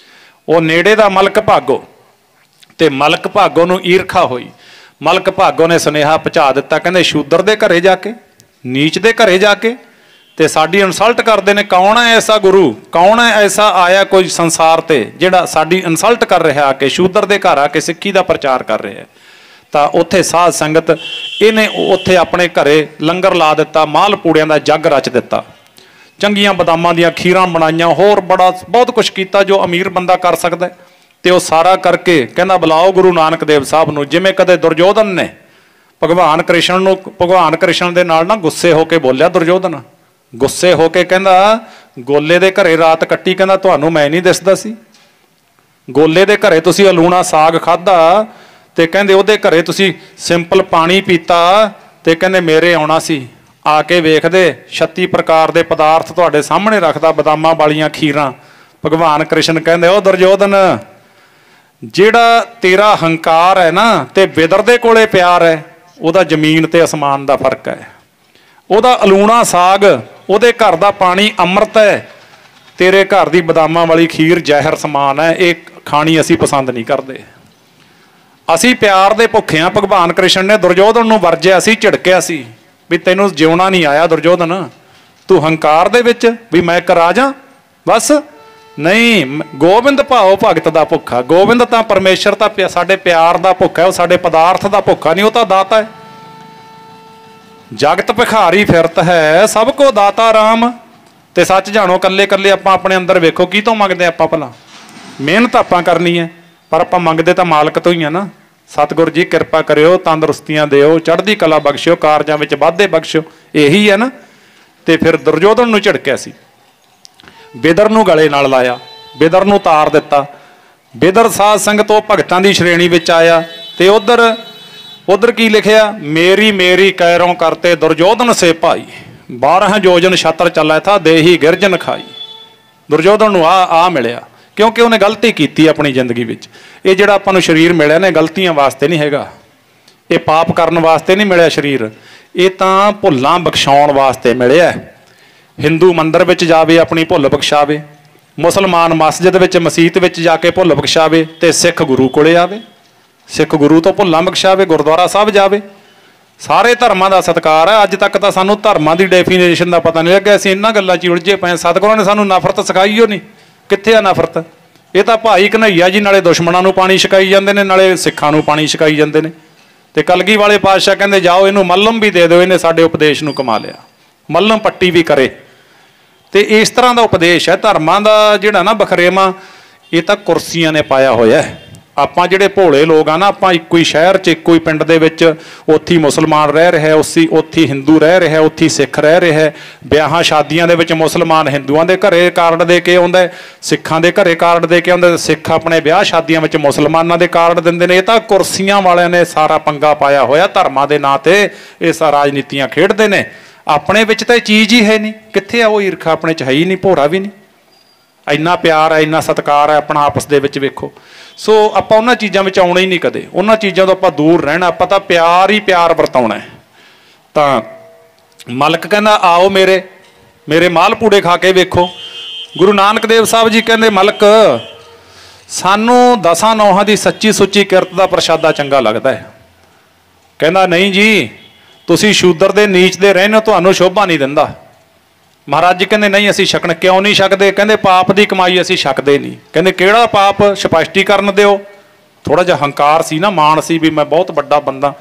ਉਹ ਨੇੜੇ ਦਾ ਮਲਕ ਭਾਗੋ, ਤੇ ਮਲਕ ਭਾਗੋ ਨੂੰ ਈਰਖਾ ਹੋਈ। ਮਲਕ ਭਾਗੋ ਨੇ ਸੁਨੇਹਾ ਪਹੁੰਚਾ ਦਿੱਤਾ, ਕਹਿੰਦੇ ਸ਼ੂਦਰ ਦੇ ਘਰੇ ਜਾ ਕੇ, ਨੀਚ ਦੇ ਘਰੇ ਜਾ ਕੇ ਤੇ ਸਾਡੀ ਇਨਸਲਟ ਕਰਦੇ ਨੇ। ਕੌਣ ਹੈ ਐਸਾ ਗੁਰੂ, ਕੌਣ ਹੈ ਐਸਾ ਆਇਆ ਕੋਈ ਸੰਸਾਰ ਤੇ ਜਿਹੜਾ ਸਾਡੀ ਇਨਸਲਟ ਕਰ ਰਿਹਾ, ਆ ਕੇ ਸ਼ੂਦਰ ਦੇ ਘਰ ਆ ਕੇ ਸਿੱਖੀ ਦਾ ਪ੍ਰਚਾਰ ਕਰ ਰਿਹਾ। ਤਾਂ ਉੱਥੇ ਸਾਧ ਸੰਗਤ ਇਹਨੇ ਉੱਥੇ ਆਪਣੇ ਘਰੇ ਲੰਗਰ ਲਾ ਦਿੱਤਾ, ਮਾਲ ਪੂੜਿਆਂ ਦਾ ਜੱਗ ਰਚ ਦਿੱਤਾ, ਚੰਗੀਆਂ ਬਦਾਮਾਂ ਦੀਆਂ ਖੀਰਾਂ ਬਣਾਈਆਂ, ਹੋਰ ਬਹੁਤ ਕੁਛ ਕੀਤਾ ਜੋ ਅਮੀਰ ਬੰਦਾ ਕਰ ਸਕਦਾ। ਤੇ ਉਹ ਸਾਰਾ ਕਰਕੇ ਕਹਿੰਦਾ ਬੁਲਾਓ ਗੁਰੂ ਨਾਨਕ ਦੇਵ ਸਾਹਿਬ ਨੂੰ। ਜਿਵੇਂ ਕਦੇ ਦੁਰਯੋਧਨ ਨੇ ਭਗਵਾਨ ਕ੍ਰਿਸ਼ਨ ਨੂੰ, ਭਗਵਾਨ ਕ੍ਰਿਸ਼ਨ ਦੇ ਨਾਲ ਨਾ ਗੁੱਸੇ ਹੋ ਕੇ ਬੋਲਿਆ ਦੁਰਯੋਧਨ, ਗੁੱਸੇ ਹੋ ਕੇ ਕਹਿੰਦਾ ਗੋਲੇ ਦੇ ਘਰੇ ਰਾਤ ਕੱਟੀ, ਕਹਿੰਦਾ ਤੁਹਾਨੂੰ ਮੈਂ ਨਹੀਂ ਦਿਸਦਾ ਸੀ? ਗੋਲੇ ਦੇ ਘਰੇ ਤੁਸੀਂ ਅਲੂਣਾ ਸਾਗ ਖਾਧਾ, ਤੇ ਕਹਿੰਦੇ ਉਹਦੇ ਘਰੇ ਤੁਸੀਂ ਸਿੰਪਲ ਪਾਣੀ ਪੀਤਾ, ਤੇ ਕਹਿੰਦੇ ਮੇਰੇ ਆਉਣਾ ਸੀ, ਆ ਕੇ ਵੇਖਦੇ 36 ਪ੍ਰਕਾਰ ਦੇ ਪਦਾਰਥ ਤੁਹਾਡੇ ਸਾਹਮਣੇ ਰੱਖਦਾ, ਬਦਾਮਾਂ ਵਾਲੀਆਂ ਖੀਰਾਂ। ਭਗਵਾਨ ਕ੍ਰਿਸ਼ਨ ਕਹਿੰਦੇ ਉਹ ਦੁਰਯੋਧਨ, ਜਿਹੜਾ ਤੇਰਾ ਹੰਕਾਰ ਹੈ ਨਾ ਤੇ ਵਿਦਰ ਦੇ ਕੋਲੇ ਪਿਆਰ ਹੈ, ਉਹਦਾ ਜ਼ਮੀਨ ਤੇ ਅਸਮਾਨ ਦਾ ਫਰਕ ਹੈ। ਉਹਦਾ ਅਲੂਣਾ ਸਾਗ, ਉਹਦੇ ਘਰ ਦਾ ਪਾਣੀ ਅੰਮ੍ਰਿਤ ਹੈ, ਤੇਰੇ ਘਰ ਦੀ ਬਦਾਮਾਂ ਵਾਲੀ ਖੀਰ ਜ਼ਹਿਰ ਸਮਾਨ ਹੈ। ਇਹ ਖਾਣੀ ਅਸੀਂ ਪਸੰਦ ਨਹੀਂ ਕਰਦੇ, ਅਸੀਂ ਪਿਆਰ ਦੇ ਭੁੱਖੇ ਹਾਂ। ਭਗਵਾਨ ਕ੍ਰਿਸ਼ਨ ਨੇ ਦੁਰਯੋਧਨ ਨੂੰ ਵਰਜਿਆ ਸੀ, ਝਿੜਕਿਆ ਸੀ ਵੀ ਤੈਨੂੰ ਜਿਉਣਾ ਨਹੀਂ ਆਇਆ ਦੁਰਯੋਧਨ, ਤੂੰ ਹੰਕਾਰ ਦੇ ਵਿੱਚ ਵੀ ਮੈਂ ਇੱਕ ਰਾਜਾ, ਬਸ ਨਹੀਂ। ਗੋਬਿੰਦ ਭਾਉ ਭਗਤ ਦਾ ਭੁੱਖਾ, ਗੋਬਿੰਦ ਤਾਂ ਪਰਮੇਸ਼ਰ ਤਾਂ ਸਾਡੇ ਪਿਆਰ ਦਾ ਭੁੱਖਾ, ਉਹ ਸਾਡੇ ਪਦਾਰਥ ਦਾ ਭੁੱਖਾ ਨਹੀਂ, ਉਹ ਤਾਂ ਦਾਤਾ ਹੈ। ਜਗਤ ਭਿਖਾਰੀ ਫਿਰਤ ਹੈ, ਸਭ ਕੋ ਦਾਤਾ ਰਾਮ। ਤੇ ਸੱਚ ਜਾਣੋ, ਕੱਲੇ ਕੱਲੇ ਆਪਾਂ ਆਪਣੇ ਅੰਦਰ ਵੇਖੋ ਕੀ ਤੋਂ ਮੰਗਦੇ ਆਪਾਂ ਭਲਾ। ਮਿਹਨਤ ਆਪਾਂ ਕਰਨੀ ਹੈ, ਪਰ ਆਪਾਂ ਮੰਗਦੇ ਤਾਂ ਮਾਲਕ ਤੋਂ ਹੀ ਆ ਨਾ। ਸਤਿਗੁਰ ਜੀ ਕਿਰਪਾ ਕਰਿਓ, ਤੰਦਰੁਸਤੀਆਂ ਦਿਓ, ਚੜ੍ਹਦੀ ਕਲਾ ਬਖਸ਼ਿਓ, ਕਾਰਜਾਂ ਵਿੱਚ ਵਾਧੇ ਬਖਸ਼ਿਓ, ਇਹੀ ਹੈ ਨਾ। ਤੇ ਫਿਰ ਦੁਰਯੋਧਨ ਨੂੰ ਝਿੜਕਿਆ ਸੀ, ਬਿਦਰ ਨੂੰ ਗਲੇ ਨਾਲ ਲਾਇਆ, ਬਿਦਰ ਨੂੰ ਤਾਰ ਦਿੱਤਾ। ਬਿਦਰ ਸਾਧ ਸੰਗਤ ਉਹ ਭਗਤਾਂ ਦੀ ਸ਼੍ਰੇਣੀ ਵਿੱਚ ਆਇਆ। ਤੇ ਉਧਰ ਕੀ ਲਿਖਿਆ, ਮੇਰੀ ਮੇਰੀ ਕੈਰੋਂ ਕਰਤੇ ਦੁਰਯੋਧਨ ਸੇ ਭਾਈ, 12 ਯੋਜਨ ਛਤਰ ਚੱਲਾ ਥਾ ਦੇਹੀ ਗਿਰਜਨ ਖਾਈ। ਦੁਰਯੋਧਨ ਨੂੰ ਆ ਮਿਲਿਆ, ਕਿਉਂਕਿ ਉਹਨੇ ਗਲਤੀ ਕੀਤੀ ਆਪਣੀ ਜ਼ਿੰਦਗੀ ਵਿੱਚ। ਇਹ ਜਿਹੜਾ ਆਪਾਂ ਨੂੰ ਸਰੀਰ ਮਿਲਿਆ ਨੇ ਗਲਤੀਆਂ ਵਾਸਤੇ ਨਹੀਂ ਹੈਗਾ, ਇਹ ਪਾਪ ਕਰਨ ਵਾਸਤੇ ਨਹੀਂ ਮਿਲਿਆ ਸਰੀਰ, ਇਹ ਤਾਂ ਭੁੱਲਾਂ ਬਖਸ਼ਾਉਣ ਵਾਸਤੇ ਮਿਲਿਆ। ਹਿੰਦੂ ਮੰਦਿਰ ਵਿੱਚ ਜਾਵੇ ਆਪਣੀ ਭੁੱਲ ਬਖਸ਼ਾਵੇ, ਮੁਸਲਮਾਨ ਮਸਜਿਦ ਵਿੱਚ ਮਸੀਤ ਵਿੱਚ ਜਾ ਕੇ ਭੁੱਲ ਬਖਸ਼ਾਵੇ, ਤੇ ਸਿੱਖ ਗੁਰੂ ਕੋਲੇ ਆਵੇ, ਸਿੱਖ ਗੁਰੂ ਤੋਂ ਭੁੱਲਾਂ ਬਖਸ਼ਾਵੇ, ਗੁਰਦੁਆਰਾ ਸਾਹਿਬ ਜਾਵੇ। ਸਾਰੇ ਧਰਮਾਂ ਦਾ ਸਤਿਕਾਰ ਹੈ। ਅੱਜ ਤੱਕ ਤਾਂ ਸਾਨੂੰ ਧਰਮਾਂ ਦੀ ਡੈਫੀਨੇਸ਼ਨ ਦਾ ਪਤਾ ਨਹੀਂ ਲੱਗਿਆ, ਅਸੀਂ ਇਹਨਾਂ ਗੱਲਾਂ 'ਚ ਉਲਝੇ ਪਏ। ਸਤਿਗੁਰਾਂ ਨੇ ਸਾਨੂੰ ਨਫ਼ਰਤ ਸਿਖਾਈ ਓ ਨਹੀਂ, ਕਿੱਥੇ ਆ ਨਫ਼ਰਤ? ਇਹ ਤਾਂ ਭਾਈ ਕਨ੍ਹਈਆ ਜੀ ਨਾਲੇ ਦੁਸ਼ਮਣਾਂ ਨੂੰ ਪਾਣੀ ਛਕਾਈ ਜਾਂਦੇ ਨੇ, ਨਾਲੇ ਸਿੱਖਾਂ ਨੂੰ ਪਾਣੀ ਛਕਾਈ ਜਾਂਦੇ ਨੇ। ਤੇ ਕਲਗੀ ਵਾਲੇ ਪਾਤਸ਼ਾਹ ਕਹਿੰਦੇ ਜਾਓ ਇਹਨੂੰ ਮੱਲਮ ਵੀ ਦੇ ਦਿਓ, ਇਹਨੇ ਸਾਡੇ ਉਪਦੇਸ਼ ਨੂੰ ਕਮਾ ਲਿਆ, ਮੱਲਮ ਪੱਟੀ ਵੀ ਕਰੇ। ਤੇ ਇਸ ਤਰ੍ਹਾਂ ਦਾ ਉਪਦੇਸ਼ ਹੈ। ਧਰਮਾਂ ਦਾ ਜਿਹੜਾ ਨਾ ਬਖਰੇਵਾਂ, ਇਹ ਤਾਂ ਕੁਰਸੀਆਂ ਨੇ ਪਾਇਆ ਹੋਇਆ। ਆਪਾਂ ਜਿਹੜੇ ਭੋਲੇ ਲੋਕ ਆ ਨਾ, ਆਪਾਂ ਇੱਕੋ ਹੀ ਸ਼ਹਿਰ 'ਚ ਇੱਕੋ ਹੀ ਪਿੰਡ ਦੇ ਵਿੱਚ ਉੱਥੇ ਹੀ ਮੁਸਲਮਾਨ ਰਹਿ ਰਿਹਾ, ਉੱਥੇ ਹੀ ਹਿੰਦੂ ਰਹਿ ਰਿਹਾ, ਉੱਥੇ ਹੀ ਸਿੱਖ ਰਹਿ ਰਿਹਾ। ਵਿਆਹਾਂ ਸ਼ਾਦੀਆਂ ਦੇ ਵਿੱਚ ਮੁਸਲਮਾਨ ਹਿੰਦੂਆਂ ਦੇ ਘਰੇ ਕਾਰਡ ਦੇ ਕੇ ਆਉਂਦਾ, ਸਿੱਖਾਂ ਦੇ ਘਰੇ ਕਾਰਡ ਦੇ ਕੇ ਆਉਂਦਾ, ਸਿੱਖ ਆਪਣੇ ਵਿਆਹ ਸ਼ਾਦੀਆਂ ਵਿੱਚ ਮੁਸਲਮਾਨਾਂ ਦੇ ਕਾਰਡ ਦਿੰਦੇ ਨੇ। ਇਹ ਤਾਂ ਕੁਰਸੀਆਂ ਵਾਲਿਆਂ ਨੇ ਸਾਰਾ ਪੰਗਾ ਪਾਇਆ ਹੋਇਆ ਧਰਮਾਂ ਦੇ ਨਾਂ ਤੇ। ਇਹ ਰਾਜਨੀਤੀਆਂ ਖੇਡਦੇ ਨੇ। ਆਪਣੇ ਵਿੱਚ ਤਾਂ ਇਹ ਚੀਜ਼ ਹੀ ਹੈ ਨਹੀਂ। ਕਿੱਥੇ ਆ ਉਹ ਈਰਖਾ? ਆਪਣੇ 'ਚ ਹੈ ਹੀ ਨਹੀਂ, ਭੋਰਾ ਵੀ ਨਹੀਂ। ਇੰਨਾ ਪਿਆਰ ਹੈ, ਇੰਨਾ ਸਤਿਕਾਰ ਹੈ ਆਪਣਾ ਆਪਸ ਦੇ ਵਿੱਚ, ਵੇਖੋ। ਸੋ ਆਪਾਂ ਉਹਨਾਂ ਚੀਜ਼ਾਂ ਵਿੱਚ ਆਉਣਾ ਹੀ ਨਹੀਂ ਕਦੇ, ਉਹਨਾਂ ਚੀਜ਼ਾਂ ਤੋਂ ਆਪਾਂ ਦੂਰ ਰਹਿਣਾ। ਆਪਾਂ ਤਾਂ ਪਿਆਰ ਹੀ ਪਿਆਰ ਵਰਤਾਉਣਾ। ਤਾਂ ਮਲਕ ਕਹਿੰਦਾ ਆਓ ਮੇਰੇ ਮਾਲ ਪੂੜੇ ਖਾ ਕੇ ਵੇਖੋ। ਗੁਰੂ ਨਾਨਕ ਦੇਵ ਸਾਹਿਬ ਜੀ ਕਹਿੰਦੇ ਮਲਕ ਸਾਨੂੰ 10 ਨੌਹਾਂ ਦੀ ਸੱਚੀ ਸੁੱਚੀ ਕਿਰਤ ਦਾ ਪ੍ਰਸ਼ਾਦਾ ਚੰਗਾ ਲੱਗਦਾ ਹੈ। ਕਹਿੰਦਾ ਨਹੀਂ ਜੀ, ਤੁਸੀਂ ਸ਼ੂਦਰ ਦੇ ਨੀਚ ਦੇ ਰਹਿੰਦੇ ਹੋ, ਤੁਹਾਨੂੰ ਸ਼ੋਭਾ ਨਹੀਂ ਦਿੰਦਾ। ਮਹਾਰਾਜ ਜੀ ਕਹਿੰਦੇ ਨਹੀਂ ਅਸੀਂ ਛਕਣ ਕਿਉਂ ਨਹੀਂ ਛਕਦੇ? ਕਹਿੰਦੇ ਪਾਪ ਦੀ ਕਮਾਈ ਅਸੀਂ ਛਕਦੇ ਨਹੀਂ। ਕਹਿੰਦੇ ਕਿਹੜਾ ਪਾਪ? ਸਪਸ਼ਟੀਕਰਨ ਦਿਓ। ਥੋੜਾ ਜਿਹਾ ਹੰਕਾਰ ਸੀ ਨਾ, ਮਾਣ ਸੀ ਵੀ ਮੈਂ ਬਹੁਤ ਵੱਡਾ ਬੰਦਾ।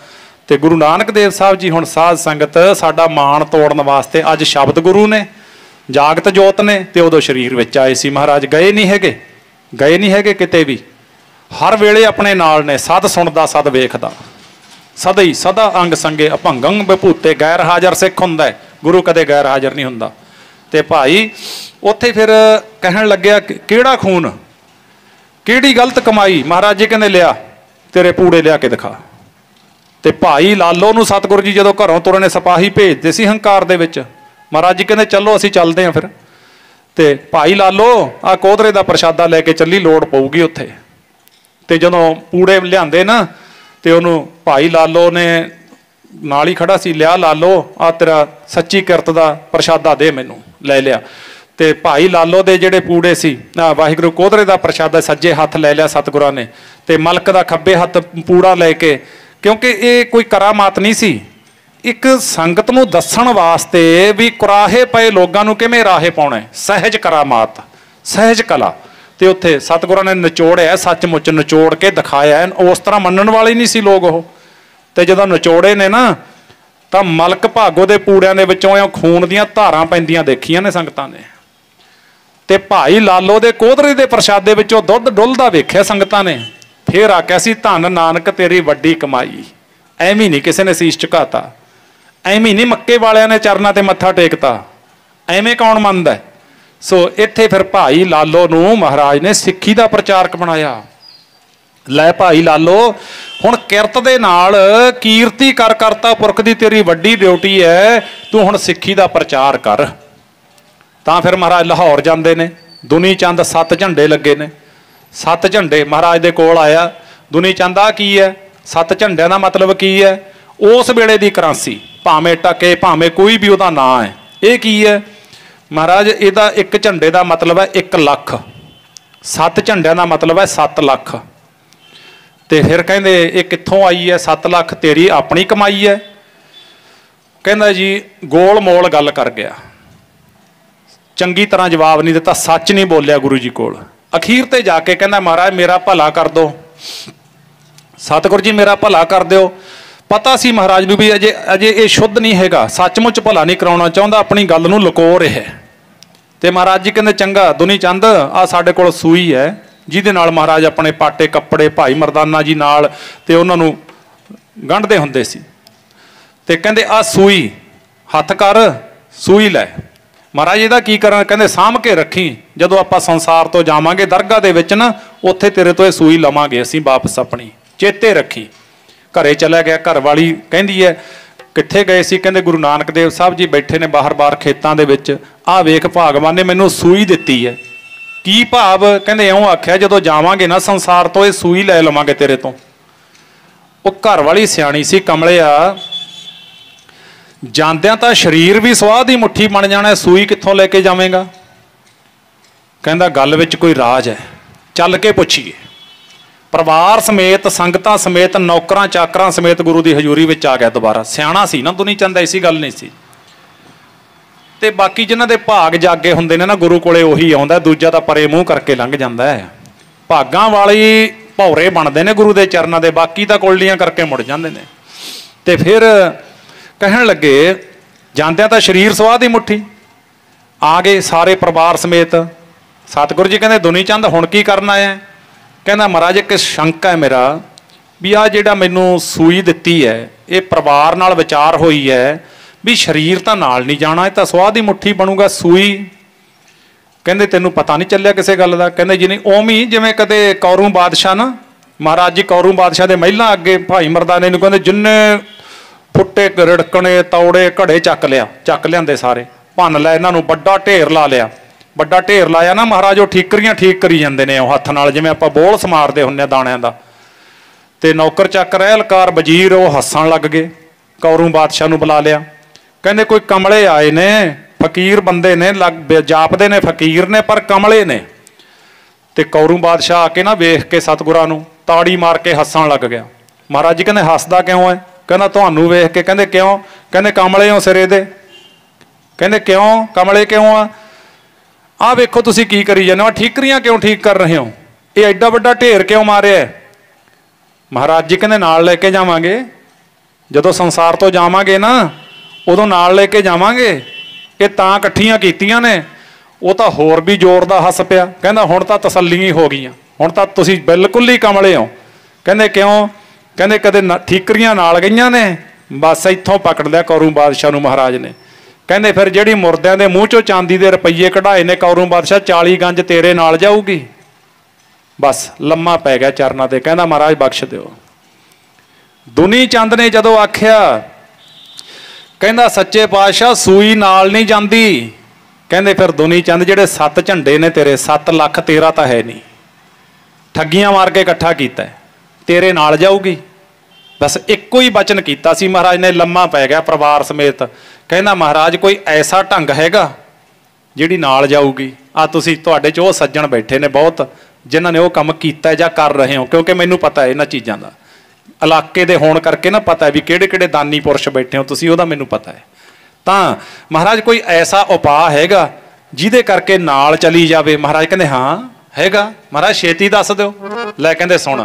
ਤੇ ਗੁਰੂ ਨਾਨਕ ਦੇਵ ਸਾਹਿਬ ਜੀ ਹੁਣ ਸਾਧ ਸੰਗਤ ਸਾਡਾ ਮਾਣ ਤੋੜਨ ਵਾਸਤੇ ਅੱਜ ਸ਼ਬਦ ਗੁਰੂ ਨੇ, ਜਾਗਤ ਜੋਤ ਨੇ, ਤੇ ਉਦੋਂ ਸਰੀਰ ਵਿੱਚ ਆਏ ਸੀ। ਮਹਾਰਾਜ ਗਏ ਨਹੀਂ ਹੈਗੇ ਕਿਤੇ ਵੀ। ਹਰ ਵੇਲੇ ਆਪਣੇ ਨਾਲ ਨੇ। ਸਦ ਸੁਣਦਾ ਸਦ ਵੇਖਦਾ, ਸਦਾ ਅੰਗ ਸੰਗੇ ਅਭੰਗੰ ਵਿਭੂਤੇ। ਗੈਰ ਹਾਜ਼ਰ ਸਿੱਖ ਹੁੰਦਾ, ਗੁਰੂ ਕਦੇ ਗੈਰ ਹਾਜ਼ਰ ਨਹੀਂ ਹੁੰਦਾ। ਤੇ ਭਾਈ ਉੱਥੇ ਫਿਰ ਕਹਿਣ ਲੱਗਿਆ ਕਿਹੜਾ ਖੂਨ, ਕਿਹੜੀ ਗਲਤ ਕਮਾਈ? ਮਹਾਰਾਜ ਜੀ ਕਹਿੰਦੇ ਲਿਆ ਤੇਰੇ ਪੂੜੇ ਲਿਆ ਕੇ ਦਿਖਾ। ਤੇ ਭਾਈ ਲਾਲੋ ਨੂੰ ਸਤਿਗੁਰੂ ਜੀ ਜਦੋਂ ਘਰੋਂ ਤੁਰਨੇ ਸਿਪਾਹੀ ਭੇਜਦੇ ਸੀ ਹੰਕਾਰ ਦੇ ਵਿੱਚ। ਮਹਾਰਾਜ ਜੀ ਕਹਿੰਦੇ ਚਲੋ ਅਸੀਂ ਚੱਲਦੇ ਹਾਂ ਫਿਰ। ਤੇ ਭਾਈ ਲਾਲੋ ਆ ਕੋਧਰੇ ਦਾ ਪ੍ਰਸ਼ਾਦਾ ਲੈ ਕੇ ਚੱਲੀ, ਲੋੜ ਪਊਗੀ ਉੱਥੇ। ਤੇ ਜਦੋਂ ਪੂੜੇ ਲਿਆਂਦੇ ਨਾ, ਤੇ ਉਹਨੂੰ ਭਾਈ ਲਾਲੋ ਨੇ ਨਾਲ ਹੀ ਖੜਾ ਸੀ, ਲਿਆ ਲਾਲੋ ਆ ਤੇਰਾ ਸੱਚੀ ਕਿਰਤ ਦਾ ਪ੍ਰਸ਼ਾਦਾ ਦੇ ਮੈਨੂੰ। ਲੈ ਲਿਆ। ਤੇ ਭਾਈ ਲਾਲੋ ਦੇ ਜਿਹੜੇ ਪੂੜੇ ਸੀ, ਵਾਹਿਗੁਰੂ ਕੋਧਰੇ ਦਾ ਪ੍ਰਸ਼ਾਦਾ ਸੱਜੇ ਹੱਥ ਲੈ ਲਿਆ ਸਤਿਗੁਰਾਂ ਨੇ, ਤੇ ਮਲਕ ਦਾ ਖੱਬੇ ਹੱਥ ਪੂੜਾ ਲੈ ਕੇ। ਕਿਉਂਕਿ ਇਹ ਕੋਈ ਕਰਾਮਾਤ ਨਹੀਂ ਸੀ, ਇੱਕ ਸੰਗਤ ਨੂੰ ਦੱਸਣ ਵਾਸਤੇ ਵੀ ਕੁਰਾਹੇ ਪਏ ਲੋਕਾਂ ਨੂੰ ਕਿਵੇਂ ਰਾਹੇ ਪਾਉਣਾ। ਸਹਿਜ ਕਰਾਮਾਤ, ਸਹਿਜ ਕਲਾ। ਤੇ ਉੱਥੇ ਸਤਿਗੁਰਾਂ ਨੇ ਨਿਚੋੜਿਆ, ਸੱਚਮੁੱਚ ਨਿਚੋੜ ਕੇ ਦਿਖਾਇਆ। ਉਸ ਤਰ੍ਹਾਂ ਮੰਨਣ ਵਾਲੇ ਨਹੀਂ ਸੀ ਲੋਕ ਉਹ। ਤੇ ਜਦੋਂ ਨਿਚੋੜੇ ਨੇ ਨਾ, ਤਾਂ ਮਲਕ ਭਾਗੋ ਦੇ ਪੂੜਿਆਂ ਦੇ ਵਿੱਚੋਂ ਖੂਨ ਦੀਆਂ ਧਾਰਾਂ ਪੈਂਦੀਆਂ ਦੇਖੀਆਂ ਨੇ ਸੰਗਤਾਂ ਨੇ। ਤੇ ਭਾਈ ਲਾਲੋ ਦੇ ਕੋਧਰੇ ਦੇ ਪ੍ਰਸ਼ਾਦੇ ਵਿੱਚੋਂ ਦੁੱਧ ਡੁੱਲਦਾ ਵੇਖਿਆ ਸੰਗਤਾਂ ਨੇ। ਫੇਰ ਆਖਿਆ ਸੀ ਧੰਨ ਨਾਨਕ ਤੇਰੀ ਵੱਡੀ ਕਮਾਈ। ਐਵੇਂ ਨਹੀਂ ਕਿਸੇ ਨੇ ਸੀਸ ਝੁਕਾਤਾ, ਐਵੇਂ ਨਹੀਂ ਮੱਕੇ ਵਾਲਿਆਂ ਨੇ ਚਰਨਾਂ ਤੇ ਮੱਥਾ ਟੇਕਤਾ, ਐਵੇਂ ਕੌਣ ਮੰਨਦਾ? ਸੋ ਇੱਥੇ ਫਿਰ ਭਾਈ ਲਾਲੋ ਨੂੰ ਮਹਾਰਾਜ ਨੇ ਸਿੱਖੀ ਦਾ ਪ੍ਰਚਾਰਕ ਬਣਾਇਆ। ਲੈ ਭਾਈ ਲਾਲੋ, ਹੁਣ ਕਿਰਤ ਦੇ ਨਾਲ ਕੀਰਤੀ ਕਰ ਕਰਤਾ ਪੁਰਖ ਦੀ ਤੇਰੀ ਵੱਡੀ ਡਿਊਟੀ ਹੈ, ਤੂੰ ਹੁਣ ਸਿੱਖੀ ਦਾ ਪ੍ਰਚਾਰ ਕਰ। ਤਾਂ ਫਿਰ ਮਹਾਰਾਜ ਲਾਹੌਰ ਜਾਂਦੇ ਨੇ। ਦੁਨੀ ਚੰਦ 7 ਝੰਡੇ ਲੱਗੇ ਨੇ। 7 ਝੰਡੇ ਮਹਾਰਾਜ ਦੇ ਕੋਲ ਆਇਆ। ਦੁਨੀ ਚੰਦ ਆ ਕੀ ਹੈ? 7 ਝੰਡਿਆਂ ਦਾ ਮਤਲਬ ਕੀ ਹੈ? ਉਸ ਵੇਲੇ ਦੀ ਕਰੰਸੀ, ਭਾਵੇਂ ਟਕੇ ਭਾਵੇਂ ਕੋਈ ਵੀ ਉਹਦਾ ਨਾਂ ਹੈ। ਇਹ ਕੀ ਹੈ ਮਹਾਰਾਜ? ਇਹਦਾ ਇੱਕ ਝੰਡੇ ਦਾ ਮਤਲਬ ਹੈ 1 ਲੱਖ। 7 ਝੰਡਿਆਂ ਦਾ ਮਤਲਬ ਹੈ 7 ਲੱਖ। ਤੇ ਫਿਰ ਕਹਿੰਦੇ ਇਹ ਕਿੱਥੋਂ ਆਈ ਹੈ 7 ਲੱਖ? ਤੇਰੀ ਆਪਣੀ ਕਮਾਈ ਹੈ। ਕਹਿੰਦਾ ਜੀ ਗੋਲ ਮੋਲ ਗੱਲ ਕਰ ਗਿਆ, ਚੰਗੀ ਤਰ੍ਹਾਂ ਜਵਾਬ ਨਹੀਂ ਦਿੱਤਾ, ਸੱਚ ਨਹੀਂ ਬੋਲਿਆ ਗੁਰੂ ਜੀ ਕੋਲ। ਅਖੀਰ ਤੇ ਜਾ ਕੇ ਕਹਿੰਦਾ ਮਹਾਰਾਜ ਮੇਰਾ ਭਲਾ ਕਰ ਦਿਓ, ਸਤਿਗੁਰੂ ਜੀ ਮੇਰਾ ਭਲਾ ਕਰ ਦਿਓ। ਪਤਾ ਸੀ ਮਹਾਰਾਜ ਨੂੰ ਵੀ ਅਜੇ ਇਹ ਸ਼ੁੱਧ ਨਹੀਂ ਹੈਗਾ, ਸੱਚਮੁੱਚ ਭਲਾ ਨਹੀਂ ਕਰਾਉਣਾ ਚਾਹੁੰਦਾ, ਆਪਣੀ ਗੱਲ ਨੂੰ ਲੁਕੋ ਰਿਹਾ। ਤੇ ਮਹਾਰਾਜ ਜੀ ਕਹਿੰਦੇ ਚੰਗਾ ਦੁਨੀ ਚੰਦ ਆ ਸਾਡੇ ਕੋਲ ਸੂਈ ਹੈ, ਜਿਹਦੇ ਨਾਲ ਮਹਾਰਾਜ ਆਪਣੇ ਪਾਟੇ ਕੱਪੜੇ ਭਾਈ ਮਰਦਾਨਾ ਜੀ ਨਾਲ ਤੇ ਉਹਨਾਂ ਨੂੰ ਗੰਢਦੇ ਹੁੰਦੇ ਸੀ। ਤੇ ਕਹਿੰਦੇ ਆ ਸੂਈ ਹੱਥ ਕਰ, ਸੂਈ ਲੈ। ਮਹਾਰਾਜ ਇਹਦਾ ਕੀ ਕਰਾਂ? ਕਹਿੰਦੇ ਸਾਂਭ ਕੇ ਰੱਖੀ, ਜਦੋਂ ਆਪਾਂ ਸੰਸਾਰ ਤੋਂ ਜਾਵਾਂਗੇ ਦਰਗਾਹ ਦੇ ਵਿੱਚ ਨਾ, ਉੱਥੇ ਤੇਰੇ ਤੋਂ ਇਹ ਸੂਈ ਲਵਾਂਗੇ ਅਸੀਂ ਵਾਪਸ ਆਪਣੀ, ਚੇਤੇ ਰੱਖੀ। ਘਰੇ ਚਲਾ ਗਿਆ। ਘਰ ਵਾਲੀ ਕਹਿੰਦੀ ਹੈ ਕਿੱਥੇ ਗਏ ਸੀ? ਕਹਿੰਦੇ ਗੁਰੂ ਨਾਨਕ ਦੇਵ ਸਾਹਿਬ ਜੀ ਬੈਠੇ ਨੇ ਬਾਹਰ ਖੇਤਾਂ ਦੇ ਵਿੱਚ, ਆਹ ਵੇਖ ਭਗਵਾਨ ਨੇ ਮੈਨੂੰ ਸੂਈ ਦਿੱਤੀ ਹੈ। ਕੀ ਭਾਵ? ਕਹਿੰਦੇ ਇਉਂ ਆਖਿਆ ਜਦੋਂ ਜਾਵਾਂਗੇ ਨਾ ਸੰਸਾਰ ਤੋਂ, ਇਹ ਸੂਈ ਲੈ ਲਵਾਂਗੇ ਤੇਰੇ ਤੋਂ। ਉਹ ਘਰ ਵਾਲੀ ਸਿਆਣੀ ਸੀ, ਕਮਲਿਆ, ਜਾਂਦਿਆਂ ਤਾਂ ਸਰੀਰ ਵੀ ਸਵਾਹ ਦੀ ਮੁੱਠੀ ਬਣ ਜਾਣਾ, ਸੂਈ ਕਿੱਥੋਂ ਲੈ ਕੇ ਜਾਵੇਂਗਾ? ਕਹਿੰਦਾ ਗੱਲ ਵਿੱਚ ਕੋਈ ਰਾਜ ਹੈ, ਚੱਲ ਕੇ ਪੁੱਛੀਏ। ਪਰਿਵਾਰ ਸਮੇਤ, ਸੰਗਤਾਂ ਸਮੇਤ, ਨੌਕਰਾਂ ਚਾਕਰਾਂ ਸਮੇਤ ਗੁਰੂ ਦੀ ਹਜ਼ੂਰੀ ਵਿੱਚ ਆ ਗਿਆ ਦੁਬਾਰਾ। ਸਿਆਣਾ ਸੀ ਨਾ ਦੁਨੀ ਚੰਦ, ਐਸੀ ਗੱਲ ਨਹੀਂ ਸੀ। ਤੇ ਬਾਕੀ ਜਿਨ੍ਹਾਂ ਦੇ ਭਾਗ ਜਾਗੇ ਹੁੰਦੇ ਨੇ ਨਾ, ਗੁਰੂ ਕੋਲੇ ਉਹੀ ਆਉਂਦਾ, ਦੂਜਾ ਤਾਂ ਪਰੇ ਮੂੰਹ ਕਰਕੇ ਲੰਘ ਜਾਂਦਾ ਹੈ। ਭਾਗਾਂ ਵਾਲੀ ਭੌਰੇ ਬਣਦੇ ਨੇ ਗੁਰੂ ਦੇ ਚਰਨਾਂ ਦੇ, ਬਾਕੀ ਤਾਂ ਕੁਲਲੀਆਂ ਕਰਕੇ ਮੁੜ ਜਾਂਦੇ ਨੇ। ਤੇ ਫਿਰ ਕਹਿਣ ਲੱਗੇ, ਜਾਂਦਿਆਂ ਤਾਂ ਸਰੀਰ ਸਵਾਹ ਦੀ ਮੁੱਠੀ, ਆ ਗਏ ਸਾਰੇ ਪਰਿਵਾਰ ਸਮੇਤ। ਸਤਿਗੁਰੂ ਜੀ ਕਹਿੰਦੇ, ਦੁਨੀ ਚੰਦ ਹੁਣ ਕੀ ਕਰਨ ਆਇਆ? ਕਹਿੰਦਾ, ਮਹਾਰਾਜ ਇੱਕ ਸ਼ੰਕਾ ਹੈ ਮੇਰਾ, ਵੀ ਆਹ ਜਿਹੜਾ ਮੈਨੂੰ ਸੂਈ ਦਿੱਤੀ ਹੈ, ਇਹ ਪਰਿਵਾਰ ਨਾਲ ਵਿਚਾਰ ਹੋਈ ਹੈ ਵੀ ਸਰੀਰ ਤਾਂ ਨਾਲ ਨਹੀਂ ਜਾਣਾ, ਇਹ ਤਾਂ ਸਵਾਹ ਦੀ ਮੁੱਠੀ ਬਣੂਗਾ, ਸੂਈ। ਕਹਿੰਦੇ, ਤੈਨੂੰ ਪਤਾ ਨਹੀਂ ਚੱਲਿਆ ਕਿਸੇ ਗੱਲ ਦਾ? ਕਹਿੰਦੇ, ਜੀ ਨਹੀਂ, ਉਵੇਂ ਹੀ ਜਿਵੇਂ ਕਦੇ ਕੌਰੂ ਬਾਦਸ਼ਾਹ ਨਾ, ਮਹਾਰਾਜ ਜੀ ਕੌਰੂ ਬਾਦਸ਼ਾਹ ਦੇ ਮਹਿਲਾਂ ਅੱਗੇ ਭਾਈ ਮਰਦਾਨੇ ਨੂੰ ਕਹਿੰਦੇ, ਜਿੰਨੇ ਫੁੱਟੇ ਰਿੜਕਣੇ ਤੌੜੇ ਘੜੇ ਚੱਕ ਲਿਆਂਦੇ ਸਾਰੇ, ਭੰਨ ਲੈ ਇਹਨਾਂ ਨੂੰ, ਵੱਡਾ ਢੇਰ ਲਾ ਲਿਆ। ਵੱਡਾ ਢੇਰ ਲਾਇਆ ਨਾ ਮਹਾਰਾਜ, ਉਹ ਠੀਕਰੀਆਂ ਠੀਕ ਕਰੀ ਜਾਂਦੇ ਨੇ ਉਹ ਹੱਥ ਨਾਲ, ਜਿਵੇਂ ਆਪਾਂ ਬੋਲ ਸਮਾਰਦੇ ਹੁੰਦੇ ਆ ਦਾਣਿਆਂ ਦਾ। ਤੇ ਨੌਕਰ ਚਾਕਰ ਅਹਿਲਕਾਰ ਵਜ਼ੀਰ ਉਹ ਹੱਸਣ ਲੱਗ ਗਏ। ਕੌਰੂ ਬਾਦਸ਼ਾਹ ਨੂੰ ਬੁਲਾ ਲਿਆ। ਕਹਿੰਦੇ, ਕੋਈ ਕਮਲੇ ਆਏ ਨੇ, ਫਕੀਰ ਬੰਦੇ ਨੇ, ਜਾਪਦੇ ਨੇ ਫਕੀਰ ਨੇ ਪਰ ਕਮਲੇ ਨੇ। ਤੇ ਕੌਰੂ ਬਾਦਸ਼ਾਹ ਆ ਕੇ ਨਾ ਵੇਖ ਕੇ ਸਤਿਗੁਰਾਂ ਨੂੰ ਤਾੜੀ ਮਾਰ ਕੇ ਹੱਸਣ ਲੱਗ ਗਿਆ। ਮਹਾਰਾਜ ਜੀ ਕਹਿੰਦੇ, ਹੱਸਦਾ ਕਿਉਂ ਹੈ? ਕਹਿੰਦਾ, ਤੁਹਾਨੂੰ ਵੇਖ ਕੇ। ਕਹਿੰਦੇ, ਕਿਉਂ? ਕਹਿੰਦੇ, ਕਮਲੇ ਹੋ ਸਿਰੇ ਦੇ। ਕਹਿੰਦੇ, ਕਿਉਂ ਕਮਲੇ ਕਿਉਂ ਆ? ਆਹ ਵੇਖੋ ਤੁਸੀਂ ਕੀ ਕਰੀ ਜਾਂਦੇ ਹੋ, ਠੀਕਰੀਆਂ ਕਿਉਂ ਠੀਕ ਕਰ ਰਹੇ ਹੋ? ਇਹ ਐਡਾ ਵੱਡਾ ਢੇਰ ਕਿਉਂ ਮਾਰਿਆ? ਮਹਾਰਾਜ ਜੀ ਕਹਿੰਦੇ, ਨਾਲ ਲੈ ਕੇ ਜਾਵਾਂਗੇ, ਜਦੋਂ ਸੰਸਾਰ ਤੋਂ ਜਾਵਾਂਗੇ ਨਾ ਉਦੋਂ ਨਾਲ ਲੈ ਕੇ ਜਾਵਾਂਗੇ। ਇਹ ਤਾਂ ਇਕੱਠੀਆਂ ਕੀਤੀਆਂ ਨੇ। ਉਹ ਤਾਂ ਹੋਰ ਵੀ ਜ਼ੋਰ ਦਾ ਹੱਸ ਪਿਆ। ਕਹਿੰਦਾ, ਹੁਣ ਤਾਂ ਤਸੱਲੀਆਂ ਹੋ ਗਈਆਂ, ਹੁਣ ਤਾਂ ਤੁਸੀਂ ਬਿਲਕੁਲ ਹੀ ਕਮਲੇ ਹੋ। ਕਹਿੰਦੇ, ਕਿਉਂ? ਕਹਿੰਦੇ, ਕਦੇ ਠੀਕਰੀਆਂ ਨਾਲ ਗਈਆਂ ਨੇ, ਬਸ ਇੱਥੋਂ ਪਕੜ ਲਿਆ ਕੌਰੂ ਬਾਦਸ਼ਾਹ ਨੂੰ ਮਹਾਰਾਜ ਨੇ। ਕਹਿੰਦੇ, ਫਿਰ ਜਿਹੜੀ ਮੁਰਦਿਆਂ ਦੇ ਮੂੰਹ ਚੋਂ ਚਾਂਦੀ ਦੇ ਰੁਪਈਏ ਕਢਾਏ ਨੇ ਕੌਰੂ ਬਾਦਸ਼ਾਹ, 40 ਗੰਜ ਤੇਰੇ ਨਾਲ ਜਾਊਗੀ। ਬਸ ਲੰਮਾ ਪੈ ਗਿਆ ਚਰਨਾਂ ਤੇ। ਕਹਿੰਦਾ, ਮਹਾਰਾਜ ਬਖਸ਼ ਦਿਓ। ਦੁਨੀ ਚੰਦ ਨੇ ਜਦੋਂ ਆਖਿਆ, ਕਹਿੰਦਾ, ਸੱਚੇ ਪਾਤਸ਼ਾਹ ਸੂਈ ਨਾਲ ਨਹੀਂ ਜਾਂਦੀ। ਕਹਿੰਦੇ, ਫਿਰ ਦੁਨੀ ਚੰਦ, ਜਿਹੜੇ 7 ਝੰਡੇ ਨੇ ਤੇਰੇ, 7 ਲੱਖ ਤੇਰਾ ਤਾਂ ਹੈ ਨਹੀਂ, ਠੱਗੀਆਂ ਮਾਰ ਕੇ ਇਕੱਠਾ ਕੀਤਾ, ਤੇਰੇ ਨਾਲ ਜਾਊਗੀ। ਬਸ ਇੱਕੋ ਹੀ ਬਚਨ ਕੀਤਾ ਸੀ ਮਹਾਰਾਜ ਨੇ। ਲੰਮਾ ਪੈ ਗਿਆ ਪਰਿਵਾਰ ਸਮੇਤ। ਕਹਿੰਦਾ, ਮਹਾਰਾਜ ਕੋਈ ਐਸਾ ਢੰਗ ਹੈਗਾ ਜਿਹੜੀ ਨਾਲ ਜਾਊਗੀ? ਆ ਤੁਸੀਂ, ਤੁਹਾਡੇ 'ਚ ਉਹ ਸੱਜਣ ਬੈਠੇ ਨੇ ਬਹੁਤ, ਜਿਨ੍ਹਾਂ ਨੇ ਉਹ ਕੰਮ ਕੀਤਾ ਜਾਂ ਕਰ ਰਹੇ ਹੋ, ਕਿਉਂਕਿ ਮੈਨੂੰ ਪਤਾ ਹੈ ਇਹਨਾਂ ਚੀਜ਼ਾਂ ਦਾ, ਇਲਾਕੇ ਦੇ ਹੋਣ ਕਰਕੇ ਨਾ ਪਤਾ ਵੀ ਕਿਹੜੇ ਕਿਹੜੇ ਦਾਨੀ ਪੁਰਸ਼ ਬੈਠੇ ਹੋ ਤੁਸੀਂ, ਉਹਦਾ ਮੈਨੂੰ ਪਤਾ ਹੈ। ਤਾਂ ਮਹਾਰਾਜ ਕੋਈ ਐਸਾ ਉਪਾਅ ਹੈਗਾ ਜਿਹਦੇ ਕਰਕੇ ਨਾਲ ਚਲੀ ਜਾਵੇ? ਮਹਾਰਾਜ ਕਹਿੰਦੇ, ਹਾਂ ਹੈਗਾ। ਮਹਾਰਾਜ ਛੇਤੀ ਦੱਸ ਦਿਓ। ਲੈ ਕਹਿੰਦੇ, ਸੁਣ।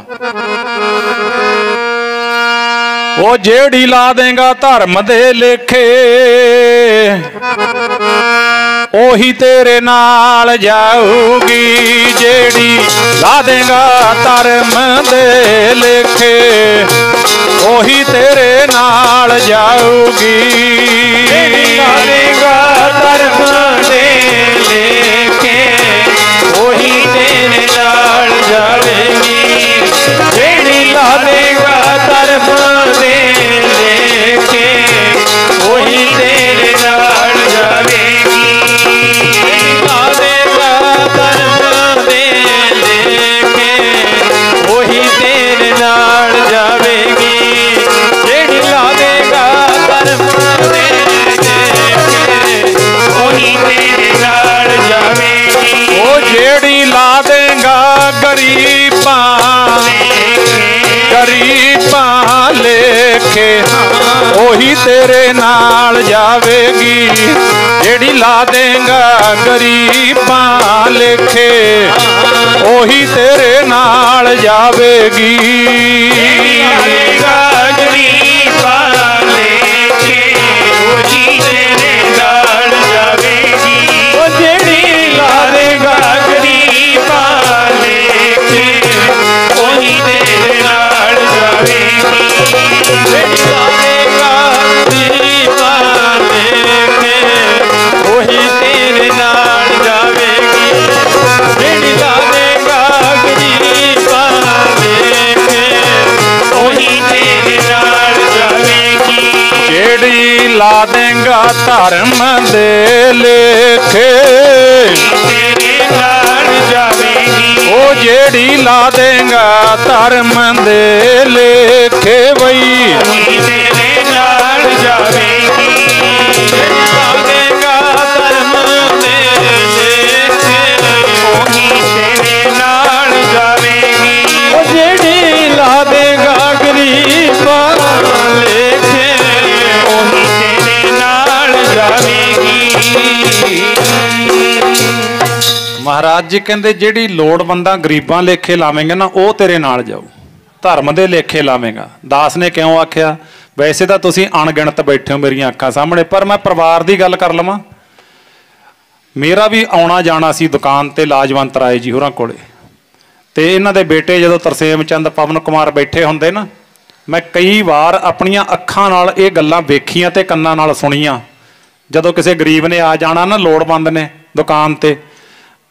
ਉਹ ਜਿਹੜੀ ਲਾ ਦੇਗਾ ਧਰਮ ਦੇ ਲੇਖੇ, ਉਹੀ ਤੇਰੇ ਨਾਲ ਜਾਊਗੀ। ਜਿਹੜੀ ਲਾ ਦੇਗਾ ਧਰਮ ਦੇ ਲੇਖੇ, ਉਹੀ ਤੇਰੇ ਨਾਲ ਜਾਊਗੀ। ਜਿਹੜੀ ਲਾ ਦੇਗਾ ਧਰਮ ਦੇ ਲੇਖੇ, ਉਹੀ ਤੇਰੇ ਨਾਲ ਜਾਵੇਗੀ। ਜਿਹੜੀ ਲਾ ਦੇਗਾ ਧਰਮ ਦੇ ਲੇਖੇ, ਉਹੀ ਤੇਰੇ ਨਾਲ ਜਾਵੇਗੀ। ਜਿਹੜੀ ਲਾ ਦੇਗਾ ਧਰਮ ਦੇ ਲੇਖੇ, ਉਹੀ ਤੇਰੇ ਨਾਲ ਜਾਵੇਗੀ। ਜਿਹੜੀ ਲਾ ਦੇਗਾ ਧਰਮ ਦੇ ਲੇਖੇ, ਉਹੀ ਤੇਰੇ ਨਾਲ ਜਾਵੇਗੀ। ਉਹ ਜਿਹੜੀ ਲਾ ਦੇਗਾ ਗਰੀਬਾਂ ਲੇਖੇ, ਉਹੀ ਤੇਰੇ ਨਾਲ ਜਾਵੇਗੀ। ਜਿਹੜੀ ਲਾ ਦੇਗਾ ਗਰੀਬਾਂ ਲੇਖੇ, ਉਹੀ ਤੇਰੇ ਨਾਲ ਜਾਵੇਗੀ। ਗਰੀਬਾਂ ਲੇਖੇ, ਉਹੀ ਤੇਰੇ ਨਾਲ ਜਾਵੇਗੀ। ਉਹ ਜਿਹੜੀ ਲਾ ਦੇਗਾ ਗਰੀਬਾਂ ਲੇਖੇ, ਉਹੀ ਤੇਰੇ ਨਾਲ ਜਾਵੇਗੀ। ਜਿਹੜੀ ਲਾ ਦੇਗਾ ਗਰੀਬਾਂ ਲੇਖੇ, ਉਹੀ ਤੇਰੇ ਨਾਲ ਜਾਵੇਗੀ। ਜਿਹੜੀ ਲਾ ਦੇਗਾ ਗਰੀਬਾਂ ਲੇਖੇ, ਉਹੀ ਤੇਰੇ ਨਾਲ ਜਾਵੇਗੀ। ਜਿਹੜੀ ਲਾ ਦੇਗਾ ਧਰਮ ਦੇ ਲੇਖੇ, ਤੇਰੇ ਨਾਲ ਜਾਵੇਗੀ। ਉਹ ਜਿਹੜੀ ਲਾ ਦੇਗਾ ਧਰਮ ਦੇ ਲੇਖੇ ਬਈ, ਉਹੀ ਤੇਰੇ ਨਾਲ ਜਾਵੇਗੀ। ਜਿਹੜੀ ਲਾ ਦੇਗਾ ਧਰਮ ਦੇ ਲੇਖੇ, ਉਹੀ ਤੇਰੇ ਨਾਲ ਜਾਵੇਗੀ। ਉਹ ਜਿਹੜੀ ਲਾ ਦੇਗਾ ਗਰੀਬਾਂ ਲੇਖੇ, ਉਹੀ ਤੇਰੇ ਨਾਲ ਜਾਵੇਗੀ। ਮਹਾਰਾਜ ਜੀ ਕਹਿੰਦੇ ਜਿਹੜੀ ਲੋੜਵੰਦਾਂ ਗਰੀਬਾਂ ਲੇਖੇ ਲਾਵੇਂਗੇ ਨਾ ਉਹ ਤੇਰੇ ਨਾਲ ਜਾਊ, ਧਰਮ ਦੇ ਲੇਖੇ ਲਾਵੇਂਗਾ। ਦਾਸ ਨੇ ਕਿਉਂ ਆਖਿਆ? ਵੈਸੇ ਤਾਂ ਤੁਸੀਂ ਅਣਗਿਣਤ ਬੈਠੇ ਹੋ ਮੇਰੀਆਂ ਅੱਖਾਂ ਸਾਹਮਣੇ, ਪਰ ਮੈਂ ਪਰਿਵਾਰ ਦੀ ਗੱਲ ਕਰ ਲਵਾਂ। ਮੇਰਾ ਵੀ ਆਉਣਾ ਜਾਣਾ ਸੀ ਦੁਕਾਨ ਤੇ ਲਾਜਵੰਤ ਰਾਏ ਜੀ ਹੋਰਾਂ ਕੋਲੇ, ਤੇ ਇਹਨਾਂ ਦੇ ਬੇਟੇ ਜਦੋਂ ਤਰਸੇਮ ਚੰਦ, ਪਵਨ ਕੁਮਾਰ ਬੈਠੇ ਹੁੰਦੇ ਨਾ, ਮੈਂ ਕਈ ਵਾਰ ਆਪਣੀਆਂ ਅੱਖਾਂ ਨਾਲ ਇਹ ਗੱਲਾਂ ਵੇਖੀਆਂ ਤੇ ਕੰਨਾਂ ਨਾਲ ਸੁਣੀਆਂ। ਜਦੋਂ ਕਿਸੇ ਗਰੀਬ ਨੇ ਆ ਜਾਣਾ ਨਾ, ਲੋੜਵੰਦ ਨੇ ਦੁਕਾਨ ਤੇ,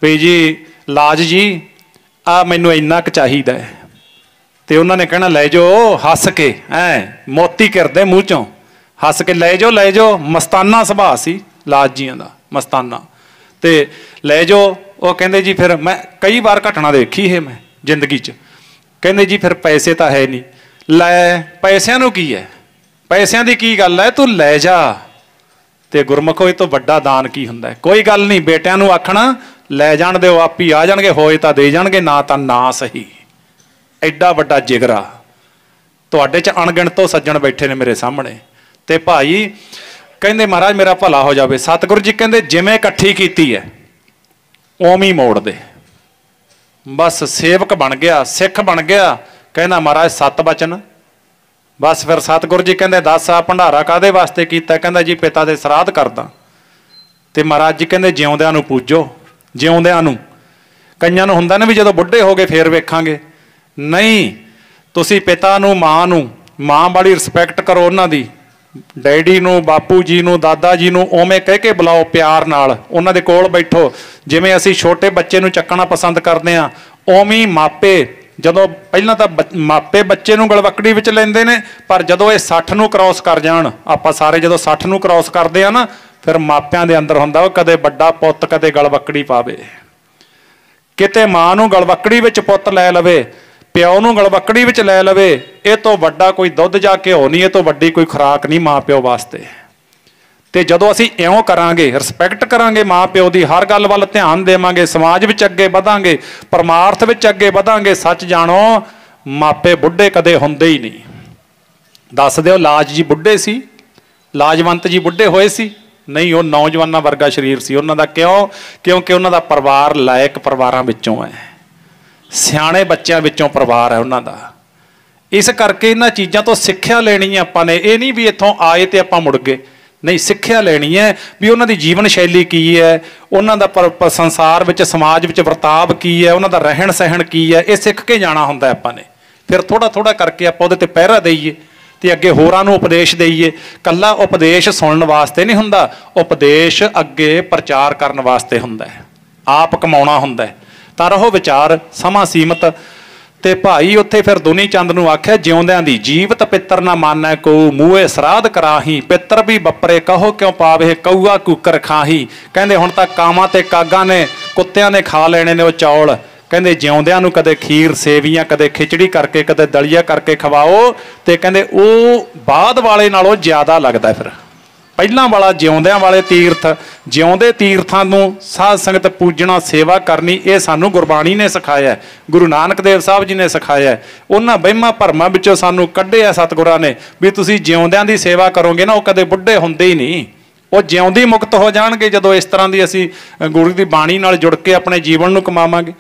ਵੀ ਜੀ ਲਾਜ ਜੀ ਆ ਮੈਨੂੰ ਇੰਨਾ ਕੁ ਚਾਹੀਦਾ ਹੈ, ਤੇ ਉਹਨਾਂ ਨੇ ਕਹਿਣਾ ਲੈ ਜਾਓ, ਹੱਸ ਕੇ ਮੋਤੀ ਕਰਦੇ ਮੂੰਹ ਚੋਂ, ਹੱਸ ਕੇ ਲੈ ਜਾਓ ਲੈ ਜਾਓ। ਮਸਤਾਨਾ ਸੁਭਾਅ ਸੀ ਲਾਜ ਜੀਆਂ ਦਾ, ਮਸਤਾਨਾ, ਤੇ ਲੈ ਜਾਓ। ਉਹ ਕਹਿੰਦੇ ਜੀ ਫਿਰ ਮੈਂ ਕਈ ਵਾਰ ਘਟਨਾ ਦੇਖੀ ਇਹ ਮੈਂ ਜ਼ਿੰਦਗੀ 'ਚ, ਕਹਿੰਦੇ ਜੀ ਫਿਰ ਪੈਸੇ ਤਾਂ ਹੈ ਨਹੀਂ। ਲੈ ਪੈਸਿਆਂ ਨੂੰ ਕੀ ਹੈ, ਪੈਸਿਆਂ ਦੀ ਕੀ ਗੱਲ ਹੈ, ਤੂੰ ਲੈ ਜਾ। ਤੇ ਗੁਰਮੁਖੋ ਇਹ ਤੋਂ ਵੱਡਾ ਦਾਨ ਕੀ ਹੁੰਦਾ? ਕੋਈ ਗੱਲ ਨਹੀਂ, ਬੇਟਿਆਂ ਨੂੰ ਆਖਣਾ ਲੈ ਜਾਣ ਦਿਓ, ਆਪੀ ਆ ਜਾਣਗੇ, ਹੋਏ ਤਾਂ ਦੇ ਜਾਣਗੇ, ਨਾ ਤਾਂ ਨਾ ਸਹੀ। ਐਡਾ ਵੱਡਾ ਜਿਗਰਾ ਤੁਹਾਡੇ 'ਚ ਅਣਗਿਣਤੋਂ ਸੱਜਣ ਬੈਠੇ ਨੇ ਮੇਰੇ ਸਾਹਮਣੇ। ਤੇ ਭਾਈ ਕਹਿੰਦੇ ਮਹਾਰਾਜ ਮੇਰਾ ਭਲਾ ਹੋ ਜਾਵੇ। ਸਤਿਗੁਰੂ ਜੀ ਕਹਿੰਦੇ ਜਿਵੇਂ ਇਕੱਠੀ ਕੀਤੀ ਹੈ ਉਵੇਂ ਹੀ ਮੋੜ ਦੇ। ਬਸ ਸੇਵਕ ਬਣ ਗਿਆ, ਸਿੱਖ ਬਣ ਗਿਆ। ਕਹਿੰਦਾ ਮਹਾਰਾਜ 7 ਬਚਨ। ਬਸ ਫਿਰ ਸਤਿਗੁਰੂ ਜੀ ਕਹਿੰਦੇ ਦੱਸ ਆ ਭੰਡਾਰਾ ਕਾਹਦੇ ਵਾਸਤੇ ਕੀਤਾ? ਕਹਿੰਦਾ ਜੀ ਪਿਤਾ ਦੇ ਸਰਾਧ ਕਰਦਾ। ਤੇ ਮਹਾਰਾਜ ਜੀ ਕਹਿੰਦੇ ਜਿਉਂਦਿਆਂ ਨੂੰ ਪੂਜੋ, ਜਿਉਂਦਿਆਂ ਨੂੰ। ਕਈਆਂ ਨੂੰ ਹੁੰਦਾ ਨਾ ਵੀ ਜਦੋਂ ਬੁੱਢੇ ਹੋ ਗਏ ਫੇਰ ਵੇਖਾਂਗੇ, ਨਹੀਂ, ਤੁਸੀਂ ਪਿਤਾ ਨੂੰ, ਮਾਂ ਵਾਲੀ ਰਿਸਪੈਕਟ ਕਰੋ ਉਹਨਾਂ ਦੀ, ਡੈਡੀ ਨੂੰ, ਬਾਪੂ ਜੀ ਨੂੰ, ਦਾਦਾ ਜੀ ਨੂੰ ਉਵੇਂ ਕਹਿ ਕੇ ਬੁਲਾਓ, ਪਿਆਰ ਨਾਲ ਉਹਨਾਂ ਦੇ ਕੋਲ ਬੈਠੋ। ਜਿਵੇਂ ਅਸੀਂ ਛੋਟੇ ਬੱਚੇ ਨੂੰ ਚੱਕਣਾ ਪਸੰਦ ਕਰਦੇ ਹਾਂ, ਉਵੇਂ ਮਾਪੇ, ਜਦੋਂ ਪਹਿਲਾਂ ਤਾਂ ਮਾਪੇ ਬੱਚੇ ਨੂੰ ਗਲਵੱਕੜੀ ਵਿੱਚ ਲੈਂਦੇ ਨੇ, ਪਰ ਜਦੋਂ ਇਹ 60 ਨੂੰ ਕ੍ਰਾਸ ਕਰ ਜਾਣ, ਆਪਾਂ ਸਾਰੇ ਜਦੋਂ 60 ਨੂੰ ਕ੍ਰਾਸ ਕਰਦੇ ਆ ਨਾ, ਫਿਰ ਮਾਪਿਆਂ ਦੇ ਅੰਦਰ ਹੁੰਦਾ ਉਹ ਕਦੇ ਵੱਡਾ ਪੁੱਤ ਕਦੇ ਗਲਵੱਕੜੀ ਪਾਵੇ। ਕਿਤੇ ਮਾਂ ਨੂੰ ਗਲਵੱਕੜੀ ਵਿੱਚ ਪੁੱਤ ਲੈ ਲਵੇ, ਪਿਓ ਨੂੰ ਗਲਵੱਕੜੀ ਵਿੱਚ ਲੈ ਲਵੇ, ਇਹ ਤੋਂ ਵੱਡਾ ਕੋਈ ਦੁੱਧ ਜਾਂ ਘਿਓ ਨਹੀਂ, ਇਹ ਤੋਂ ਵੱਡੀ ਕੋਈ ਖੁਰਾਕ ਨਹੀਂ ਮਾਂ ਪਿਓ ਵਾਸਤੇ। ਤੇ ਜਦੋਂ ਅਸੀਂ ਇਉਂ ਕਰਾਂਗੇ, ਰਿਸਪੈਕਟ ਕਰਾਂਗੇ ਮਾਂ ਪਿਓ ਦੀ, ਹਰ ਗੱਲ ਵੱਲ ਧਿਆਨ ਦੇਵਾਂਗੇ, ਸਮਾਜ ਵਿੱਚ ਅੱਗੇ ਵਧਾਂਗੇ, ਪਰਮਾਰਥ ਵਿੱਚ ਅੱਗੇ ਵਧਾਂਗੇ। ਸੱਚ ਜਾਣੋ ਮਾਪੇ ਬੁੱਢੇ ਕਦੇ ਹੁੰਦੇ ਹੀ ਨਹੀਂ। ਦੱਸ ਦਿਓ ਲਾਜ ਜੀ ਬੁੱਢੇ ਸੀ? ਲਾਜਵੰਤ ਜੀ ਬੁੱਢੇ ਹੋਏ ਸੀ? ਨਹੀਂ, ਉਹ ਨੌਜਵਾਨਾਂ ਵਰਗਾ ਸਰੀਰ ਸੀ ਉਹਨਾਂ ਦਾ। ਕਿਉਂ? ਕਿਉਂਕਿ ਉਹਨਾਂ ਦਾ ਪਰਿਵਾਰ ਲਾਇਕ ਪਰਿਵਾਰਾਂ ਵਿੱਚੋਂ ਹੈ, ਸਿਆਣੇ ਬੱਚਿਆਂ ਵਿੱਚੋਂ ਪਰਿਵਾਰ ਹੈ ਉਹਨਾਂ ਦਾ। ਇਸ ਕਰਕੇ ਇਹਨਾਂ ਚੀਜ਼ਾਂ ਤੋਂ ਸਿੱਖਿਆ ਲੈਣੀ ਹੈ ਆਪਾਂ ਨੇ। ਇਹ ਨਹੀਂ ਵੀ ਇੱਥੋਂ ਆਏ ਤੇ ਆਪਾਂ ਮੁੜ ਗਏ, ਨਹੀਂ, ਸਿੱਖਿਆ ਲੈਣੀ ਹੈ ਵੀ ਉਹਨਾਂ ਦੀ ਜੀਵਨ ਸ਼ੈਲੀ ਕੀ ਹੈ, ਉਹਨਾਂ ਦਾ ਸੰਸਾਰ ਵਿੱਚ, ਸਮਾਜ ਵਿੱਚ ਵਰਤਾਵ ਕੀ ਹੈ, ਉਹਨਾਂ ਦਾ ਰਹਿਣ ਸਹਿਣ ਕੀ ਹੈ, ਇਹ ਸਿੱਖ ਕੇ ਜਾਣਾ ਹੁੰਦਾ ਆਪਾਂ ਨੇ। ਫਿਰ ਥੋੜਾ ਥੋੜਾ ਕਰਕੇ ਆਪਾਂ ਉਹਦੇ ਤੇ ਪਹਿਰਾ ਦੇਈਏ ਤੇ ਅੱਗੇ ਹੋਰਾਂ ਨੂੰ ਉਪਦੇਸ਼ ਦੇਈਏ। ਕੱਲਾ ਉਪਦੇਸ਼ ਸੁਣਨ ਵਾਸਤੇ ਨਹੀਂ ਹੁੰਦਾ, ਉਪਦੇਸ਼ ਅੱਗੇ ਪ੍ਰਚਾਰ ਕਰਨ ਵਾਸਤੇ ਹੁੰਦਾ ਹੈ, ਆਪ ਕਮਾਉਣਾ ਹੁੰਦਾ ਹੈ। ਤਾਂ ਰਹੋ ਵਿਚਾਰ, ਸਮਾਂ ਸੀਮਤ। ਤੇ ਭਾਈ ਉੱਥੇ ਫਿਰ ਦੁਨੀ ਚੰਦ ਨੂੰ ਆਖਿਆ ਜਿਉਂਦਿਆਂ ਦੀ ਜੀਵਤ ਪਿੱਤਰ ਨਾ ਮਾਨੈ ਕੋ, ਮੂਹੇ ਸਰਾਧ ਕਰਾਹੀ, ਪਿੱਤਰ ਵੀ ਬੱਪਰੇ ਕਹੋ ਕਿਉਂ ਪਾਵੇ, ਕਊਆ ਕੂਕਰ ਖਾਹੀ। ਕਹਿੰਦੇ ਹੁਣ ਤਾਂ ਕਾਵਾਂ ਤੇ ਕਾਗਾਂ ਨੇ, ਕੁੱਤਿਆਂ ਨੇ ਖਾ ਲੈਣੇ ਨੇ ਉਹ ਚੌਲ। ਕਹਿੰਦੇ ਜਿਉਂਦਿਆਂ ਨੂੰ ਕਦੇ ਖੀਰ ਸੇਵੀਆਂ, ਕਦੇ ਖਿਚੜੀ ਕਰਕੇ, ਕਦੇ ਦਲੀਆ ਕਰਕੇ ਖਵਾਓ। ਤੇ ਕਹਿੰਦੇ ਉਹ ਬਾਅਦ ਵਾਲੇ ਨਾਲੋਂ ਜ਼ਿਆਦਾ ਲੱਗਦਾ। ਫਿਰ ਪਹਿਲਾਂ ਵਾਲਾ ਜਿਉਂਦਿਆਂ ਵਾਲੇ ਤੀਰਥ, ਜਿਉਂਦੇ ਤੀਰਥਾਂ ਨੂੰ ਸਾਧ ਸੰਗਤ ਪੂਜਣਾ, ਸੇਵਾ ਕਰਨੀ, ਇਹ ਸਾਨੂੰ ਗੁਰਬਾਣੀ ਨੇ ਸਿਖਾਇਆ, ਗੁਰੂ ਨਾਨਕ ਦੇਵ ਸਾਹਿਬ ਜੀ ਨੇ ਸਿਖਾਇਆ। ਉਹਨਾਂ ਵਹਿਮਾਂ ਭਰਮਾਂ ਵਿੱਚੋਂ ਸਾਨੂੰ ਕੱਢਿਆ ਸਤਿਗੁਰਾਂ ਨੇ ਵੀ ਤੁਸੀਂ ਜਿਉਂਦਿਆਂ ਦੀ ਸੇਵਾ ਕਰੋਗੇ ਨਾ, ਉਹ ਕਦੇ ਬੁੱਢੇ ਹੁੰਦੇ ਹੀ ਨਹੀਂ, ਉਹ ਜਿਉਂਦੀ ਮੁਕਤ ਹੋ ਜਾਣਗੇ ਜਦੋਂ ਇਸ ਤਰ੍ਹਾਂ ਦੀ ਅਸੀਂ ਗੁਰੂ ਦੀ ਬਾਣੀ ਨਾਲ ਜੁੜ ਕੇ ਆਪਣੇ ਜੀਵਨ ਨੂੰ ਕਮਾਵਾਂਗੇ।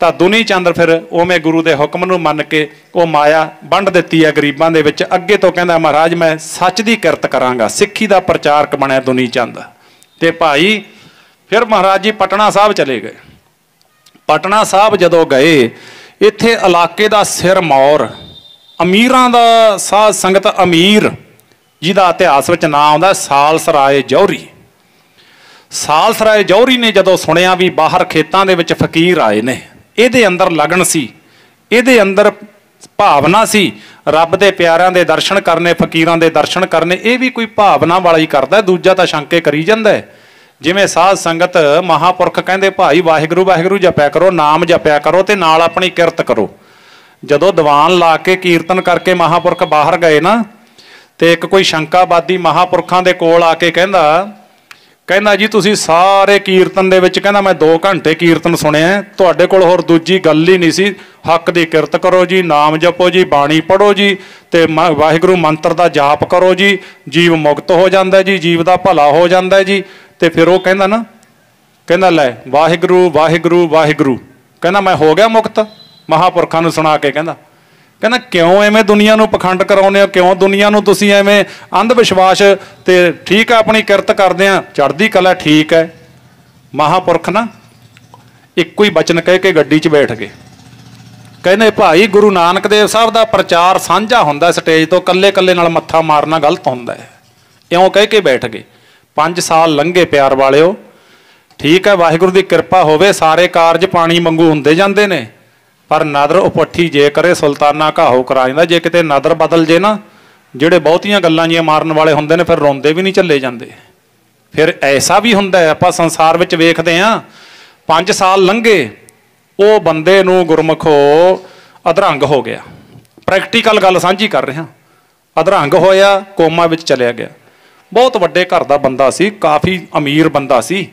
ਤਾਂ ਦੁਨੀ ਚੰਦ ਫਿਰ ਉਵੇਂ ਗੁਰੂ ਦੇ ਹੁਕਮ ਨੂੰ ਮੰਨ ਕੇ ਉਹ ਮਾਇਆ ਵੰਡ ਦਿੱਤੀ ਹੈ ਗਰੀਬਾਂ ਦੇ ਵਿੱਚ। ਅੱਗੇ ਤੋਂ ਕਹਿੰਦਾ ਮਹਾਰਾਜ ਮੈਂ ਸੱਚ ਦੀ ਕਿਰਤ ਕਰਾਂਗਾ, ਸਿੱਖੀ ਦਾ ਪ੍ਰਚਾਰਕ ਬਣਿਆ ਦੁਨੀ ਚੰਦ। ਤੇ ਭਾਈ ਫਿਰ ਮਹਾਰਾਜ ਜੀ ਪਟਨਾ ਸਾਹਿਬ ਚਲੇ ਗਏ। ਪਟਨਾ ਸਾਹਿਬ ਜਦੋਂ ਗਏ, ਇੱਥੇ ਇਲਾਕੇ ਦਾ ਸਿਰ ਮੌਰ, ਅਮੀਰਾਂ ਦਾ ਸਾਧ ਸੰਗਤ ਅਮੀਰ, ਜਿਹਦਾ ਇਤਿਹਾਸ ਵਿੱਚ ਨਾਂ ਆਉਂਦਾ ਸਾਲਸਰਾਏ ਜੌਹਰੀ। ਸਾਲਸਰਾਏ ਜੌਹਰੀ ਨੇ ਜਦੋਂ ਸੁਣਿਆ ਵੀ ਬਾਹਰ ਖੇਤਾਂ ਦੇ ਵਿੱਚ ਫਕੀਰ ਆਏ ਨੇ, ਇਹਦੇ ਅੰਦਰ ਲਗਨ ਸੀ, ਇਹਦੇ ਅੰਦਰ ਭਾਵਨਾ ਸੀ ਰੱਬ ਦੇ ਪਿਆਰਿਆਂ ਦੇ ਦਰਸ਼ਨ ਕਰਨੇ, ਫਕੀਰਾਂ ਦੇ ਦਰਸ਼ਨ ਕਰਨੇ। ਇਹ ਵੀ ਕੋਈ ਭਾਵਨਾ ਵਾਲਾ ਹੀ ਕਰਦਾ, ਦੂਜਾ ਤਾਂ ਸ਼ੰਕੇ ਕਰੀ ਜਾਂਦਾ ਹੈ। ਜਿਵੇਂ ਸਾਧ ਸੰਗਤ ਮਹਾਂਪੁਰਖ ਕਹਿੰਦੇ ਭਾਈ ਵਾਹਿਗੁਰੂ ਵਾਹਿਗੁਰੂ ਜਪਿਆ ਕਰੋ, ਨਾਮ ਜਪਿਆ ਕਰੋ ਤੇ ਨਾਲ ਆਪਣੀ ਕਿਰਤ ਕਰੋ। ਜਦੋਂ ਦੀਵਾਨ ਲਾ ਕੇ ਕੀਰਤਨ ਕਰਕੇ ਮਹਾਂਪੁਰਖ ਬਾਹਰ ਗਏ ਨਾ, ਤੇ ਇੱਕ ਕੋਈ ਸ਼ੰਕਾਬਾਦੀ ਮਹਾਂਪੁਰਖਾਂ ਦੇ ਕੋਲ ਆ ਕੇ ਕਹਿੰਦਾ ਜੀ ਤੁਸੀਂ ਸਾਰੇ ਕੀਰਤਨ ਦੇ ਵਿੱਚ, ਕਹਿੰਦਾ ਮੈਂ 2 ਘੰਟੇ ਕੀਰਤਨ ਸੁਣਿਆ, ਤੁਹਾਡੇ ਕੋਲ ਹੋਰ ਦੂਜੀ ਗੱਲ ਹੀ ਨਹੀਂ ਸੀ। ਹੱਕ ਦੀ ਕਿਰਤ ਕਰੋ ਜੀ, ਨਾਮ ਜਪੋ ਜੀ, ਬਾਣੀ ਪੜ੍ਹੋ ਜੀ, ਤੇ ਵਾਹਿਗੁਰੂ ਮੰਤਰ ਦਾ ਜਾਪ ਕਰੋ ਜੀ, ਜੀਵ ਮੁਕਤ ਹੋ ਜਾਂਦਾ ਜੀ, ਜੀਵ ਦਾ ਭਲਾ ਹੋ ਜਾਂਦਾ ਜੀ। ਤੇ ਫਿਰ ਉਹ ਕਹਿੰਦਾ ਨਾ, ਕਹਿੰਦਾ ਲੈ ਵਾਹਿਗੁਰੂ ਵਾਹਿਗੁਰੂ ਵਾਹਿਗੁਰੂ, ਕਹਿੰਦਾ ਮੈਂ ਹੋ ਗਿਆ ਮੁਕਤ। ਮਹਾਂਪੁਰਖਾਂ ਨੂੰ ਸੁਣਾ ਕੇ ਕਹਿੰਦਾ ਕਿਉਂ ਐਵੇਂ ਦੁਨੀਆ ਨੂੰ ਪਖੰਡ ਕਰਾਉਂਦੇ ਹੋ, ਕਿਉਂ ਦੁਨੀਆ ਨੂੰ ਤੁਸੀਂ ਐਵੇਂ ਅੰਧ ਵਿਸ਼ਵਾਸ ਤੇ ਠੀਕ ਹੈ ਆਪਣੀ ਕਿਰਤ ਕਰਦੇ ਆ ਚੜ੍ਹਦੀ ਕਲਾ ਠੀਕ ਹੈ। ਮਹਾਂਪੁਰਖ ਨਾ ਇੱਕੋ ਹੀ ਬਚਨ ਕਹਿ ਕੇ ਗੱਡੀ 'ਚ ਬੈਠ ਗਏ। ਕਹਿੰਦੇ ਭਾਈ ਗੁਰੂ ਨਾਨਕ ਦੇਵ ਸਾਹਿਬ ਦਾ ਪ੍ਰਚਾਰ ਸਾਂਝਾ ਹੁੰਦਾ ਸਟੇਜ ਤੋਂ, ਕੱਲੇ ਕੱਲੇ ਨਾਲ ਮੱਥਾ ਮਾਰਨਾ ਗਲਤ ਹੁੰਦਾ ਹੈ। ਇਉਂ ਕਹਿ ਕੇ ਬੈਠ ਗਏ। 5 ਸਾਲ ਲੰਘੇ ਪਿਆਰ ਵਾਲਿਓ, ਠੀਕ ਹੈ ਵਾਹਿਗੁਰੂ ਦੀ ਕਿਰਪਾ ਹੋਵੇ ਸਾਰੇ ਕਾਰਜ ਪਾਣੀ ਵਾਂਗੂ ਹੁੰਦੇ ਜਾਂਦੇ ਨੇ, ਪਰ ਨਦਰ ਉਪੱਠੀ ਜੇ ਕਰੇ ਸੁਲਤਾਨਾ ਘਾਹੋ ਕਰਾ ਜਾਂਦਾ। ਜੇ ਕਿਤੇ ਨਦਰ ਬਦਲ ਜੇ ਨਾ, ਜਿਹੜੇ ਬਹੁਤੀਆਂ ਗੱਲਾਂ ਜੀਆਂ ਮਾਰਨ ਵਾਲੇ ਹੁੰਦੇ ਨੇ ਫਿਰ ਰੋਂਦੇ ਵੀ ਨਹੀਂ ਝੱਲੇ ਜਾਂਦੇ। ਫਿਰ ਐਸਾ ਵੀ ਹੁੰਦਾ ਹੈ, ਆਪਾਂ ਸੰਸਾਰ ਵਿੱਚ ਵੇਖਦੇ ਹਾਂ। 5 ਸਾਲ ਲੰਘੇ, ਉਹ ਬੰਦੇ ਨੂੰ ਗੁਰਮੁਖੋ ਅਧਰੰਗ ਹੋ ਗਿਆ। ਪ੍ਰੈਕਟੀਕਲ ਗੱਲ ਸਾਂਝੀ ਕਰ ਰਿਹਾ। ਅਧਰੰਗ ਹੋਇਆ, ਕੋਮਾ ਵਿੱਚ ਚਲਿਆ ਗਿਆ। ਬਹੁਤ ਵੱਡੇ ਘਰ ਦਾ ਬੰਦਾ ਸੀ, ਕਾਫੀ ਅਮੀਰ ਬੰਦਾ ਸੀ।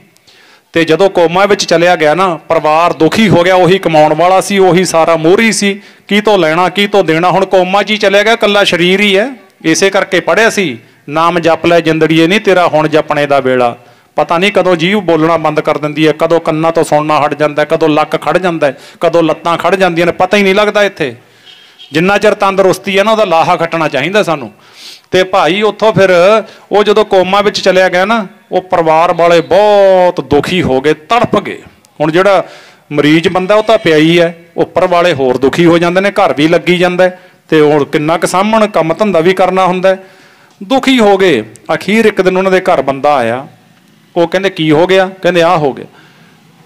ਤੇ ਜਦੋਂ ਕੋਮਾ ਵਿੱਚ ਚਲਿਆ ਗਿਆ ਨਾ, ਪਰਿਵਾਰ ਦੁਖੀ ਹੋ ਗਿਆ। ਉਹੀ ਕਮਾਉਣ ਵਾਲਾ ਸੀ, ਉਹੀ ਸਾਰਾ ਮੋਹਰੀ ਸੀ, ਕੀ ਤੋਂ ਲੈਣਾ ਕੀ ਤੋਂ ਦੇਣਾ। ਹੁਣ ਕੋਮਾ 'ਚ ਹੀ ਚਲਿਆ ਗਿਆ, ਇਕੱਲਾ ਸਰੀਰ ਹੀ ਹੈ। ਇਸੇ ਕਰਕੇ ਪੜ੍ਹਿਆ ਸੀ, ਨਾਮ ਜਪ ਲੈ ਜਿੰਦੜੀਏ ਨਹੀਂ ਤੇਰਾ ਹੁਣ ਜਪਣੇ ਦਾ ਵੇਲਾ। ਪਤਾ ਨਹੀਂ ਕਦੋਂ ਜੀਭ ਬੋਲਣਾ ਬੰਦ ਕਰ ਦਿੰਦੀ ਹੈ, ਕਦੋਂ ਕੰਨਾਂ ਤੋਂ ਸੁਣਨਾ ਹਟ ਜਾਂਦਾ, ਕਦੋਂ ਲੱਕ ਖੜ ਜਾਂਦਾ, ਕਦੋਂ ਲੱਤਾਂ ਖੜ ਜਾਂਦੀਆਂ ਨੇ, ਪਤਾ ਹੀ ਨਹੀਂ ਲੱਗਦਾ। ਇੱਥੇ ਜਿੰਨਾ ਚਿਰ ਤੰਦਰੁਸਤੀ ਹੈ ਨਾ, ਉਹਦਾ ਲਾਹਾ ਖੱਟਣਾ ਚਾਹੀਦਾ ਸਾਨੂੰ। ਤੇ ਭਾਈ ਉੱਥੋਂ ਫਿਰ ਉਹ ਜਦੋਂ ਕੋਮਾ ਵਿੱਚ ਚਲਿਆ ਗਿਆ ਨਾ, ਉਹ ਪਰਿਵਾਰ ਵਾਲੇ ਬਹੁਤ ਦੁਖੀ ਹੋ ਗਏ, ਤੜਪ ਗਏ। ਹੁਣ ਜਿਹੜਾ ਮਰੀਜ਼ ਬੰਦਾ ਉਹ ਤਾਂ ਪਿਆ ਹੀ ਹੈ, ਉੱਪਰ ਵਾਲੇ ਹੋਰ ਦੁਖੀ ਹੋ ਜਾਂਦੇ ਨੇ, ਘਰ ਵੀ ਲੱਗੀ ਜਾਂਦਾ ਤੇ ਹੁਣ ਕਿੰਨਾ ਕੁ ਸਾਂਭਣ, ਕੰਮ ਧੰਦਾ ਵੀ ਕਰਨਾ ਹੁੰਦਾ। ਦੁਖੀ ਹੋ ਗਏ। ਅਖੀਰ ਇੱਕ ਦਿਨ ਉਹਨਾਂ ਦੇ ਘਰ ਬੰਦਾ ਆਇਆ। ਉਹ ਕਹਿੰਦੇ ਕੀ ਹੋ ਗਿਆ? ਕਹਿੰਦੇ ਆਹ ਹੋ ਗਿਆ।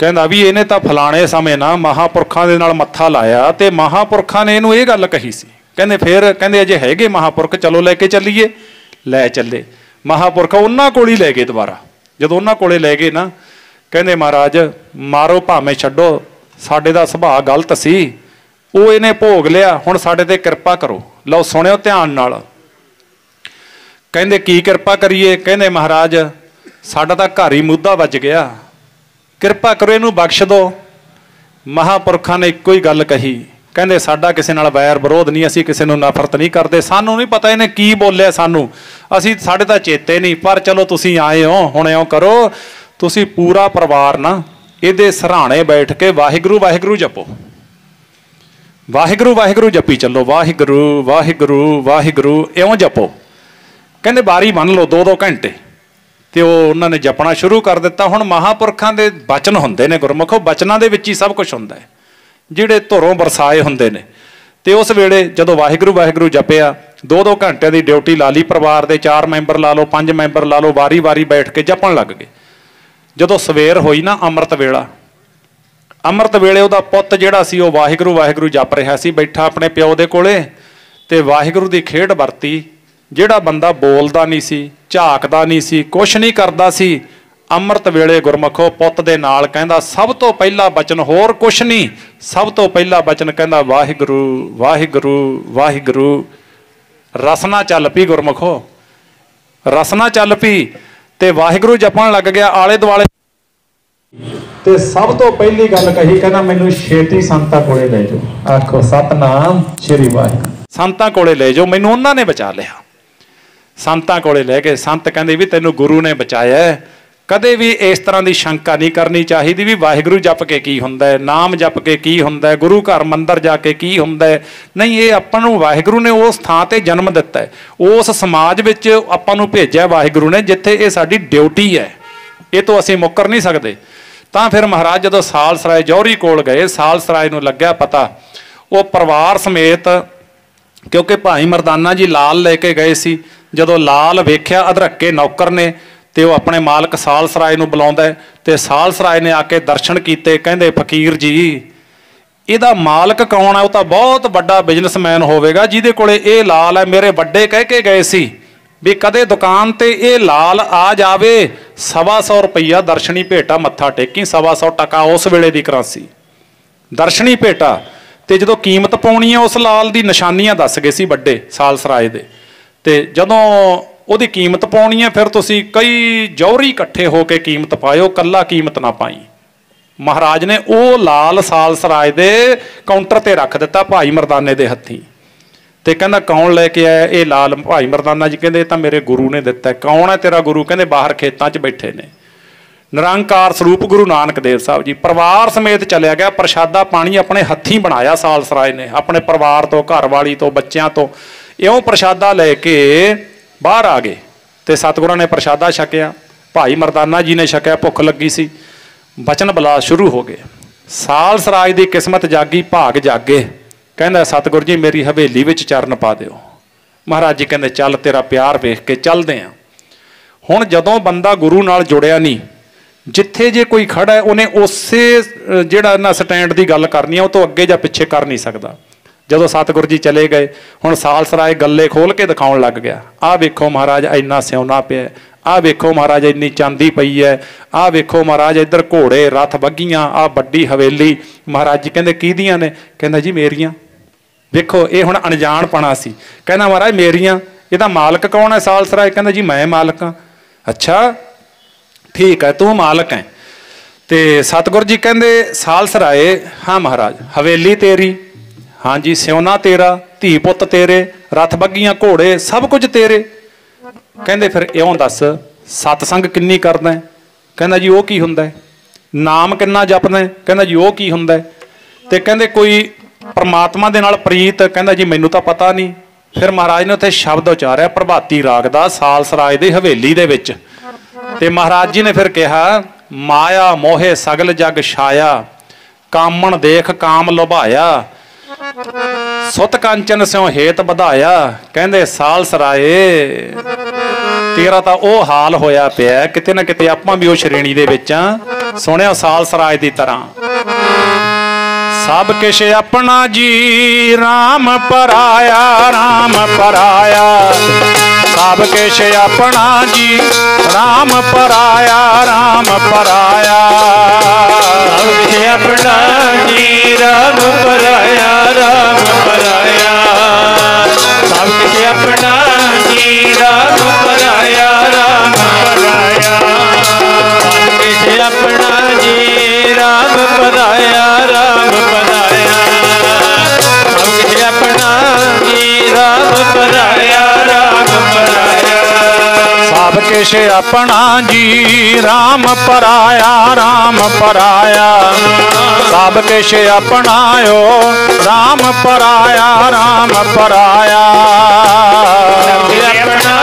ਕਹਿੰਦਾ ਵੀ ਇਹਨੇ ਤਾਂ ਫਲਾਣੇ ਸਮੇਂ ਨਾ ਮਹਾਂਪੁਰਖਾਂ ਦੇ ਨਾਲ ਮੱਥਾ ਲਾਇਆ ਤੇ ਮਹਾਂਪੁਰਖਾਂ ਨੇ ਇਹਨੂੰ ਇਹ ਗੱਲ ਕਹੀ ਸੀ। ਕਹਿੰਦੇ ਫਿਰ ਕਹਿੰਦੇ ਅਜੇ ਹੈਗੇ ਮਹਾਂਪੁਰਖ, ਚਲੋ ਲੈ ਕੇ ਚੱਲੀਏ। ਲੈ ਚੱਲੇ ਮਹਾਂਪੁਰਖ, ਉਹਨਾਂ ਕੋਲ ਹੀ ਲੈ ਗਏ ਦੁਬਾਰਾ। ਜਦੋਂ ਉਹਨਾਂ ਕੋਲੇ ਲੈ ਗਏ ਨਾ, ਕਹਿੰਦੇ ਮਹਾਰਾਜ ਮਾਰੋ ਭਾਵੇਂ ਛੱਡੋ, ਸਾਡੇ ਦਾ ਸੁਭਾਅ ਗਲਤ ਸੀ, ਉਹ ਇਹਨੇ ਭੋਗ ਲਿਆ, ਹੁਣ ਸਾਡੇ ਤੇ ਕਿਰਪਾ ਕਰੋ। ਲਓ ਸੁਣਿਓ ਧਿਆਨ ਨਾਲ। ਕਹਿੰਦੇ ਕੀ ਕਿਰਪਾ ਕਰੀਏ? ਕਹਿੰਦੇ ਮਹਾਰਾਜ ਸਾਡਾ ਤਾਂ ਘਰ ਹੀ ਮੁੱਦਾ ਵੱਜ ਗਿਆ, ਕਿਰਪਾ ਕਰੋ ਇਹਨੂੰ ਬਖਸ਼ ਦਿਓ। ਮਹਾਂਪੁਰਖਾਂ ਨੇ ਇੱਕੋ ਹੀ ਗੱਲ ਕਹੀ। ਕਹਿੰਦੇ ਸਾਡਾ ਕਿਸੇ ਨਾਲ ਵੈਰ ਵਿਰੋਧ ਨਹੀਂ, ਅਸੀਂ ਕਿਸੇ ਨੂੰ ਨਫ਼ਰਤ ਨਹੀਂ ਕਰਦੇ, ਸਾਨੂੰ ਨਹੀਂ ਪਤਾ ਇਹਨੇ ਕੀ ਬੋਲਿਆ, ਸਾਡੇ ਤਾਂ ਚੇਤੇ ਨਹੀਂ, ਪਰ ਚਲੋ ਤੁਸੀਂ ਆਏ ਹੋ, ਹੁਣ ਇਉਂ ਕਰੋ ਤੁਸੀਂ ਪੂਰਾ ਪਰਿਵਾਰ ਨਾ ਇਹਦੇ ਸਿਰਹਾਣੇ ਬੈਠ ਕੇ ਵਾਹਿਗੁਰੂ ਵਾਹਿਗੁਰੂ ਜਪੋ, ਵਾਹਿਗੁਰੂ ਵਾਹਿਗੁਰੂ ਜਪੀ ਚੱਲੋ, ਵਾਹਿਗੁਰੂ ਵਾਹਿਗੁਰੂ ਵਾਹਿਗੁਰੂ ਇਉਂ ਜਪੋ। ਕਹਿੰਦੇ ਬਾਰੀ ਬੰਨ੍ਹ ਲਓ 2-2 ਘੰਟੇ। ਤੇ ਉਹ ਉਹਨਾਂ ਨੇ ਜਪਣਾ ਸ਼ੁਰੂ ਕਰ ਦਿੱਤਾ। ਹੁਣ ਮਹਾਂਪੁਰਖਾਂ ਦੇ ਬਚਨ ਹੁੰਦੇ ਨੇ ਗੁਰਮੁਖੋ, ਬਚਨਾਂ ਦੇ ਵਿੱਚ ਹੀ ਸਭ ਕੁਝ ਹੁੰਦਾ ਹੈ, ਜਿਹੜੇ ਧੁਰੋਂ ਵਰਸਾਏ ਹੁੰਦੇ ਨੇ। ਤੇ ਉਸ ਵੇਲੇ ਜਦੋਂ ਵਾਹਿਗੁਰੂ ਵਾਹਿਗੁਰੂ ਜਪਿਆ, 2-2 ਘੰਟਿਆਂ ਦੀ ਡਿਊਟੀ ਲਾ ਲਈ। ਪਰਿਵਾਰ ਦੇ 4 ਮੈਂਬਰ ਲਾ ਲਓ, 5 ਮੈਂਬਰ ਲਾ ਲਓ, ਵਾਰੀ ਵਾਰੀ ਬੈਠ ਕੇ ਜਪਣ ਲੱਗ ਗਏ। ਜਦੋਂ ਸਵੇਰ ਹੋਈ ਨਾ, ਅੰਮ੍ਰਿਤ ਵੇਲਾ, ਅੰਮ੍ਰਿਤ ਵੇਲੇ ਉਹਦਾ ਪੁੱਤ ਜਿਹੜਾ ਸੀ ਉਹ ਵਾਹਿਗੁਰੂ ਵਾਹਿਗੁਰੂ ਜਪ ਰਿਹਾ ਸੀ, ਬੈਠਾ ਆਪਣੇ ਪਿਓ ਦੇ ਕੋਲੇ। ਤੇ ਵਾਹਿਗੁਰੂ ਦੀ ਖੇਡ ਵਰਤੀ। ਜਿਹੜਾ ਬੰਦਾ ਬੋਲਦਾ ਨਹੀਂ ਸੀ, ਝਾਕਦਾ ਨਹੀਂ ਸੀ, ਕੁਛ ਨਹੀਂ ਕਰਦਾ ਸੀ, ਅੰਮ੍ਰਿਤ ਵੇਲੇ ਗੁਰਮੁਖੋ ਪੁੱਤ ਦੇ ਨਾਲ ਕਹਿੰਦਾ ਸਭ ਤੋਂ ਪਹਿਲਾ ਬਚਨ, ਹੋਰ ਕੁਛ ਨਹੀਂ, ਸਭ ਤੋਂ ਪਹਿਲਾ ਬਚਨ ਕਹਿੰਦਾ ਵਾਹਿਗੁਰੂ ਵਾਹਿਗੁਰੂ ਵਾਹਿਗੁਰੂ। ਰਸਨਾ ਚੱਲ ਪਈ ਗੁਰਮੁਖੋ, ਰਸਨਾ ਚੱਲ ਪਈ ਤੇ ਵਾਹਿਗੁਰੂ ਜਪਣ ਲੱਗ ਗਿਆ। ਆਲੇ ਦੁਆਲੇ ਤੇ ਸਭ ਤੋਂ ਪਹਿਲੀ ਗੱਲ ਕਹੀ, ਕਹਿੰਦਾ ਮੈਨੂੰ ਛੇਤੀ ਸੰਤਾਂ ਕੋਲੇ ਲੈ ਜਾਓ। ਆਖੋ ਸਤਨਾਮ ਸ਼੍ਰੀ ਵਾਹਿਗੁਰੂ। ਸੰਤਾਂ ਕੋਲੇ ਲੈ ਜਾਓ, ਮੈਨੂੰ ਉਹਨਾਂ ਨੇ ਬਚਾ ਲਿਆ। ਸੰਤਾਂ ਕੋਲੇ ਲੈ ਗਏ। ਸੰਤ ਕਹਿੰਦੇ ਵੀ ਤੈਨੂੰ ਗੁਰੂ ਨੇ ਬਚਾਇਆ। ਕਦੇ ਵੀ ਇਸ ਤਰ੍ਹਾਂ ਦੀ ਸ਼ੰਕਾ ਨਹੀਂ ਕਰਨੀ ਚਾਹੀਦੀ ਵੀ ਵਾਹਿਗੁਰੂ ਜਪ ਕੇ ਕੀ ਹੁੰਦਾ ਹੈ, ਨਾਮ ਜਪ ਕੇ ਕੀ ਹੁੰਦਾ ਹੈ, ਗੁਰੂ ਘਰ ਮੰਦਰ ਜਾ ਕੇ ਕੀ ਹੁੰਦਾ ਹੈ। ਨਹੀਂ, ਇਹ ਆਪਾਂ ਨੂੰ ਵਾਹਿਗੁਰੂ ਨੇ ਉਸ ਥਾਂ ਤੇ ਜਨਮ ਦਿੱਤਾ ਹੈ, ਉਸ ਸਮਾਜ ਵਿੱਚ ਆਪਾਂ ਨੂੰ ਭੇਜਿਆ ਵਾਹਿਗੁਰੂ ਨੇ, ਜਿੱਥੇ ਇਹ ਸਾਡੀ ਡਿਊਟੀ ਹੈ, ਇਹ ਤੋਂ ਅਸੀਂ ਮੁੱਕਰ ਨਹੀਂ ਸਕਦੇ। ਤਾਂ ਫਿਰ ਮਹਾਰਾਜ ਜਦੋਂ ਸਾਲਸਰਾਏ ਜੌਹਰੀ ਕੋਲ ਗਏ, ਸਾਲਸਰਾਏ ਨੂੰ ਲੱਗਿਆ ਪਤਾ, ਉਹ ਪਰਿਵਾਰ ਸਮੇਤ, ਕਿਉਂਕਿ ਭਾਈ ਮਰਦਾਨਾ ਜੀ ਲਾਲ ਲੈ ਕੇ ਗਏ ਸੀ। ਜਦੋਂ ਲਾਲ ਵੇਖਿਆ ਅਧਰੱਕੇ ਨੌਕਰ ਨੇ, ਤੇ ਉਹ ਆਪਣੇ ਮਾਲਕ ਸਾਲਸਰਾਏ ਨੂੰ ਬੁਲਾਉਂਦਾ ਹੈ। ਤੇ ਸਾਲਸਰਾਏ ਨੇ ਆ ਕੇ ਦਰਸ਼ਨ ਕੀਤੇ। ਕਹਿੰਦੇ ਫਕੀਰ ਜੀ ਇਹਦਾ ਮਾਲਕ ਕੌਣ ਹੈ? ਉਹ ਤਾਂ ਬਹੁਤ ਵੱਡਾ ਬਿਜ਼ਨਸਮੈਨ ਹੋਵੇਗਾ ਜਿਹਦੇ ਕੋਲੇ ਇਹ ਲਾਲ ਹੈ। ਮੇਰੇ ਵੱਡੇ ਕਹਿ ਕੇ ਗਏ ਸੀ ਵੀ ਕਦੇ ਦੁਕਾਨ ਤੇ ਇਹ ਲਾਲ ਆ ਜਾਵੇ, 125 ਰੁਪਈਆ ਦਰਸ਼ਨੀ ਭੇਟਾ, ਮੱਥਾ ਟੇਕੀ, 125 ਟਕਾ ਉਸ ਵੇਲੇ ਦੀ ਕਰੰਸੀ, ਦਰਸ਼ਨੀ ਭੇਟਾ। ਤੇ ਜਦੋਂ ਕੀਮਤ ਪਾਉਣੀ ਹੈ ਉਸ ਲਾਲ ਦੀ, ਨਿਸ਼ਾਨੀਆਂ ਦੱਸ ਗਏ ਸੀ ਵੱਡੇ ਸਾਲਸਰਾਏ ਦੇ। ਤੇ ਜਦੋਂ ਉਹਦੀ ਕੀਮਤ ਪਾਉਣੀ ਹੈ, ਫਿਰ ਤੁਸੀਂ ਕਈ ਜੌਹਰੀ ਇਕੱਠੇ ਹੋ ਕੇ ਕੀਮਤ ਪਾਇਓ, ਕੱਲਾ ਕੀਮਤ ਨਾ ਪਾਈ। ਮਹਾਰਾਜ ਨੇ ਉਹ ਲਾਲ ਸਾਲਸਰਾਏ ਦੇ ਕਾਊਂਟਰ ਤੇ ਰੱਖ ਦਿੱਤਾ ਭਾਈ ਮਰਦਾਨੇ ਦੇ ਹੱਥੀਂ। ਤੇ ਕਹਿੰਦਾ ਕੌਣ ਲੈ ਕੇ ਆਇਆ ਇਹ ਲਾਲ? ਭਾਈ ਮਰਦਾਨਾ ਜੀ ਕਹਿੰਦੇ ਇਹ ਤਾਂ ਮੇਰੇ ਗੁਰੂ ਨੇ ਦਿੱਤਾ। ਕੌਣ ਹੈ ਤੇਰਾ ਗੁਰੂ? ਕਹਿੰਦੇ ਬਾਹਰ ਖੇਤਾਂ 'ਚ ਬੈਠੇ ਨੇ। ਨਿਰੰਕਾਰ ਸਰੂਪ ਗੁਰੂ ਨਾਨਕ ਦੇਵ ਸਾਹਿਬ ਜੀ ਪਰਿਵਾਰ ਸਮੇਤ ਚਲਿਆ ਗਿਆ। ਪ੍ਰਸ਼ਾਦਾ ਪਾਣੀ ਆਪਣੇ ਹੱਥੀਂ ਬਣਾਇਆ ਸਾਲਸਰਾਏ ਨੇ, ਆਪਣੇ ਪਰਿਵਾਰ ਤੋਂ, ਘਰ ਵਾਲੀ ਤੋਂ, ਬੱਚਿਆਂ ਤੋਂ। ਇਉਂ ਪ੍ਰਸ਼ਾਦਾ ਲੈ ਕੇ ਬਾਹਰ ਆ ਗਏ ਤੇ ਸਤਿਗੁਰਾਂ ਨੇ ਪ੍ਰਸ਼ਾਦਾ ਛਕਿਆ। ਭਾਈ ਮਰਦਾਨਾ ਜੀ ਨੇ ਛਕਿਆ, ਭੁੱਖ ਲੱਗੀ ਸੀ। ਬਚਨ ਬਲਾਸ ਸ਼ੁਰੂ ਹੋ ਗਏ। ਸਾਲਸਰਾਜ ਦੀ ਕਿਸਮਤ ਜਾਗੀ, ਭਾਗ ਜਾਗੇ। ਕਹਿੰਦਾ ਸਤਿਗੁਰ ਜੀ ਮੇਰੀ ਹਵੇਲੀ ਵਿੱਚ ਚਰਨ ਪਾ ਦਿਓ। ਮਹਾਰਾਜ ਜੀ ਕਹਿੰਦੇ ਚੱਲ ਤੇਰਾ ਪਿਆਰ ਵੇਖ ਕੇ ਚੱਲਦੇ ਹਾਂ। ਹੁਣ ਜਦੋਂ ਬੰਦਾ ਗੁਰੂ ਨਾਲ ਜੁੜਿਆ ਨਹੀਂ, ਜਿੱਥੇ ਜੇ ਕੋਈ ਖੜਾ ਹੈ ਉਹਨੇ ਉਸੇ ਜਿਹੜਾ ਨਾ ਸਟੈਂਡ ਦੀ ਗੱਲ ਕਰਨੀ ਹੈ, ਉਹ ਤੋਂ ਅੱਗੇ ਜਾਂ ਪਿੱਛੇ ਕਰ ਨਹੀਂ ਸਕਦਾ। ਜਦੋਂ ਸਤਿਗੁਰੂ ਜੀ ਚਲੇ ਗਏ, ਹੁਣ ਸਾਲਸਰਾਏ ਗੱਲੇ ਖੋਲ ਕੇ ਦਿਖਾਉਣ ਲੱਗ ਗਿਆ। ਆਹ ਵੇਖੋ ਮਹਾਰਾਜ ਇੰਨਾ ਸਿਉਣਾ ਪਿਆ, ਆਹ ਵੇਖੋ ਮਹਾਰਾਜ ਇੰਨੀ ਚਾਂਦੀ ਪਈ ਹੈ, ਆਹ ਵੇਖੋ ਮਹਾਰਾਜ ਇੱਧਰ ਘੋੜੇ ਰੱਥ ਬੱਗੀਆਂ, ਆਹ ਵੱਡੀ ਹਵੇਲੀ। ਮਹਾਰਾਜ ਜੀ ਕਹਿੰਦੇ ਕਿਹਦੀਆਂ ਨੇ? ਕਹਿੰਦਾ ਜੀ ਮੇਰੀਆਂ। ਵੇਖੋ ਇਹ ਹੁਣ ਅਣਜਾਣਪਣਾ ਸੀ। ਕਹਿੰਦਾ ਮਹਾਰਾਜ ਮੇਰੀਆਂ, ਇਹਦਾ ਮਾਲਕ ਕੌਣ ਹੈ ਸਾਲਸਰਾਏ? ਕਹਿੰਦਾ ਜੀ ਮੈਂ ਮਾਲਕ ਹਾਂ। ਅੱਛਾ ਠੀਕ ਹੈ, ਤੂੰ ਮਾਲਕ ਹੈ। ਤੇ ਸਤਿਗੁਰੂ ਜੀ ਕਹਿੰਦੇ ਸਾਲਸਰਾਏ ਹਾਂ ਮਹਾਰਾਜ, ਹਵੇਲੀ ਤੇਰੀ, ਹਾਂਜੀ ਸਿਉਣਾ ਤੇਰਾ, ਧੀ ਪੁੱਤ ਤੇਰੇ, ਰੱਥ ਬੱਗੀਆਂ, ਘੋੜੇ, ਸਭ ਕੁਝ ਤੇਰੇ। ਕਹਿੰਦੇ ਫਿਰ ਇਉਂ ਦੱਸ ਸਤਸੰਗ ਕਿੰਨੀ ਕਰਦਾ? ਕਹਿੰਦਾ ਜੀ ਉਹ ਕੀ ਹੁੰਦਾ? ਨਾਮ ਕਿੰਨਾ ਜਪਦਾ? ਕਹਿੰਦਾ ਜੀ ਉਹ ਕੀ ਹੁੰਦਾ? ਤੇ ਕਹਿੰਦੇ ਕੋਈ ਪਰਮਾਤਮਾ ਦੇ ਨਾਲ ਪ੍ਰੀਤ? ਕਹਿੰਦਾ ਜੀ ਮੈਨੂੰ ਤਾਂ ਪਤਾ ਨਹੀਂ। ਫਿਰ ਮਹਾਰਾਜ ਨੇ ਉੱਥੇ ਸ਼ਬਦ ਉਚਾਰਿਆ ਪ੍ਰਭਾਤੀ ਰਾਗ ਦਾ ਸਾਲਸਰਾਏ ਦੀ ਹਵੇਲੀ ਦੇ ਵਿੱਚ। ਤੇ ਮਹਾਰਾਜ ਜੀ ਨੇ ਫਿਰ ਕਿਹਾ ਮਾਇਆ ਮੋਹੇ ਸਗਲ ਜਗ ਛਾਇਆ, ਕਾਮਣ ਦੇਖ ਕਾਮ ਲੁਭਾਇਆ, ਸੁਤ ਕੰਚਨ ਸਿਉ ਹੇਤ ਵਧਾਇਆ। ਕਹਿੰਦੇ ਸਾਲਸਰਾਏ ਤੇਰਾ ਤਾਂ ਉਹ ਹਾਲ ਹੋਇਆ ਪਿਆ, ਕਿਤੇ ਨਾ ਕਿਤੇ ਆਪਾਂ ਵੀ ਉਹ ਸ਼੍ਰੇਣੀ ਦੇ ਵਿੱਚ ਆ। ਸੁਣਿਓ ਸਾਲਸਰਾਏ ਦੀ ਤਰ੍ਹਾਂ ਸਭ ਕਿਛ ਆਪਣਾ ਜੀ ਰਾਮ ਪਰਾਇਆ, ਰਾਮ ਪਰਾਇਆ। ਸਭ ਕਿਛ ਆਪਣਾ ਜੀ ਰਾਮ ਪਰਾਇਆ, ਰਾਮ ਪਰਾਇਆ। ਸਭ ਕਿਛ ਆਪਣਾ ਜੀ ਰਾਮ ਪਰਾਇਆ, ਰਾਮ ਪਰਾਇਆ। ਸਭ ਕਿਛ ਆਪਣਾ ਜੀ ਰਾਮ ਪਰਾਇਆ, ਰਾਮ ਪਰਾਇਆ। ਸਭ ਕਿਛ ਆਪਣਾ ਜੀ ਰਾਮ ਪਰਾਇਆ, ਰਾਮ ਪਰਾਇਆ। ਸਭ ਕਿਛ ਆਪਣਾ ਜੀ ਰਾਮ ਪਰਾਇਆ, ਰਾਮ ਪਰਾਇਆ। ਸਭ ਕਿਛ ਆਪਣਾ ਜੀ ਰਾਮ ਪਰਾਇਆ, ਰਾਮ ਪਰਾਇਆ। ਸਭ ਕਿਛ ਆਪਣਾਇਓ ਰਾਮ ਪਰਾਇਆ, ਰਾਮ ਪਰਾਇਆ। ਸਭ ਕਿਛ ਆਪਣਾ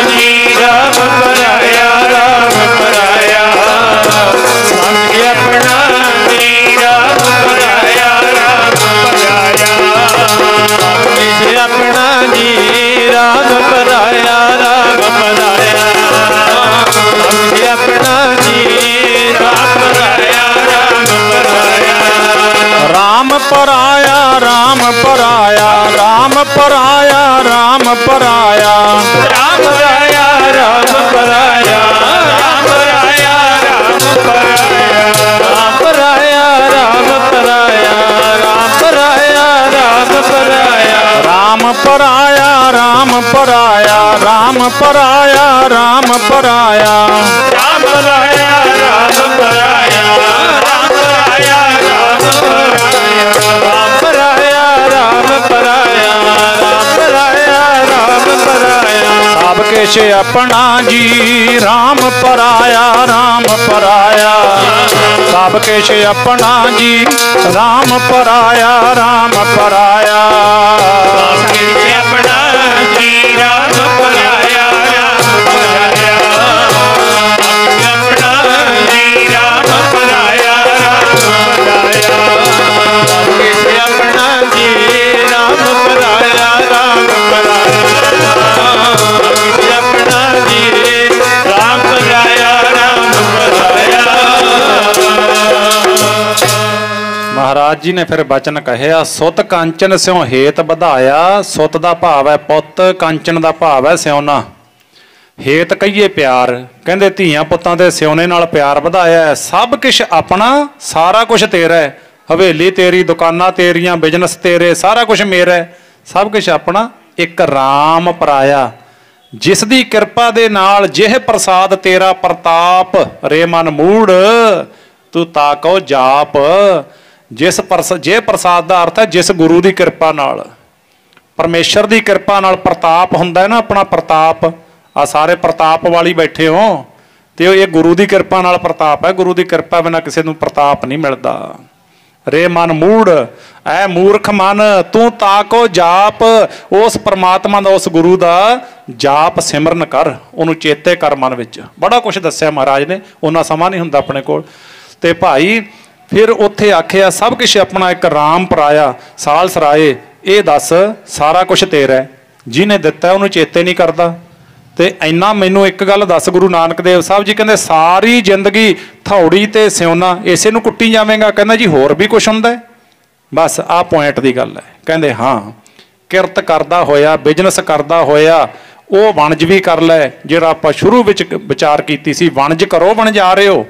ਜੀ ਰਾਮ ਪਰਾਇਆ, ਰਾਮ ਪਰਾਇਆ। ਸਭ ਕਿਛ ਆਪਣਾ ਜੀ ਰਾਮ ਪਰਾਇਆ, ਰਾਮ ਪਰਾਇਆ। ਸਭ ਕਿਛ ਆਪਣਾ ਜੀ ਰਾਮ ਪਰਾਇਆ, ਰਾਮ ਪਰਾਇਆ। ਸਭ ਕਿਛ ਆਪਣਾ ਜੀ ਰਾਮ ਪਰਾਇਆ, ਰਾਮ ਪਰਾਇਆ। ਰਾਮ ਪਰਾਇਆ, ਰਾਮ ਪਰਾਇਆ, ਰਾਮ ਪਰਾਇਆ, ਰਾਮ ਪਰਾਇਆ। ਰਾਮ ਪਰਾਇਆ, ਰਾਮ ਪਰਾਇਆ, ਰਾਮ ਪਰਾਇਆ, ਰਾਮ ਪਰਾਇਆ। ਰਾਮ ਪਰਾਇਆ, ਰਾਮ ਪਰਾਇਆ, ਰਾਮ ਪਰਾਇਆ, ਰਾਮ ਪਰਾਇਆ। ਰਾਮ ਪਰਾਇਆ, ਰਾਮ ਪਰਾਇਆ, ਰਾਮ ਪਰਾਇਆ, ਰਾਮ ਪਰਾਇਆ। ਰਾਮ ਪਰਾਇਆ, ਰਾਮ ਪਰਾਇਆ, ਰਾਮ ਪਰਾਇਆ, ਰਾਮ ਪਰਾਇਆ। ਰਾਮ ਪਰਾਇਆ, ਰਾਮ ਪਰਾਇਆ, ਰਾਮ ਪਰਾਇਆ, ਰਾਮ ਪਰਾਇਆ। ਸਭ ਕਿਛ ਆਪਣਾ ਜੀ ਰਾਮ ਪਰਾਇਆ, ਰਾਮ ਪਰਾਇਆ। ਸਭ ਕਿਛ ਆਪਣਾ ਜੀ ਰਾਮ ਪਰਾਇਆ, ਰਾਮ ਪਰਾਇਆ। ਸਭ ਕਿਛ ਆਪਣਾ ਜੀ ਰਾਮ ਪਰਾਇਆ, ਰਾਮ ਪਰਾਇਆ। ਸਭ ਕਿਛ ਆਪਣਾ ਜੀ ਰਾਮ ਪਰਾਇਆ, ਰਾਮ ਪਰਾਇਆ। ਸਭ ਕਿਛ ਆਪਣਾ ਜੀ ਰਾਮ ਪਰਾਇਆ, ਰਾਮ ਪਰਾਇਆ। ਸਭ ਕਿਛ ਆਪਣਾ ਜੀ ਰਾਮ ਪਰਾਇਆ, ਰਾਮ ਪਰਾਇਆ। ਮਹਾਰਾਜ ਜੀ ਨੇ ਫਿਰ ਬਚਨ ਕਹਿਆ ਸੁਤ ਕੰਚਨ ਸਿਉ ਹੇਤ ਵਧਾਇਆ। ਸੁਤ ਦਾ ਭਾਵ ਹੈ ਪੁੱਤ, ਕੰਚਨ ਦਾ ਭਾਵ ਹੈ ਸਿਉਨਾ। ਹੇਤ ਕਹੀਏ ਪਿਆਰ। ਕਹਿੰਦੇ ਧੀਆਂ ਪੁੱਤਾਂ ਦੇ ਸਿਉਨੇ ਨਾਲ ਪਿਆਰ ਵਧਾਇਆ ਹੈ। ਸਭ ਕੁਛ ਆਪਣਾ, ਸਾਰਾ ਕੁਛ ਤੇਰਾ ਹੈ। ਹਵੇਲੀ ਤੇਰੀ, ਦੁਕਾਨਾਂ ਤੇਰੀਆਂ, ਬਿਜ਼ਨਸ ਤੇਰੇ, ਸਾਰਾ ਕੁਛ ਮੇਰਾ ਹੈ। ਸਭ ਕੁਛ ਆਪਣਾ। ਇੱਕ ਰਾਮ ਪਰਾਇਆ, ਜਿਸ ਦੀ ਕਿਰਪਾ ਦੇ ਨਾਲ ਜਿਹ ਪ੍ਰਸਾਦ ਤੇਰਾ ਪ੍ਰਤਾਪ, ਰੇ ਮਨ ਮੂੜ ਤੂੰ ਤਾਕੋ ਜਾਪ। ਜੇ ਪ੍ਰਸਾਦ ਦਾ ਅਰਥ ਹੈ ਜਿਸ ਗੁਰੂ ਦੀ ਕਿਰਪਾ ਨਾਲ, ਪਰਮੇਸ਼ਰ ਦੀ ਕਿਰਪਾ ਨਾਲ ਪ੍ਰਤਾਪ ਹੁੰਦਾ ਹੈ ਨਾ, ਆਪਣਾ ਪ੍ਰਤਾਪ। ਆ ਸਾਰੇ ਪ੍ਰਤਾਪ ਵਾਲੀ ਬੈਠੇ ਹੋ ਤੇ ਇਹ ਗੁਰੂ ਦੀ ਕਿਰਪਾ ਨਾਲ ਪ੍ਰਤਾਪ ਹੈ। ਗੁਰੂ ਦੀ ਕਿਰਪਾ ਬਿਨਾਂ ਕਿਸੇ ਨੂੰ ਪ੍ਰਤਾਪ ਨਹੀਂ ਮਿਲਦਾ। ਰੇ ਮਨ ਮੂੜ ਐ ਮੂਰਖ ਮਨ, ਤੂੰ ਤਾਕੋ ਜਾਪ ਉਸ ਪਰਮਾਤਮਾ ਦਾ, ਉਸ ਗੁਰੂ ਦਾ ਜਾਪ ਸਿਮਰਨ ਕਰ, ਉਹਨੂੰ ਚੇਤੇ ਕਰ ਮਨ ਵਿੱਚ। ਬੜਾ ਕੁਛ ਦੱਸਿਆ ਮਹਾਰਾਜ ਨੇ, ਉਹਨਾਂ ਸਮਾਂ ਨਹੀਂ ਹੁੰਦਾ ਆਪਣੇ ਕੋਲ। ਤੇ ਭਾਈ ਫਿਰ ਉੱਥੇ ਆਖਿਆ ਸਭ ਕੁਛ ਆਪਣਾ ਇੱਕ ਰਾਮ ਪਰਾਇਆ ਸਾਲ ਸਰਾਏ, ਇਹ ਦੱਸ ਸਾਰਾ ਕੁਛ ਤੇਰਾ, ਜਿਹਨੇ ਦਿੱਤਾ ਉਹਨੂੰ ਚੇਤੇ ਨਹੀਂ ਕਰਦਾ। ਤੇ ਇੰਨਾ ਮੈਨੂੰ ਇੱਕ ਗੱਲ ਦੱਸ, ਗੁਰੂ ਨਾਨਕ ਦੇਵ ਸਾਹਿਬ ਜੀ ਕਹਿੰਦੇ ਸਾਰੀ ਜ਼ਿੰਦਗੀ ਥੌੜੀ ਤੇ ਸਿਉਣਾ ਇਸੇ ਨੂੰ ਕੁੱਟੀ ਜਾਵੇਂਗਾ? ਕਹਿੰਦਾ ਜੀ ਹੋਰ ਵੀ ਕੁਛ ਹੁੰਦਾ। ਬਸ ਆਹ ਪੁਆਇੰਟ ਦੀ ਗੱਲ ਹੈ। ਕਹਿੰਦੇ ਹਾਂ, ਕਿਰਤ ਕਰਦਾ ਹੋਇਆ, ਬਿਜ਼ਨਸ ਕਰਦਾ ਹੋਇਆ, ਉਹ ਵਣਜ ਵੀ ਕਰ ਲੈ, ਜਿਹੜਾ ਆਪਾਂ ਸ਼ੁਰੂ ਵਿੱਚ ਵਿਚਾਰ ਕੀਤੀ ਸੀ, ਵਣਜ ਕਰੋ, ਵਣਜਾ ਰਹੇ ਹੋ।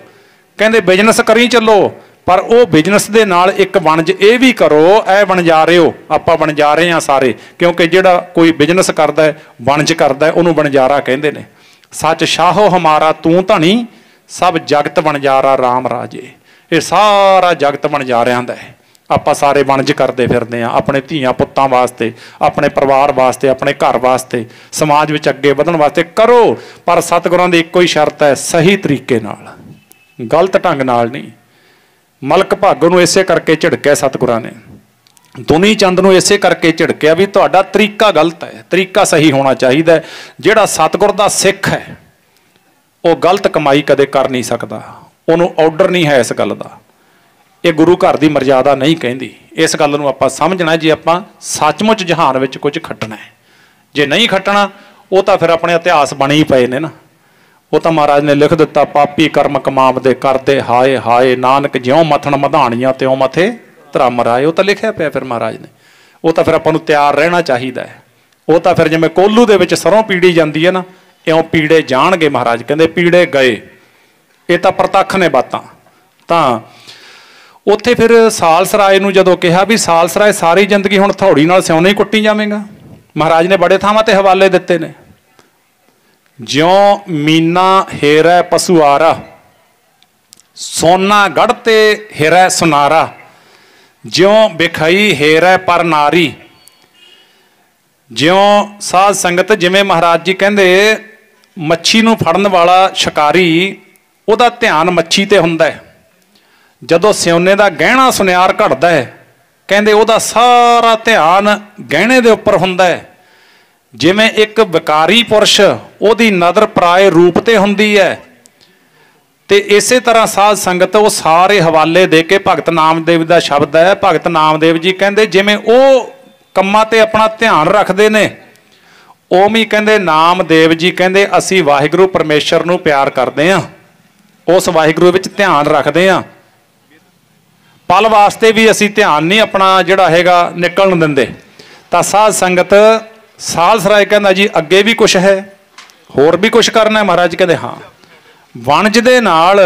ਕਹਿੰਦੇ ਬਿਜ਼ਨਸ ਕਰੀ ਚੱਲੋ, ਪਰ ਉਹ ਬਿਜ਼ਨਸ ਦੇ ਨਾਲ ਇੱਕ ਵਣਜ ਇਹ ਵੀ ਕਰੋ, ਇਹ ਵਣਜਾ ਰਹੇ ਹੋ। ਆਪਾਂ ਵਣਜਾ ਰਹੇ ਹਾਂ ਸਾਰੇ, ਕਿਉਂਕਿ ਜਿਹੜਾ ਕੋਈ ਬਿਜ਼ਨਸ ਕਰਦਾ ਹੈ, ਵਣਜ ਕਰਦਾ ਹੈ, ਉਹਨੂੰ ਵਣਜਾਰਾ ਕਹਿੰਦੇ ਨੇ। ਸੱਚ ਸ਼ਾਹੋ ਹਮਾਰਾ ਤੂੰ ਧਣੀ, ਸਭ ਜਗਤ ਵਣਜਾਰਾ ਰਾਮ ਰਾਜੇ। ਇਹ ਸਾਰਾ ਜਗਤ ਵਣਜਾਰਿਆਂ ਦਾ ਹੈ। ਆਪਾਂ ਸਾਰੇ ਵਣਜ ਕਰਦੇ ਫਿਰਦੇ ਹਾਂ ਆਪਣੇ ਧੀਆਂ ਪੁੱਤਾਂ ਵਾਸਤੇ, ਆਪਣੇ ਪਰਿਵਾਰ ਵਾਸਤੇ, ਆਪਣੇ ਘਰ ਵਾਸਤੇ, ਸਮਾਜ ਵਿੱਚ ਅੱਗੇ ਵਧਣ ਵਾਸਤੇ ਕਰੋ। ਪਰ ਸਤਿਗੁਰਾਂ ਦੀ ਇੱਕੋ ਹੀ ਸ਼ਰਤ ਹੈ, ਸਹੀ ਤਰੀਕੇ ਨਾਲ, ਗਲਤ ਢੰਗ ਨਾਲ ਨਹੀਂ। ਮਲਕ ਭਾਗੋ ਨੂੰ ਇਸੇ ਕਰਕੇ ਝਿੜਕਿਆ ਸਤਿਗੁਰਾਂ ਨੇ, ਦੁਨੀ ਚੰਦ ਨੂੰ ਇਸੇ ਕਰਕੇ ਝਿੜਕਿਆ ਵੀ ਤੁਹਾਡਾ ਤਰੀਕਾ ਗਲਤ ਹੈ, ਤਰੀਕਾ ਸਹੀ ਹੋਣਾ ਚਾਹੀਦਾ ਹੈ। ਜਿਹੜਾ ਸਤਿਗੁਰ ਦਾ ਸਿੱਖ ਹੈ ਉਹ ਗਲਤ ਕਮਾਈ ਕਦੇ ਕਰ ਨਹੀਂ ਸਕਦਾ, ਉਹਨੂੰ ਆਰਡਰ ਨਹੀਂ ਹੈ ਇਸ ਗੱਲ ਦਾ। ਇਹ ਗੁਰੂ ਘਰ ਦੀ ਮਰਜ਼ਾਦਾ ਨਹੀਂ ਕਹਿੰਦੀ। ਇਸ ਗੱਲ ਨੂੰ ਆਪਾਂ ਸਮਝਣਾ ਜੇ ਆਪਾਂ ਸੱਚਮੁੱਚ ਜਹਾਨ ਵਿੱਚ ਕੁਝ ਖੱਟਣਾ ਹੈ। ਜੇ ਨਹੀਂ ਖੱਟਣਾ ਉਹ ਤਾਂ ਫਿਰ ਆਪਣੇ ਇਤਿਹਾਸ ਬਣੇ ਹੀ ਪਏ ਨੇ ਨਾ। ਉਹ ਤਾਂ ਮਹਾਰਾਜ ਨੇ ਲਿਖ ਦਿੱਤਾ, ਪਾਪੀ ਕਰਮ ਕਮਾਵਦੇ ਕਰਦੇ ਹਾਏ ਹਾਏ, ਨਾਨਕ ਜਿਉਂ ਮੱਥਣ ਮਧਾਣੀਆਂ ਤਿਉਂ ਮੱਥੇ ਧਰਮ ਰਾਏ। ਉਹ ਤਾਂ ਲਿਖਿਆ ਪਿਆ ਫਿਰ ਮਹਾਰਾਜ ਨੇ। ਉਹ ਤਾਂ ਫਿਰ ਆਪਾਂ ਨੂੰ ਤਿਆਰ ਰਹਿਣਾ ਚਾਹੀਦਾ ਹੈ। ਉਹ ਤਾਂ ਫਿਰ ਜਿਵੇਂ ਕੋਹਲੂ ਦੇ ਵਿੱਚ ਸਰੋਂ ਪੀੜੀ ਜਾਂਦੀ ਹੈ ਨਾ, ਇਉਂ ਪੀੜੇ ਜਾਣਗੇ। ਮਹਾਰਾਜ ਕਹਿੰਦੇ ਪੀੜੇ ਗਏ। ਇਹ ਤਾਂ ਪ੍ਰਤੱਖ ਨੇ ਬਾਤਾਂ। ਤਾਂ ਉੱਥੇ ਫਿਰ ਸਾਲਸਰਾਏ ਨੂੰ ਜਦੋਂ ਕਿਹਾ ਵੀ ਸਾਲਸਰਾਏ ਸਾਰੀ ਜ਼ਿੰਦਗੀ ਹੁਣ ਥੌੜੀ ਨਾਲ ਸਿਉਣੇ ਹੀ ਕੁੱਟੀ ਜਾਵੇਂਗਾ, ਮਹਾਰਾਜ ਨੇ ਬੜੇ ਥਾਵਾਂ ਤੇ ਹਵਾਲੇ ਦਿੱਤੇ ਨੇ। ਜਿਉਂ ਮੀਨਾ ਹੇਰੈ ਪਸੁਆਰਾ, ਸੋਨਾ ਗੜ ਤੇ ਹਿਰੈ ਸੁਨਾਰਾ, ਜਿਉਂ ਬਿਖਈ ਹੇਰੈ ਪਰ ਨਾਰੀ। ਜਿਉਂ ਸਾਧ ਸੰਗਤ, ਜਿਵੇਂ ਮਹਾਰਾਜ ਜੀ ਕਹਿੰਦੇ ਮੱਛੀ ਨੂੰ ਫੜਨ ਵਾਲਾ ਸ਼ਿਕਾਰੀ, ਉਹਦਾ ਧਿਆਨ ਮੱਛੀ ਤੇ ਹੁੰਦਾ ਹੈ। ਜਦੋਂ ਸਿਉਨੇ ਦਾ ਗਹਿਣਾ ਸੁਨਿਆਰ ਘੜਦਾ ਹੈ, ਕਹਿੰਦੇ ਉਹਦਾ ਸਾਰਾ ਧਿਆਨ ਗਹਿਣੇ ਦੇ ਉੱਪਰ ਹੁੰਦਾ ਹੈ। ਜਿਵੇਂ ਇੱਕ ਵਿਕਾਰੀ ਪੁਰਸ਼, ਉਹਦੀ ਨਜ਼ਰ ਪਰਾਏ ਰੂਪ ਤੇ ਹੁੰਦੀ ਹੈ, ਤੇ ਇਸੇ ਤਰ੍ਹਾਂ ਸਾਧ ਸੰਗਤ ਉਹ ਸਾਰੇ ਹਵਾਲੇ ਦੇ ਕੇ, ਭਗਤ ਨਾਮਦੇਵ ਦਾ ਸ਼ਬਦ ਹੈ, ਭਗਤ ਨਾਮਦੇਵ ਜੀ ਕਹਿੰਦੇ ਜਿਵੇਂ ਉਹ ਕੰਮਾਂ ਤੇ ਆਪਣਾ ਧਿਆਨ ਰੱਖਦੇ ਨੇ, ਉਵੇਂ ਕਹਿੰਦੇ ਨਾਮਦੇਵ ਜੀ ਕਹਿੰਦੇ ਅਸੀਂ ਵਾਹਿਗੁਰੂ ਪਰਮੇਸ਼ਰ ਨੂੰ ਪਿਆਰ ਕਰਦੇ ਹਾਂ, ਉਸ ਵਾਹਿਗੁਰੂ ਵਿੱਚ ਧਿਆਨ ਰੱਖਦੇ ਹਾਂ। ਪਲ ਵਾਸਤੇ ਵੀ ਅਸੀਂ ਧਿਆਨ ਨਹੀਂ ਆਪਣਾ ਜਿਹੜਾ ਹੈਗਾ ਨਿਕਲਣ ਦਿੰਦੇ। ਤਾਂ ਸਾਧ ਸੰਗਤ ਸਾਲਸਰਾਏ ਕਹਿੰਦਾ ਜੀ ਅੱਗੇ ਵੀ ਕੁਛ ਹੈ, ਹੋਰ ਵੀ ਕੁਛ ਕਰਨਾ। ਮਹਾਰਾਜ ਕਹਿੰਦੇ ਹਾਂ, ਵਣਜ ਦੇ ਨਾਲ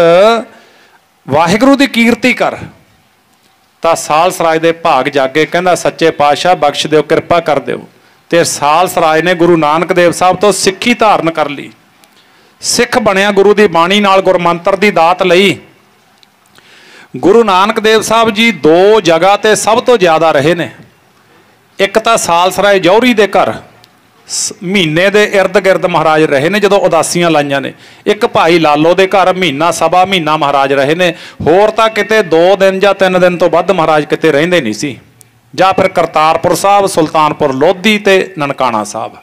ਵਾਹਿਗੁਰੂ ਦੀ ਕੀਰਤੀ ਕਰ। ਤਾਂ ਸਾਲਸਰਾਏ ਦੇ ਭਾਗ ਜਾਗੇ, ਕਹਿੰਦਾ ਸੱਚੇ ਪਾਤਸ਼ਾਹ ਬਖਸ਼ ਦਿਓ, ਕਿਰਪਾ ਕਰ ਦਿਓ। ਤੇ ਸਾਲਸਰਾਏ ਨੇ ਗੁਰੂ ਨਾਨਕ ਦੇਵ ਸਾਹਿਬ ਤੋਂ ਸਿੱਖੀ ਧਾਰਨ ਕਰ ਲਈ, ਸਿੱਖ ਬਣਿਆ, ਗੁਰੂ ਦੀ ਬਾਣੀ ਨਾਲ ਗੁਰਮੰਤਰ ਦੀ ਦਾਤ ਲਈ। ਗੁਰੂ ਨਾਨਕ ਦੇਵ ਸਾਹਿਬ ਜੀ ਦੋ ਜਗ੍ਹਾ ਤੇ ਸਭ ਤੋਂ ਜ਼ਿਆਦਾ ਰਹੇ ਨੇ। ਇੱਕ ਤਾਂ ਸਾਲਸਰਾਏ ਜੌਹਰੀ ਦੇ ਘਰ ਮਹੀਨੇ ਦੇ ਇਰਦ ਗਿਰਦ ਮਹਾਰਾਜ ਰਹੇ ਨੇ ਜਦੋਂ ਉਦਾਸੀਆਂ ਲਾਈਆਂ ਨੇ। ਇੱਕ ਭਾਈ ਲਾਲੋ ਦੇ ਘਰ ਮਹੀਨਾ ਸਵਾ ਮਹੀਨਾ ਮਹਾਰਾਜ ਰਹੇ ਨੇ। ਹੋਰ ਤਾਂ ਕਿਤੇ 2 ਦਿਨ ਜਾਂ 3 ਦਿਨ ਤੋਂ ਵੱਧ ਮਹਾਰਾਜ ਕਿਤੇ ਰਹਿੰਦੇ ਨਹੀਂ ਸੀ। ਜਾਂ ਫਿਰ ਕਰਤਾਰਪੁਰ ਸਾਹਿਬ, ਸੁਲਤਾਨਪੁਰ ਲੋਧੀ ਤੇ ਨਨਕਾਣਾ ਸਾਹਿਬ।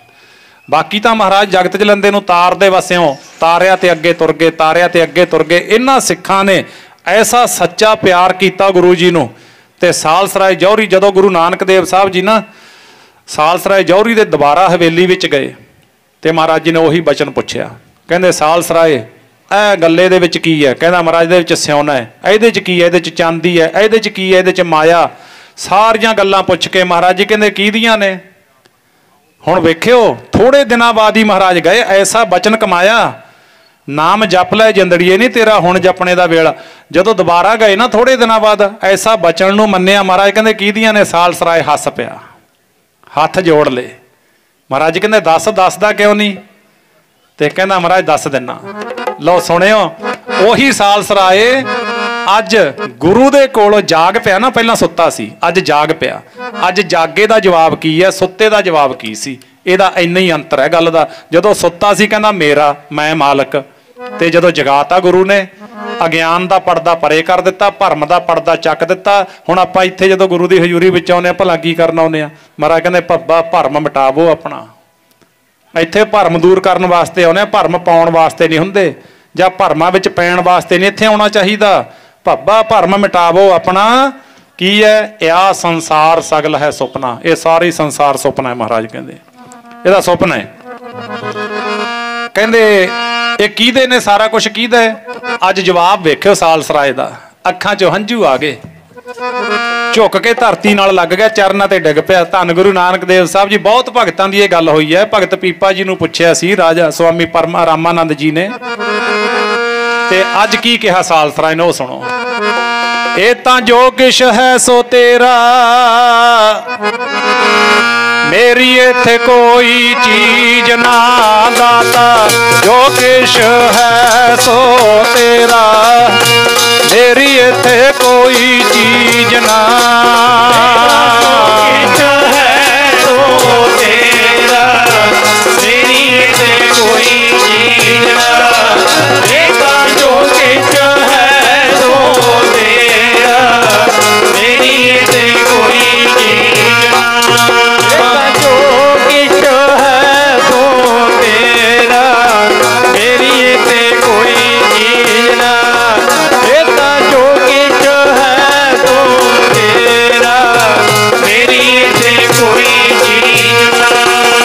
ਬਾਕੀ ਤਾਂ ਮਹਾਰਾਜ ਜਗਤ ਜਲੰਦੇ ਨੂੰ ਤਾਰਦੇ ਵਸਿਓ, ਤਾਰਿਆ ਤੇ ਅੱਗੇ ਤੁਰ ਗਏ, ਤਾਰਿਆ ਤੇ ਅੱਗੇ ਤੁਰ ਗਏ। ਇਹਨਾਂ ਸਿੱਖਾਂ ਨੇ ਐਸਾ ਸੱਚਾ ਪਿਆਰ ਕੀਤਾ ਗੁਰੂ ਜੀ ਨੂੰ। ਤੇ ਸਾਲਸਰਾਏ ਜੌਹਰੀ, ਜਦੋਂ ਗੁਰੂ ਨਾਨਕ ਦੇਵ ਸਾਹਿਬ ਜੀ ਨਾ ਸਾਲਸਰਾਏ ਜੌਹਰੀ ਦੇ ਦੁਬਾਰਾ ਹਵੇਲੀ ਵਿੱਚ ਗਏ, ਤੇ ਮਹਾਰਾਜ ਜੀ ਨੇ ਉਹੀ ਬਚਨ ਪੁੱਛਿਆ। ਕਹਿੰਦੇ ਸਾਲਸਰਾਏ ਇਹ ਗੱਲੇ ਦੇ ਵਿੱਚ ਕੀ ਹੈ? ਕਹਿੰਦਾ ਮਹਾਰਾਜ ਦੇ ਵਿੱਚ ਸਿਉਣਾ ਹੈ। ਇਹਦੇ 'ਚ ਕੀ ਹੈ? ਇਹਦੇ 'ਚ ਚਾਂਦੀ ਹੈ। ਇਹਦੇ 'ਚ ਕੀ ਹੈ? ਇਹਦੇ 'ਚ ਮਾਇਆ। ਸਾਰੀਆਂ ਗੱਲਾਂ ਪੁੱਛ ਕੇ ਮਹਾਰਾਜ ਜੀ ਕਹਿੰਦੇ ਕਿਹਦੀਆਂ ਨੇ? ਹੁਣ ਵੇਖਿਓ, ਥੋੜੇ ਦਿਨਾਂ ਬਾਅਦ ਹੀ ਮਹਾਰਾਜ ਗਏ, ਐਸਾ ਬਚਨ ਕਮਾਇਆ, ਨਾਮ ਜਪ ਲੈ ਜਿੰਦੜੀਏ ਨਹੀਂ ਤੇਰਾ ਹੁਣ ਜਪਣੇ ਦਾ ਵੇਲਾ। ਜਦੋਂ ਦੁਬਾਰਾ ਗਏ ਨਾ ਥੋੜੇ ਦਿਨਾਂ ਬਾਅਦ, ਐਸਾ ਬਚਨ ਨੂੰ ਮੰਨਿਆ। ਮਹਾਰਾਜ ਕਹਿੰਦੇ ਕਿਹਦੀਆਂ ਨੇ? ਸਾਲਸਰਾਏ ਹੱਸ ਪਿਆ, ਹੱਥ ਜੋੜ ਲਏ। ਮਹਾਰਾਜ ਕਹਿੰਦੇ ਦੱਸਦਾ ਕਿਉਂ ਨਹੀਂ? ਤੇ ਕਹਿੰਦਾ ਮਹਾਰਾਜ ਦੱਸ ਦਿੰਨਾ। ਲਓ ਸੁਣਿਓ, ਉਹੀ ਸਾਲਸਰਾਏ ਅੱਜ ਗੁਰੂ ਦੇ ਕੋਲੋਂ ਜਾਗ ਪਿਆ ਨਾ, ਪਹਿਲਾਂ ਸੁੱਤਾ ਸੀ, ਅੱਜ ਜਾਗ ਪਿਆ। ਅੱਜ ਜਾਗੇ ਦਾ ਜਵਾਬ ਕੀ ਹੈ, ਸੁੱਤੇ ਦਾ ਜਵਾਬ ਕੀ ਸੀ? ਇਹਦਾ ਇੰਨਾ ਹੀ ਅੰਤਰ ਹੈ ਗੱਲ ਦਾ। ਜਦੋਂ ਸੁੱਤਾ ਸੀ ਕਹਿੰਦਾ ਮੇਰਾ, ਮੈਂ ਮਾਲਕ, ਤੇ ਜਦੋਂ ਜਗਾਤਾ ਗੁਰੂ ਨੇ, ਅਗਿਆਨ ਦਾ ਪਰਦਾ ਪਰੇ ਕਰ ਦਿੱਤਾ, ਭਰਮ ਦਾ ਪਰਦਾ ਚੱਕ ਦਿੱਤਾ। ਹੁਣ ਆਪਾਂ ਇੱਥੇ ਜਦੋਂ ਗੁਰੂ ਦੀ ਹਜ਼ੂਰੀ ਵਿੱਚ ਆਉਂਦੇ ਆ, ਭਲਾ ਕੀ ਕਰਨ ਆਉਂਦੇ ਆ? ਮਹਾਰਾਜ ਕਹਿੰਦੇ ਭੱਬਾ ਭਰਮ ਮਿਟਾਵੋ ਆਪਣਾ। ਇੱਥੇ ਭਰਮ ਦੂਰ ਕਰਨ ਵਾਸਤੇ ਆਉਂਦੇ ਆ, ਭਰਮ ਪਾਉਣ ਵਾਸਤੇ ਨਹੀਂ ਹੁੰਦੇ, ਜਾਂ ਭਰਮਾਂ ਵਿੱਚ ਪੈਣ ਵਾਸਤੇ ਨਹੀਂ ਇੱਥੇ ਆਉਣਾ ਚਾਹੀਦਾ। ਭੱਬਾ ਭਰਮ ਮਿਟਾਵੋ ਆਪਣਾ। ਕੀ ਹੈ? ਇਹ ਸੰਸਾਰ ਸਗਲ ਹੈ ਸੁਪਨਾ। ਇਹ ਸਾਰੀ ਸੰਸਾਰ ਸੁਪਨਾ ਹੈ। ਮਹਾਰਾਜ ਕਹਿੰਦੇ ਇਹਦਾ ਸੁਪਨਾ ਹੈ। ਕਹਿੰਦੇ ਇਹ ਕਿਹਦੇ ਨੇ? ਸਾਰਾ ਕੁਝ ਕਿਹਦਾ ਹੈ? ਅੱਜ ਜਵਾਬ ਵੇਖਿਓ ਸਾਲਸਰਾਏ ਦਾ। ਅੱਖਾਂ 'ਚੋਂ ਹੰਝੂ ਆ ਗਏ, ਝੁੱਕ ਕੇ ਧਰਤੀ ਨਾਲ ਲੱਗ ਗਿਆ, ਚਰਨਾਂ ਤੇ ਡਿੱਗ ਪਿਆ। ਧੰਨ ਗੁਰੂ ਨਾਨਕ ਦੇਵ ਸਾਹਿਬ ਜੀ। ਬਹੁਤ ਭਗਤਾਂ ਦੀ ਇਹ ਗੱਲ ਹੋਈ ਹੈ। ਭਗਤ ਪੀਪਾ ਜੀ ਨੂੰ ਪੁੱਛਿਆ ਸੀ ਰਾਜਾ ਸਵਾਮੀ ਪਰਮਾ ਰਾਮਾਨੰਦ ਜੀ ਨੇ, ਤੇ ਅੱਜ ਕੀ ਕਿਹਾ ਸਾਲਸਰਾਏ ਨੇ, ਉਹ ਸੁਣੋ। ਇਹ ਤਾਂ ਜੋ ਕਿਛ ਹੈ ਸੋ ਤੇਰਾ, ਮੇਰੀ ਇੱਥੇ ਕੋਈ ਚੀਜ਼ ਨਾ ਦਾਤਾ। ਜੋ ਕਿਛ ਹੈ ਸੋ ਤੇਰਾ, ਮੇਰੀ ਇੱਥੇ ਕੋਈ ਚੀਜ਼ ਨਾ। ਜੋ ਕਿਛ ਹੈ ਸੋ ਤੇਰਾ, ਮੇਰੀ ਇੱਥੇ ਕੋਈ ਚੀਜ਼ ਨਾ। ਇਹ ਤਾਂ ਜੋ ਕਿਛ ਹੈ ਸੋ ਤੇਰਾ, ਮੇਰੀ ਇੱਥੇ ਕੋਈ ਚੀਜ਼ ਨਾ। ਜੋ ਕਿਛ ਹੈ ਸੋ ਤੇਰਾ, ਮੇਰੀ ਇੱਥੇ ਕੋਈ ਚੀਜ਼ ਨਾ। ਇਹ ਤਾਂ ਜੋ ਕਿਛ ਹੈ ਸੋ ਤੇਰਾ, ਮੇਰੀ ਇੱਥੇ ਕੋਈ ਚੀਜ਼ ਨਾ।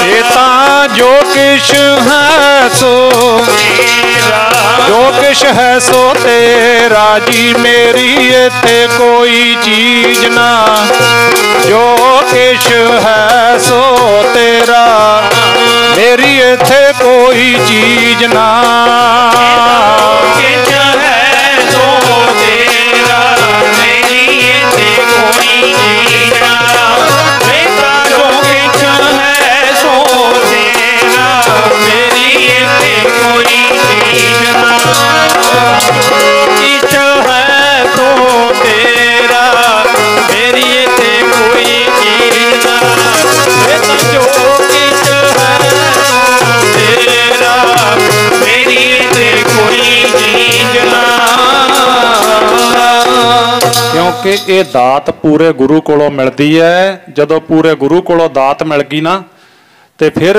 ਇਹ ਤਾਂ ਜੋ ਕਿਛ ਹੈ ਸੋ ਤੇਰਾ, ਜੋ ਕਿਛ ਹੈ ਸੋ ਤੇਰਾ ਜੀ, ਮੇਰੀ ਇੱਥੇ ਕੋਈ ਚੀਜ਼ ਨਾ। ਜੋ ਕਿਛ ਹੈ ਸੋ ਤੇਰਾ, ਮੇਰੀ ਇੱਥੇ ਕੋਈ ਚੀਜ਼ ਨਾ। ਕਿਛ ਹੈ ਸੋ ਤੇਰਾ, ਮੇਰੀ ਇੱਥੇ ਕੋਈ ਚੀਜ਼ ਨਾ। ਜੋ ਕਿਛ ਹੈ ਸੋ ਤੇਰਾ, ਮੇਰੀ ਇੱਥੇ ਕੋਈ ਚੀਜ਼ ਨਾ। ਕਿਛ ਹੈ ਸੋ ਤੇਰਾ, ਮੇਰੀ ਇੱਥੇ ਕੋਈ ਚੀਜ਼ ਨਾ। ਇਹ ਤਾਂ ਜੋ ਕਿਛ ਹੈ ਸੋ ਤੇਰਾ, ਮੇਰੀ ਇੱਥੇ ਕੋਈ ਚੀਜ਼ ਨਾ। ਕਿਉਂਕਿ ਇਹ ਦਾਤ ਪੂਰੇ ਗੁਰੂ ਕੋਲੋਂ ਮਿਲਦੀ ਹੈ। ਜਦੋਂ ਪੂਰੇ ਗੁਰੂ ਕੋਲੋਂ ਦਾਤ ਮਿਲ ਗਈ ਨਾ, ਤੇ ਫਿਰ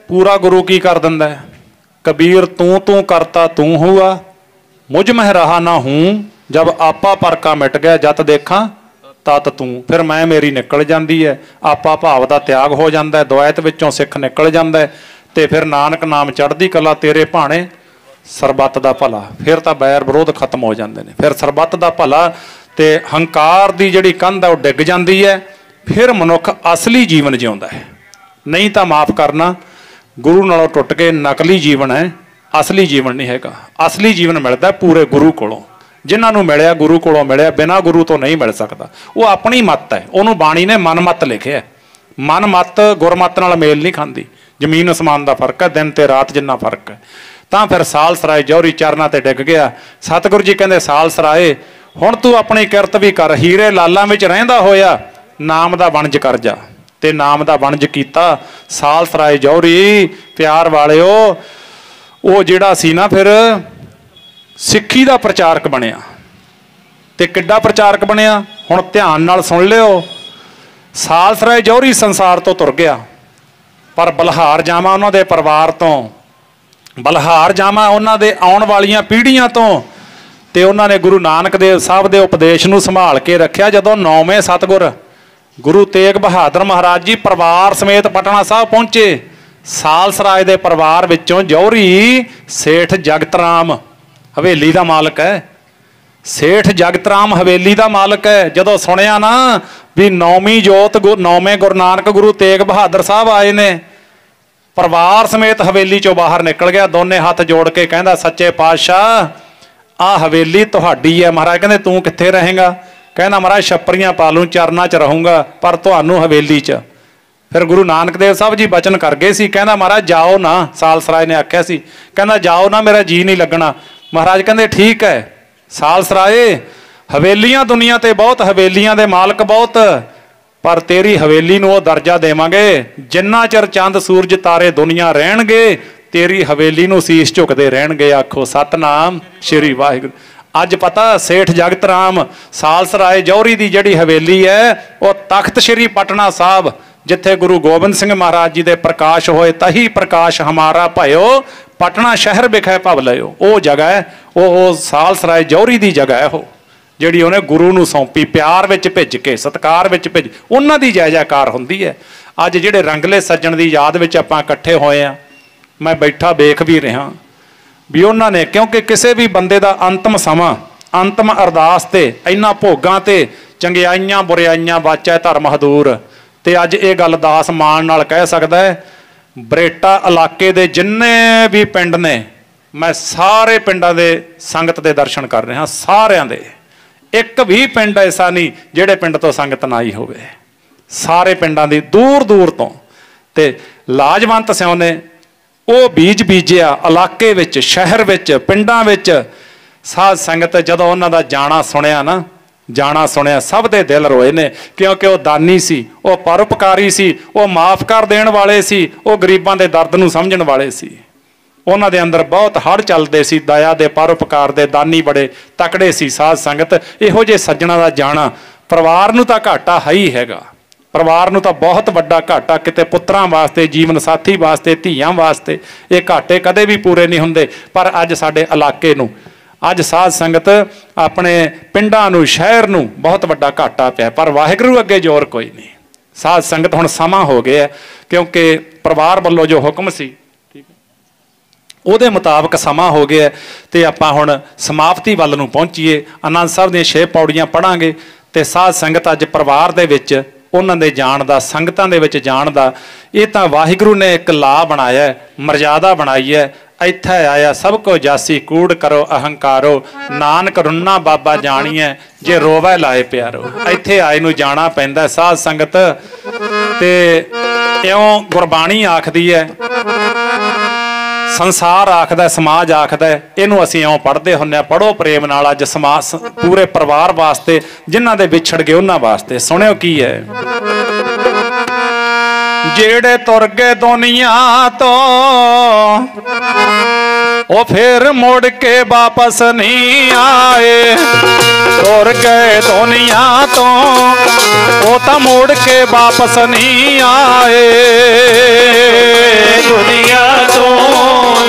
ਪੂਰਾ ਗੁਰੂ ਕੀ ਕਰ ਦਿੰਦਾ ਹੈ? ਕਬੀਰ ਤੂੰ ਤੂੰ ਕਰਤਾ ਤੂੰ ਹੁਆ, ਮੁਝ ਮਹਿ ਰਹਾ ਨਾ ਹੂੰ। ਜਬ ਆਪਾ ਪਰਕਾ ਮਿਟ ਗਿਆ, ਜਤ ਦੇਖਾਂ ਤਤ ਤੂੰ। ਫਿਰ ਮੈਂ ਮੇਰੀ ਨਿਕਲ ਜਾਂਦੀ ਹੈ, ਆਪਾ ਭਾਵ ਦਾ ਤਿਆਗ ਹੋ ਜਾਂਦਾ ਹੈ, ਦੁਆਇਤ ਵਿੱਚੋਂ ਸਿੱਖ ਨਿਕਲ ਜਾਂਦਾ ਹੈ। ਤੇ ਫਿਰ ਨਾਨਕ ਨਾਮ ਚੜ੍ਹਦੀ ਕਲਾ, ਤੇਰੇ ਭਾਣੇ ਸਰਬੱਤ ਦਾ ਭਲਾ। ਫਿਰ ਤਾਂ ਬੈਰ ਵਿਰੋਧ ਖਤਮ ਹੋ ਜਾਂਦੇ ਨੇ। ਫਿਰ ਸਰਬੱਤ ਦਾ ਭਲਾ ਤੇ ਹੰਕਾਰ ਦੀ ਜਿਹੜੀ ਕੰਧ ਹੈ ਉਹ ਡਿੱਗ ਜਾਂਦੀ ਹੈ। ਫਿਰ ਮਨੁੱਖ ਅਸਲੀ ਜੀਵਨ ਜਿਉਂਦਾ ਹੈ। ਨਹੀਂ ਤਾਂ ਮਾਫ ਕਰਨਾ, ਗੁਰੂ ਨਾਲੋਂ ਟੁੱਟ ਕੇ ਨਕਲੀ ਜੀਵਨ ਹੈ, ਅਸਲੀ ਜੀਵਨ ਨਹੀਂ ਹੈਗਾ। ਅਸਲੀ ਜੀਵਨ ਮਿਲਦਾ ਪੂਰੇ ਗੁਰੂ ਕੋਲੋਂ। ਜਿਨ੍ਹਾਂ ਨੂੰ ਮਿਲਿਆ ਗੁਰੂ ਕੋਲੋਂ ਮਿਲਿਆ, ਬਿਨਾਂ ਗੁਰੂ ਤੋਂ ਨਹੀਂ ਮਿਲ ਸਕਦਾ। ਉਹ ਆਪਣੀ ਮੱਤ ਹੈ, ਉਹਨੂੰ ਬਾਣੀ ਨੇ ਮਨਮੱਤ ਲਿਖਿਆ। ਮਨਮੱਤ ਗੁਰਮੱਤ ਨਾਲ ਮੇਲ ਨਹੀਂ ਖਾਂਦੀ। ਜ਼ਮੀਨ ਅਸਮਾਨ ਦਾ ਫਰਕ ਹੈ, ਦਿਨ ਤੇ ਰਾਤ ਜਿੰਨਾ ਫਰਕ ਹੈ। ਤਾਂ ਫਿਰ ਸਾਲਸਰਾਏ ਜੌਹਰੀ ਚਰਨਾਂ ਤੇ ਡਿੱਗ ਗਿਆ। ਸਤਿਗੁਰੂ ਜੀ ਕਹਿੰਦੇ ਸਾਲਸਰਾਏ ਹੁਣ ਤੂੰ ਆਪਣੀ ਕਿਰਤ ਵੀ ਕਰ। ਹੀਰੇ ਲਾਲਾਂ ਵਿੱਚ ਰਹਿੰਦਾ ਹੋਇਆ ਨਾਮ ਦਾ ਵਣਜ ਕਰ ਜਾ। ਤੇ ਨਾਮ ਦਾ ਵਣਜ ਕੀਤਾ। ਸਾਲਸਰਾਏ ਜੌਹਰੀ ਪਿਆਰ ਵਾਲਿਓ, ਉਹ ਜਿਹੜਾ ਸੀ ਨਾ ਫਿਰ ਸਿੱਖੀ ਦਾ ਪ੍ਰਚਾਰਕ ਬਣਿਆ। ਤੇ ਕਿੱਡਾ ਪ੍ਰਚਾਰਕ ਬਣਿਆ, ਹੁਣ ਧਿਆਨ ਨਾਲ ਸੁਣ ਲਿਓ। ਸਾਲਸਰਾਏ ਜੌਹਰੀ ਸੰਸਾਰ ਤੋਂ ਤੁਰ ਗਿਆ, ਪਰ ਬਲਹਾਰ ਜਾਵਾਂ ਉਹਨਾਂ ਦੇ ਪਰਿਵਾਰ ਤੋਂ, ਬਲਹਾਰ ਜਾਵਾਂ ਉਹਨਾਂ ਦੇ ਆਉਣ ਵਾਲੀਆਂ ਪੀੜ੍ਹੀਆਂ ਤੋਂ। ਤੇ ਉਹਨਾਂ ਨੇ ਗੁਰੂ ਨਾਨਕ ਦੇਵ ਸਾਹਿਬ ਦੇ ਉਪਦੇਸ਼ ਨੂੰ ਸੰਭਾਲ ਕੇ ਰੱਖਿਆ। ਜਦੋਂ 9ਵੇਂ ਸਤਿਗੁਰ ਗੁਰੂ ਤੇਗ ਬਹਾਦਰ ਮਹਾਰਾਜ ਜੀ ਪਰਿਵਾਰ ਸਮੇਤ ਪਟਨਾ ਸਾਹਿਬ ਪਹੁੰਚੇ, ਸਾਲਸਰਾਏ ਦੇ ਪਰਿਵਾਰ ਵਿੱਚੋਂ ਜੌਹਰੀ ਸੇਠ ਜਗਤ ਰਾਮ ਹਵੇਲੀ ਦਾ ਮਾਲਕ ਹੈ। ਸੇਠ ਜਗਤ ਰਾਮ ਹਵੇਲੀ ਦਾ ਮਾਲਕ ਹੈ। ਜਦੋਂ ਸੁਣਿਆ ਨਾ ਵੀ 9ਵੀਂ ਜੋਤ 9ਵੇਂ ਗੁਰੂ ਨਾਨਕ ਗੁਰੂ ਤੇਗ ਬਹਾਦਰ ਸਾਹਿਬ ਆਏ ਨੇ, ਪਰਿਵਾਰ ਸਮੇਤ ਹਵੇਲੀ ਚੋਂ ਬਾਹਰ ਨਿਕਲ ਗਿਆ। ਦੋਨੇ ਹੱਥ ਜੋੜ ਕੇ ਕਹਿੰਦਾ ਸੱਚੇ ਪਾਤਸ਼ਾਹ, ਆਹ ਹਵੇਲੀ ਤੁਹਾਡੀ ਹੈ। ਮਹਾਰਾਜ ਕਹਿੰਦੇ ਤੂੰ ਕਿੱਥੇ ਰਹੇਂਗਾ? ਕਹਿੰਦਾ ਮਹਾਰਾਜ ਛੱਪਰੀਆਂ ਪਾ ਲੂੰ, ਚਰਨਾਂ 'ਚ ਰਹੂੰਗਾ, ਪਰ ਤੁਹਾਨੂੰ ਹਵੇਲੀ 'ਚ। ਫਿਰ ਗੁਰੂ ਨਾਨਕ ਦੇਵ ਸਾਹਿਬ ਜੀ ਬਚਨ ਕਰ ਗਏ ਸੀ, ਕਹਿੰਦਾ ਮਹਾਰਾਜ ਜਾਓ ਨਾ। ਸਾਲਸਰਾਏ ਨੇ ਆਖਿਆ ਸੀ, ਕਹਿੰਦਾ ਜਾਓ ਨਾ, ਮੇਰਾ ਜੀ ਨਹੀਂ ਲੱਗਣਾ। ਮਹਾਰਾਜ ਕਹਿੰਦੇ ਠੀਕ ਹੈ ਸਾਲਸਰਾਏ, ਹਵੇਲੀਆਂ ਦੁਨੀਆ ਤੇ ਬਹੁਤ, ਹਵੇਲੀਆਂ ਦੇ ਮਾਲਕ ਬਹੁਤ, ਪਰ ਤੇਰੀ ਹਵੇਲੀ ਨੂੰ ਉਹ ਦਰਜਾ ਦੇਵਾਂਗੇ ਜਿੰਨਾ ਚਿਰ ਚੰਦ ਸੂਰਜ ਤਾਰੇ ਦੁਨੀਆ ਰਹਿਣਗੇ, तेरी हवेली नूं सीस झुकदे रहणगे, आखो सतनाम श्री वाहिगुरू। अज पता सेठ जगत राम सालसराय जौहरी की जिहड़ी हवेली है वो तख्त श्री पटना साहब जिथे गुरु गोबिंद सिंह महाराज जी दे प्रकाश होए, तही प्रकाश हमारा भयो, पटना शहर विखे भव लयो। वो जगह है, वो सालसराय जौहरी की जगह है, वो जिहड़ी उन्हें गुरु नूं सौंपी, प्यार विच भिज के सत्कार विच भिज, उन्हां दी जय जयकार हुंदी है। अज जिहड़े रंगले सज्जण की याद विच आपां इकट्ठे होए आ, मैं बैठा वेख भी रहा भी उन्होंने, क्योंकि किसी भी बंदे का अंतिम समा अंतिम अरदास ते इन्हां भोगां ते चंगियाइयां बुरियाइयां वाचा धर्म हदूर। ते अज ये गल दास मान नाल कह सकदा है, बरेटा इलाके दे जिन्ने भी पिंड ने, मैं सारे पिंडां दे संगत दे दर्शन कर रहा, सारियां दे, एक भी पिंड ऐसा नहीं जिहड़े पिंड तो संगत ना आई होवे, सारे पिंडां दी दूर दूर तो। ते लाजवंत सिंह ने वो बीज बीजिया इलाके विच, शहर विच, पिंडां विच। साध संगत जदों उन्हां दा जाना सुनिया ना, जाना सुनिया, सब दे दिल रोए ने, क्योंकि वो दानी सी, वो परोपकारी सी, वो माफ कर देण वाले सी, वो गरीबां दे दर्द नूं समझण वाले सी। उन्हां दे अंदर बहुत हड़ चलदे सी, दया दे परोपकार दे दानी बड़े तकड़े सी। साध संगत इहो जे सज्जणां दा जाना परिवार नूं तां घाटा है ही हैगा, परिवार नूं तां बहुत वड्डा घाटा, किते पुत्रां वास्ते, जीवन साथी वास्ते, धीआं वास्ते ये घाटे कदे भी पूरे नहीं हुंदे। पर अज साडे इलाके नूं, अज साध संगत अपने पिंडां नूं, शहर नूं बहुत वड्डा घाटा पिया, पर वाहिगुरू अगे जोर कोई नहीं। साध संगत हुण समा हो गया, क्योंकि परिवार वल्लों जो हुक्म सी ਉਹਦੇ ਮੁਤਾਬਕ ਸਮਾਂ ਹੋ ਗਿਆ ਤੇ ਆਪਾਂ ਹੁਣ ਸਮਾਪਤੀ ਵੱਲ ਨੂੰ ਪਹੁੰਚੀਏ। ਆਨੰਦ ਸਾਹਿਬ ਦੀਆਂ 6 ਪੌੜੀਆਂ ਪੜਾਂਗੇ ਤੇ ਸਾਧ ਸੰਗਤ ਅੱਜ ਪਰਿਵਾਰ ਦੇ ਵਿੱਚ ਉਹਨਾਂ ਦੇ ਜਾਣ ਦਾ, ਸੰਗਤਾਂ ਦੇ ਵਿੱਚ ਜਾਣ ਦਾ, ਇਹ ਤਾਂ ਵਾਹਿਗੁਰੂ ਨੇ ਇੱਕ ਲਾ ਬਣਾਇਆ, ਮਰਜ਼ਾਦਾ ਬਣਾਈ ਹੈ। ਇੱਥੇ ਆਇਆ ਸਭ ਕੋ ਜਾਸੀ, ਕੂੜ ਕਰੋ ਅਹੰਕਾਰੋ, ਨਾਨਕ ਰੁੰਨਾ ਬਾਬਾ ਜਾਣੀਐ, ਜੇ ਰੋਵੇ ਲਾਏ ਪਿਆਰੋ। ਇੱਥੇ ਆਏ ਨੂੰ ਜਾਣਾ ਪੈਂਦਾ ਸਾਧ ਸੰਗਤ। ਤੇ ਇਉਂ ਗੁਰਬਾਣੀ ਆਖਦੀ ਹੈ, संसार आखदा, समाज आखदा, इनू असीं इउं पढ़ते हुंदे आ, पढ़ो प्रेम नाल। अज समाज पूरे परिवार वास्ते, जिन्हां दे विछड़ गए उन्हां वास्ते सुणिओ की है। जेड़े तुर गए दुनिया तो वो फिर मुड़ के वापस नहीं आए, तुर गए दुनिया तो वो तो मुड़ के वापस नहीं आए, दुनिया तो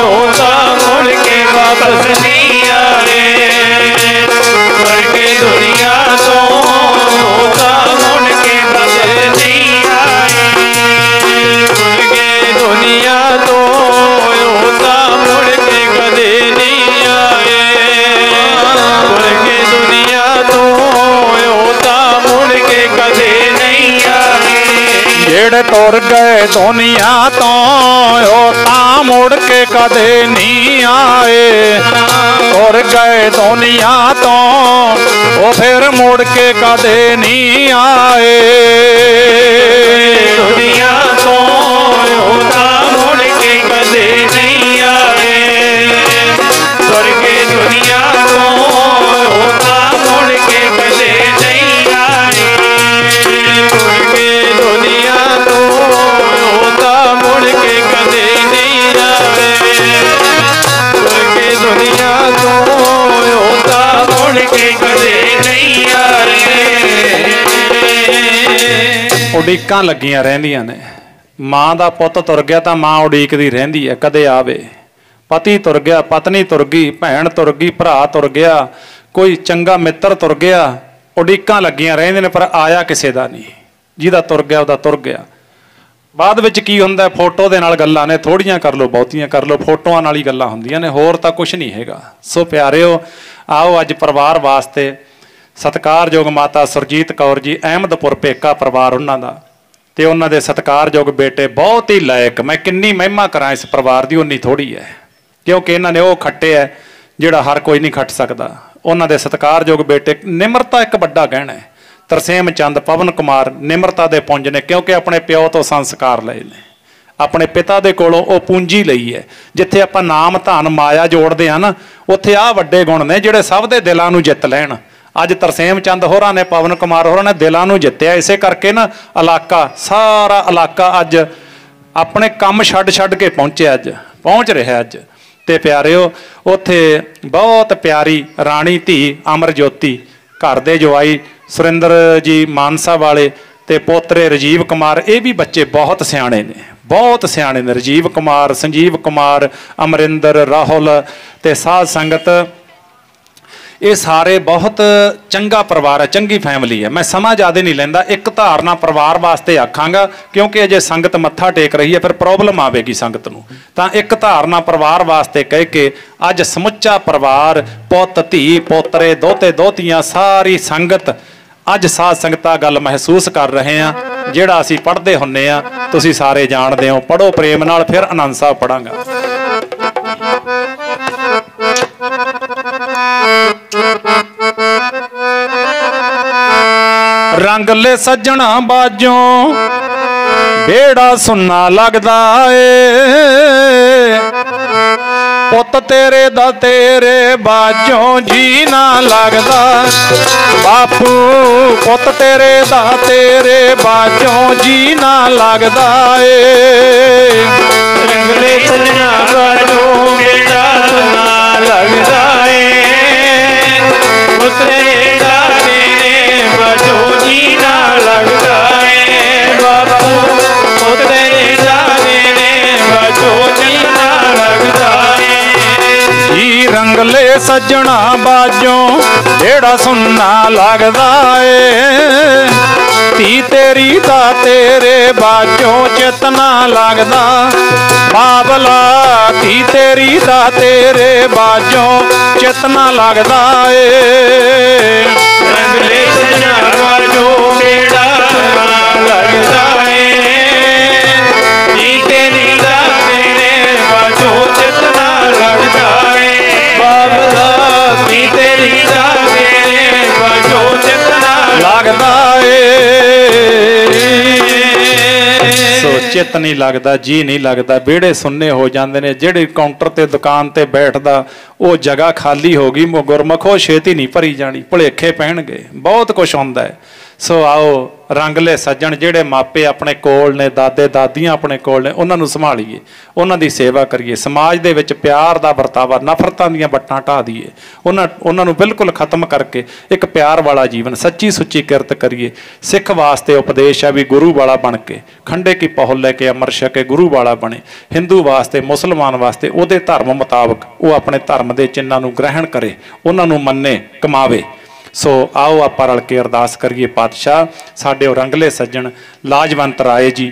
होता मुड़ के वापस नहीं आए, तुर के दुनिया तो होता मुड़ के वापस नहीं आए, तुर के दुनिया तो होता मुड़ के कदे नहीं आए, तुर के दुनिया तो होता मुड़ के कदे नहीं आए। जेड़े तुर गए दुनिया तो ओ तां मुड़ के कदे नहीं आए, तुर गए दुनिया तो ओ फिर मुड़ के कदे नहीं आए, दुनिया तो होता मुड़ के कदे नहीं आए, तुर के दुनिया तो होता मुड़ के कदे नहीं आए, तुर के दुनिया तो होता मुड़ के कदे नहीं आए, तुर के दुनिया तो होता मुड़ के कदे नहीं आए। उड़ीकां लगियां रहिंदियां ने। मां दा पुੱਤ तुर गया तो मां उड़ीकदी रहिंदी है कदे आवे, पति तुर गया, पत्नी तुर गई, भैन तुर गई, भरा तुर गया, कोई चंगा मित्र तुर गया, उड़ीकां लगियां रहिंदियां ने, पर आया किसे दा नहीं। जिहदा तुर गया उहदा तुर गया। बाद विच की हुंदा, फोटो दे नाल गल्लां ने, थोड़ियां कर लो बहुतियां कर लो, फोटोआं नाल ही गल्लां हुंदियां ने, होर तां कुछ नहीं हैगा। सो प्यारिओ, आओ अज परिवार वास्ते सत्कारयोग माता सुरजीत कौर जी, अहमदपुर पेका परिवार उन्हां दा, ते उन्हां दे सत्कारयोग बेटे बहुत ही लायक। मैं किन्नी महिमा करां इस परिवार दी, उन्नी थोड़ी है, क्योंकि इन्हां ने वो खट्टे है जिहड़ा हर कोई नहीं खट सकदा। उन्हां दे सत्कारयोग बेटे, निमरता एक वड्डा गहना है। तरसेम चंद, पवन कुमार निमरता दे पुंज ने, क्योंकि अपने प्यो तो संस्कार लए ने, अपने पिता दे कोलों वो पूंजी लई है। जिथे आपां नाम धन माया जोड़दे हां ना, उत्थे आ वड्डे गुण ने जिहड़े सब दे दिलां नूं जित लैण। अज तरसेम चंद होरां ने, पवन कुमार होरां ने दिलां नूं जित्तिया। इसे करके ना इलाका, सारा इलाका अज अपने काम छड्ड छड्ड के पहुंचे। अज ਪਹੁੰਚ ਰਿਹਾ ਅੱਜ। ਤੇ ਪਿਆਰਿਓ, ਉੱਥੇ ਬਹੁਤ ਪਿਆਰੀ ਰਾਣੀ ਧੀ ਅਮਰਜੋਤੀ, ਘਰ ਦੇ ਜਵਾਈ ਸੁਰਿੰਦਰ ਜੀ ਮਾਨਸਾ ਵਾਲੇ ਤੇ ਪੋਤਰੇ ਰਾਜੀਵ ਕੁਮਾਰ, ਇਹ ਵੀ ਬੱਚੇ ਬਹੁਤ ਸਿਆਣੇ ਨੇ, ਬਹੁਤ ਸਿਆਣੇ ਨੇ। ਰਾਜੀਵ ਕੁਮਾਰ, ਸੰਜੀਵ ਕੁਮਾਰ, ਅਮਰਿੰਦਰ, ਰਾਹੁਲ ਤੇ ਸਾਧ ਸੰਗਤ, ਇਹ ਸਾਰੇ ਬਹੁਤ ਚੰਗਾ ਪਰਿਵਾਰ ਹੈ, ਚੰਗੀ ਫੈਮਿਲੀ ਹੈ। ਮੈਂ ਸਮਾਂ ਜ਼ਿਆਦਾ ਨਹੀਂ ਲੈਂਦਾ, ਇੱਕ ਧਾਰਨਾ ਪਰਿਵਾਰ ਵਾਸਤੇ ਆਖਾਂਗਾ ਕਿਉਂਕਿ ਅਜੇ ਸੰਗਤ ਮੱਥਾ ਟੇਕ ਰਹੀ ਹੈ, ਫਿਰ ਪ੍ਰੋਬਲਮ ਆਵੇਗੀ ਸੰਗਤ ਨੂੰ। ਤਾਂ ਇੱਕ ਧਾਰਨਾ ਪਰਿਵਾਰ ਵਾਸਤੇ ਕਹਿ ਕੇ ਅੱਜ ਸਮੁੱਚਾ ਪਰਿਵਾਰ, ਪੁੱਤ ਧੀ ਪੋਤਰੇ, ਦੋਤੇ ਦੋਤੀਆਂ, ਸਾਰੀ ਸੰਗਤ ਅੱਜ ਸਾਧ ਸੰਗਤਾਂ ਗੱਲ ਮਹਿਸੂਸ ਕਰ ਰਹੇ ਆ। ਜਿਹੜਾ ਅਸੀਂ ਪੜ੍ਹਦੇ ਹੁੰਨੇ ਆ, ਤੁਸੀਂ ਸਾਰੇ ਜਾਣਦੇ ਹੋ, ਪੜ੍ਹੋ ਪ੍ਰੇਮ ਨਾਲ, ਫਿਰ ਆਨੰਦ ਸਾਹਿਬ ਪੜਾਂਗਾ। ਰੰਗਲੇ ਸੱਜਣਾ ਬਾਜੋਂ ਬੇੜਾ ਸੁੰਨਾ ਲੱਗਦਾ ਏ, ਪੁੱਤ ਤੇਰੇ ਦਾ ਤੇਰੇ ਬਾਜੋਂ ਜੀ ਨਾ ਲੱਗਦਾ। ਬਾਪੂ ਪੁੱਤ ਤੇਰੇ ਦਾ ਤੇਰੇ ਬਾਜੋਂ ਜੀ ਨਾ ਲੱਗਦਾ ਏ। ਰੰਗਲੇ ਸੱਜਣਾ ਬਾਜੋਂ ਬੇੜਾ ਸੁੰਨਾ ਲੱਗਦਾ ਏ, ਪੁੱਤ ਤੇਰੇ ਦਾ ਤੇਰੇ ਬਾਜੋਂ ਜੀ ਨਾ ਲੱਗਦਾ ਏ। ਬਾਪੂ ਪੁੱਤ ਤੇਰੇ ਦਾ ਤੇਰੇ ਬਾਜੋਂ ਜੀ ਨਾ ਲੱਗਦਾ ਏ। ਜੀ ਰੰਗਲੇ ਸੱਜਣਾ ਬਾਜੋਂ ਜਿਹੜਾ ਸੁੰਨਾ ਲੱਗਦਾ ਏ, ਧੀ ਤੇਰੀ ਦਾ ਤੇਰੇ ਬਾਜੋਂ ਚਿੱਤ ਨਾ ਲੱਗਦਾ। ਬਾਬਲਾ ਧੀ ਤੇਰੀ ਦਾ ਤੇਰੇ ਬਾਜੋਂ ਚਿੱਤ ਨਾ ਲੱਗਦਾ ਏ। ਰੰਗਲੇ ਸੱਜਣਾ ਬਾਜੋਂ ਬੇੜਾ ਸੁੰਨਾ ਲੱਗਦਾ ਏ, ਧੀ ਤੇਰੀ ਦਾ ਤੇਰੇ ਬਾਜੋਂ ਚਿੱਤ ਨਾ ਲੱਗਦਾ ਏ। ਬਾਬਲਾ ਧੀ ਤੇਰੀ ਦਾ ਤੇਰੇ ਬਾਜੋਂ ਚਿੱਤ ਨਾ ਲੱਗਦਾ ਏ। ਸੋ ਚਿੱਤ ਨਹੀਂ ਲੱਗਦਾ, ਜੀ ਨਹੀਂ ਲੱਗਦਾ, ਵਿਹੜੇ ਸੁੰਨੇ ਹੋ ਜਾਂਦੇ ਨੇ। ਜਿਹੜੇ ਕਾਊਂਟਰ ਤੇ ਦੁਕਾਨ ਤੇ ਬੈਠਦਾ ਉਹ ਜਗ੍ਹਾ ਖਾਲੀ ਹੋ ਗਈ, ਗੁਰਮੁਖੋ ਛੇਤੀ ਨਹੀਂ ਭਰੀ ਜਾਣੀ, ਭੁਲੇਖੇ ਪੈਣਗੇ, ਬਹੁਤ ਕੁਛ ਹੁੰਦਾ ਹੈ। ਸੋ ਆਓ ਰੰਗਲੇ ਸੱਜਣ, ਜਿਹੜੇ ਮਾਪੇ ਆਪਣੇ ਕੋਲ ਨੇ, ਦਾਦੇ ਦਾਦੀਆਂ ਆਪਣੇ ਕੋਲ ਨੇ, ਉਹਨਾਂ ਨੂੰ ਸੰਭਾਲੀਏ, ਉਹਨਾਂ ਦੀ ਸੇਵਾ ਕਰੀਏ। ਸਮਾਜ ਦੇ ਵਿੱਚ ਪਿਆਰ ਦਾ ਵਰਤਾਵਾ, ਨਫ਼ਰਤਾਂ ਦੀਆਂ ਵੱਟਾਂ ਢਾਹ ਦਈਏ, ਉਹਨਾਂ ਨੂੰ ਬਿਲਕੁਲ ਖਤਮ ਕਰਕੇ ਇੱਕ ਪਿਆਰ ਵਾਲਾ ਜੀਵਨ, ਸੱਚੀ ਸੁੱਚੀ ਕਿਰਤ ਕਰੀਏ। ਸਿੱਖ ਵਾਸਤੇ ਉਪਦੇਸ਼ ਹੈ ਵੀ ਗੁਰੂ ਵਾਲਾ ਬਣ ਕੇ, ਖੰਡੇ ਕੀ ਪਹੁਲ ਲੈ ਕੇ ਅੰਮ੍ਰਿਤ ਛਕੇ ਗੁਰੂ ਵਾਲਾ ਬਣੇ। ਹਿੰਦੂ ਵਾਸਤੇ, ਮੁਸਲਮਾਨ ਵਾਸਤੇ ਉਹਦੇ ਧਰਮ ਮੁਤਾਬਕ ਉਹ ਆਪਣੇ ਧਰਮ ਦੇ ਚਿੰਨ੍ਹਾਂ ਨੂੰ ਗ੍ਰਹਿਣ ਕਰੇ, ਉਹਨਾਂ ਨੂੰ ਮੰਨੇ, ਕਮਾਵੇ। ਸੋ ਆਓ ਆਪਾਂ ਰਲ ਕੇ ਅਰਦਾਸ ਕਰੀਏ। ਪਾਤਸ਼ਾਹ ਸਾਡੇ ਉਹ ਰੰਗਲੇ ਸੱਜਣ ਲਾਜਵੰਤ ਰਾਏ ਜੀ,